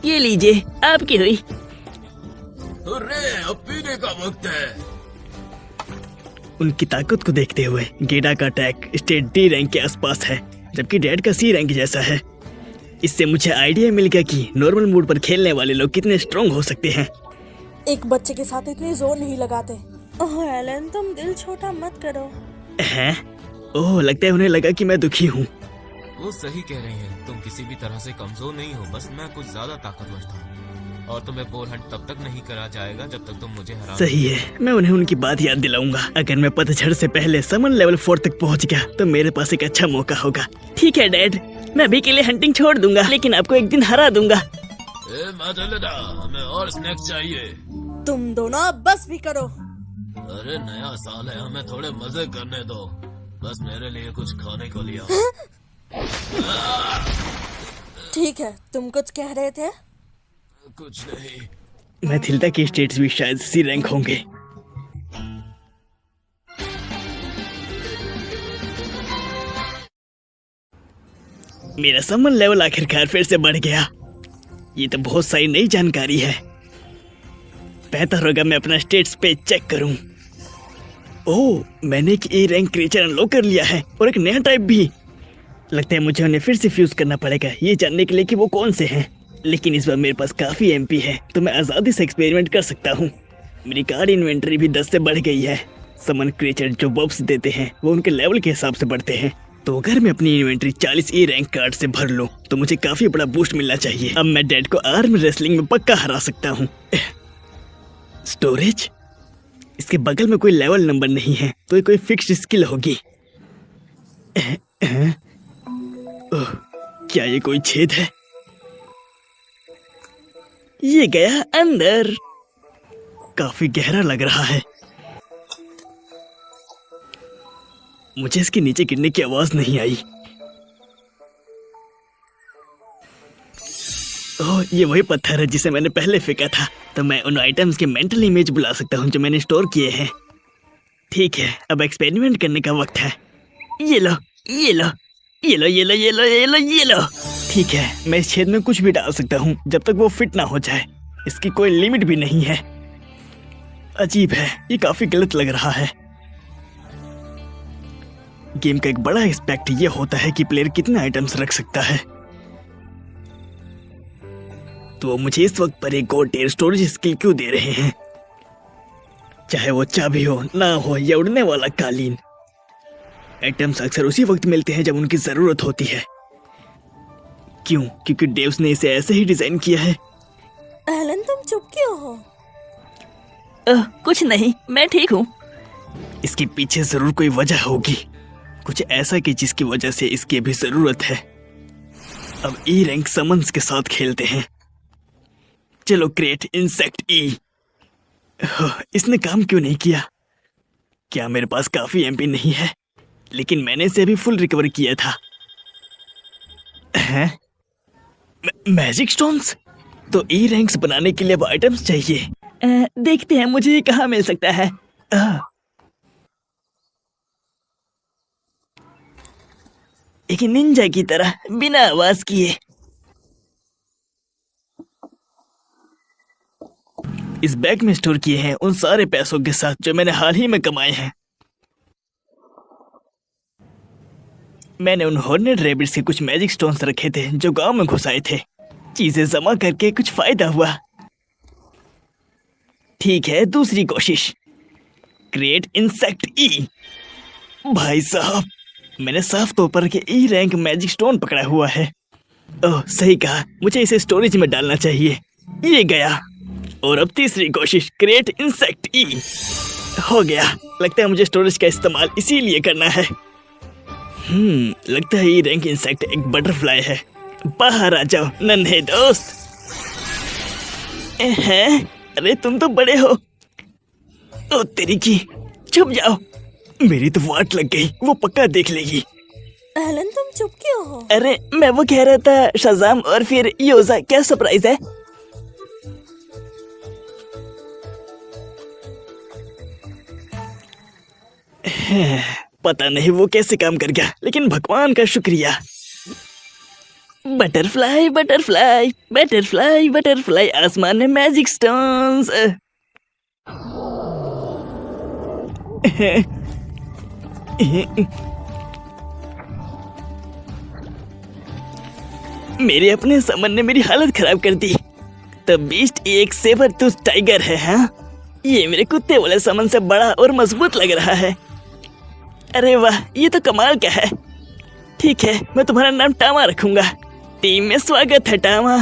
ये लीजिए, आपकी हुई। अरे अब पीने का वक्त है। उनकी ताकत को देखते हुए गेडा का अटैक स्टेट डी रैंक के आसपास है, जबकि डैड का सी रैंक जैसा है। इससे मुझे आइडिया मिल गया कि नॉर्मल मूड पर खेलने वाले लोग कितने स्ट्रॉन्ग हो सकते हैं। एक बच्चे के साथ इतनी जोर नहीं लगाते। ओह एलन, तुम दिल छोटा मत करो। हैं? ओह, लगता है उन्हें लगा कि मैं दुखी हूँ। वो सही कह रही हैं। तुम किसी भी तरह से कमजोर नहीं हो, बस मैं कुछ ज्यादा ताकतवर था। और तुम्हें बोर हंट तब तक नहीं करा जाएगा जब तक तुम मुझे हरा। सही है, मैं उन्हें उनकी बात याद दिलाऊंगा। अगर मैं पतझड़ से पहले समन लेवल 4 तक पहुंच गया तो मेरे पास एक अच्छा मौका होगा। ठीक है डैड, मैं अभी के लिए हंटिंग छोड़ दूंगा, लेकिन आपको एक दिन हरा दूंगा। हमें और स्नैक्स चाहिए। तुम दोनों अब बस भी करो। अरे नया साल है, हमें थोड़े मजे करने दो। बस मेरे लिए कुछ खाने को लिया। ठीक है, तुम कुछ कह रहे थे? कुछ नहीं। मैथिल्डा के स्टेट्स भी शायद सी रैंक होंगे। मेरा समन लेवल आखिरकार फिर से बढ़ गया। ये तो बहुत सारी नई जानकारी है। बेहतर होगा मैं अपना स्टेट्स पे चेक करूं। ओह, मैंने एक ए रैंक क्रीचर अनलॉक कर लिया है और एक नया टाइप भी। लगता है मुझे उन्हें फिर से फ्यूज करना पड़ेगा ये जानने के लिए कि वो कौन से हैं। लेकिन इस बार मेरे पास काफी एमपी है तो मैं आजादी से एक्सपेरिमेंट कर सकता हूँ। मेरी कार्ड इन्वेंटरी भी 10 से बढ़ गई है। समन क्रीचर जो बब्स देते हैं वो उनके लेवल के हिसाब से बढ़ते हैं। तो अगर मैं अपनी इन्वेंटरी 40 ए रैंक कार्ड से भर लूं तो मुझे काफी बड़ा बूस्ट मिलना चाहिए। अब मैं डैड को आर्म रेसलिंग में पक्का हरा सकता हूँ। स्टोरेज, इसके बगल में कोई लेवल नंबर नहीं है तो ये कोई फिक्स्ड स्किल होगी। क्या ये कोई छेद है? ये गया अंदर। काफी गहरा लग रहा है। मुझे इसके नीचे गिरने की आवाज नहीं आई। ओह, ये वही पत्थर है जिसे मैंने पहले फेंका था। तो मैं उन आइटम्स के मेंटल इमेज बुला सकता हूँ जो मैंने स्टोर किए हैं। ठीक है, अब एक्सपेरिमेंट करने का वक्त है। ये लो, ये लो, ये लो, ये लो, ये लो, ये लो, ये लो। ठीक है, मैं इस छेद में कुछ भी डाल सकता हूँ जब तक वो फिट ना हो जाए। इसकी कोई लिमिट भी नहीं है। अजीब है, ये काफी गलत लग रहा है। गेम का एक बड़ा एस्पेक्ट ये होता है कि प्लेयर कितने आइटम्स रख सकता है। तो मुझे इस वक्त पर एक गॉड टियर स्टोरेज स्किल क्यों दे रहे हैं? चाहे वो चाबी हो, ना हो या उड़ने वाला कालीन। आइटम्स अक्सर उसी वक्त मिलते हैं जब उनकी जरूरत होती है। क्यों? क्योंकि डेव्स ने इसे ऐसे ही डिजाइन किया है। एलन, तुम चुप क्यों हो? कुछ नहीं, मैं ठीक हूँ। इसके पीछे जरूर कोई वजह होगी, कुछ ऐसा कि जिसकी वजह से इसकी अभी जरूरत है। अब ई रैंक समन्स के साथ खेलते हैं। चलो क्रिएट इंसेक्ट ई। इसने काम क्यों नहीं किया? क्या मेरे पास काफी एमपी नहीं है? लेकिन मैंने इसे अभी फुल रिकवर किया था। हैं? Magic stones? तो ई रैंक्स बनाने के लिए अब आइटम्स चाहिए। देखते हैं मुझे ये कहाँ मिल सकता है। एक निंजा की तरह बिना आवाज किए। इस बैग में स्टोर किए हैं उन सारे पैसों के साथ जो मैंने हाल ही में कमाए हैं। मैंने उन हॉर्नेट रैबिट्स के कुछ मैजिक स्टोन्स रखे थे जो गांव में घुसाए थे। चीजें जमा करके कुछ फायदा हुआ। ठीक है, दूसरी कोशिश। क्रिएट इंसेक्ट ई। भाई साहब, मैंने साफ तौर पर के ई रैंक मैजिक स्टोन पकड़ा हुआ है। ओह, सही कहा, मुझे इसे स्टोरेज में डालना चाहिए। ये गया। और अब तीसरी कोशिश, क्रिएट इंसेक्ट ई। हो गया। लगता है मुझे स्टोरेज का इस्तेमाल इसीलिए करना है। लगता है ई रैंक इंसेक्ट एक बटरफ्लाई है। बाहर आ जाओ नन्हे दोस्त। हैं? अरे तुम तो बड़े हो। ओ तेरी की, छुप जाओ। मेरी तो वाट लग गई, वो पक्का देख लेगी। एलन, तुम चुप क्यों हो? अरे मैं वो कह रहा था शज़ाम और फिर योजा, क्या सरप्राइज है? पता नहीं वो कैसे काम कर गया, लेकिन भगवान का शुक्रिया। बटरफ्लाई बटरफ्लाई बटरफ्लाई बटरफ्लाई, आसमान में मैजिक स्टोन्स। मेरे अपने समन ने मेरी हालत खराब कर दी। द बीस्ट एक सेबर टूथ टाइगर है। हाँ, ये मेरे कुत्ते वाले समन से बड़ा और मजबूत लग रहा है। अरे वाह, ये तो कमाल का है। ठीक है, मैं तुम्हारा नाम टामा रखूंगा। टीम में स्वागत है टामा।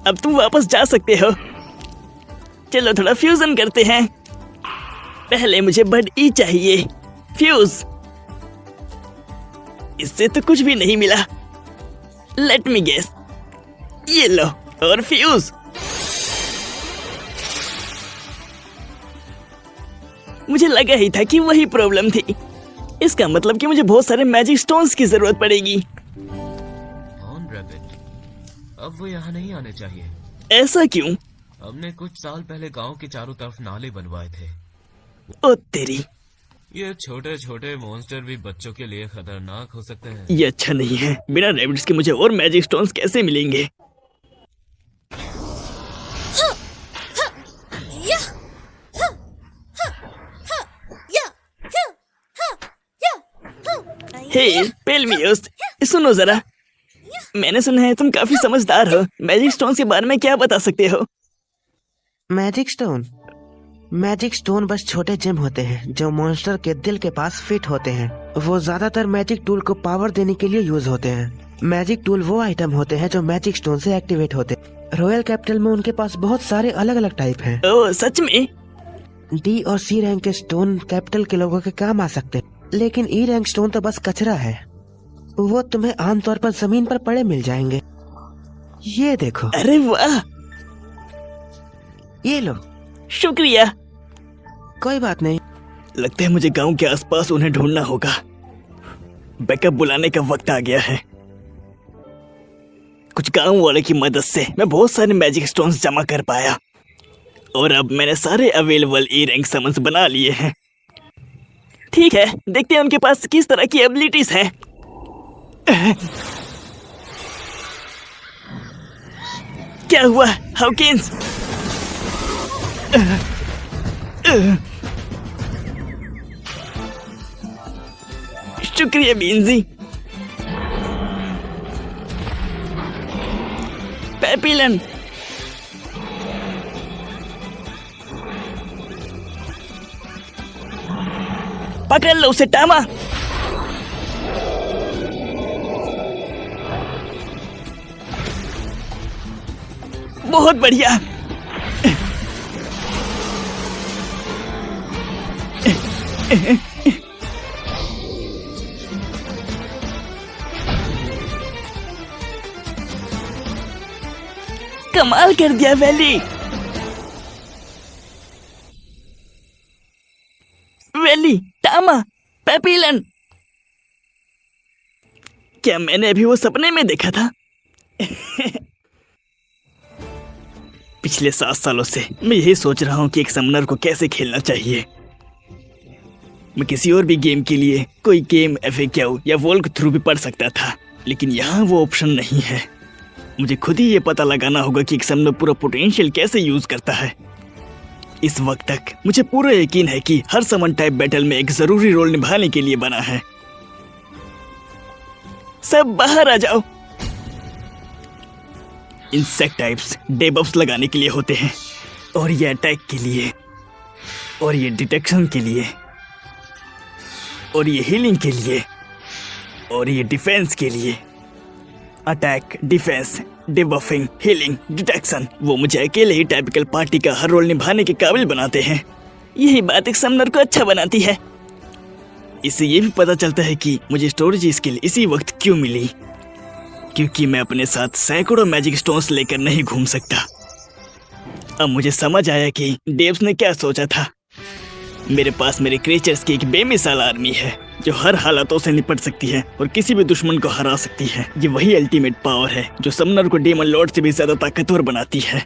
अब तुम वापस जा सकते हो। चलो थोड़ा फ्यूजन करते हैं। पहले मुझे बड ई चाहिए। फ्यूज। इससे तो कुछ भी नहीं मिला। Let me guess. ये लो, और फ्यूज। मुझे लगा ही था कि वही प्रॉब्लम थी। इसका मतलब कि मुझे बहुत सारे मैजिक स्टोन्स की जरूरत पड़ेगी। ऑन रैबिट, अब वो यहाँ नहीं आने चाहिए। ऐसा क्यों? हमने कुछ साल पहले गांव के चारों तरफ नाले बनवाए थे। ओ तेरी। ये छोटे छोटे मॉन्स्टर भी बच्चों के लिए खतरनाक हो सकते हैं। ये अच्छा नहीं है। बिना रैबिट्स के मुझे और मैजिक स्टोन्स कैसे मिलेंगे? हे पेलमियोस, सुनो जरा। मैंने सुना है तुम काफी समझदार हो। मैजिक स्टोन के बारे में क्या बता सकते हो? Magic stone? मैजिक स्टोन बस छोटे जेम होते हैं जो मॉन्स्टर के दिल के पास फिट होते हैं। वो ज्यादातर मैजिक टूल को पावर देने के लिए यूज होते हैं। मैजिक टूल वो आइटम होते हैं जो मैजिक स्टोन से एक्टिवेट होते हैं। रॉयल कैपिटल में उनके पास बहुत सारे अलग अलग टाइप हैं। ओह सच में? डी और सी रैंक के स्टोन कैपिटल के लोगों के काम आ सकते हैं, लेकिन ई रैंक स्टोन तो बस कचरा है। वो तुम्हें आमतौर पर जमीन पर पड़े मिल जाएंगे। ये देखो। अरे वाह, ये लो। शुक्रिया। कोई बात नहीं। लगता है मुझे गांव के आसपास उन्हें ढूंढना होगा। बैकअप बुलाने का वक्त आ गया है। कुछ गांव वाले की मदद से मैं बहुत सारे मैजिक स्टोन्स जमा कर पाया और अब मैंने सारे अवेलेबल ई रैंक समन्स बना लिए हैं। ठीक है, देखते हैं उनके पास किस तरह की एबिलिटीज हैं। क्या हुआ हाउकिंस? शुक्रिया बीन्जी। पेपिलन, पकड़ लो उसे टामा। बहुत बढ़िया। कमाल कर दिया वैली। वैली, टामा, पेपिलन। क्या मैंने अभी वो सपने में देखा था? पिछले 7 सालों से मैं यही सोच रहा हूँ कि एक समनर को कैसे खेलना चाहिए। मैं किसी और भी गेम के लिए कोई गेम FAQ या वॉल्क थ्रू भी पढ़ सकता था, लेकिन यहाँ वो ऑप्शन नहीं है। मुझे खुद ही ये पता लगाना होगा कि एक समनर पूरा पोटेंशियल कैसे यूज करता है। इस वक्त तक मुझे पूरा यकीन है कि हर समन टाइप बैटल में एक जरूरी रोल निभाने के लिए बना है। सब बाहर आ जाओ। इंसेक्ट टाइप्स डेबफ्स लगाने के लिए होते हैं, और ये अटैक के लिए, और ये डिटेक्शन के लिए, और ये हीलिंग के लिए, और ये डिफेंस के लिए। अटैक, डिफेंस, डिबफिंग, हीलिंग, डिटेक्शन, वो मुझे अकेले ही टाइपिकल पार्टी का हर रोल निभाने के काबिल बनाते हैं। यही बात एक समनर को अच्छा बनाती है। इससे ये भी पता चलता है कि मुझे स्टोरेज स्किल इसी वक्त क्यों मिली, क्योंकि मैं अपने साथ सैकड़ों मैजिक स्टोन्स लेकर नहीं घूम सकता। अब मुझे समझ आया कि डेव्स ने क्या सोचा था। मेरे पास मेरे क्रिएचर्स की एक बेमिसाल आर्मी है जो हर हालातों से निपट सकती है और किसी भी दुश्मन को हरा सकती है। ये वही अल्टीमेट पावर है जो समनर को डेमन लॉर्ड से भी ज्यादा ताकतवर बनाती है।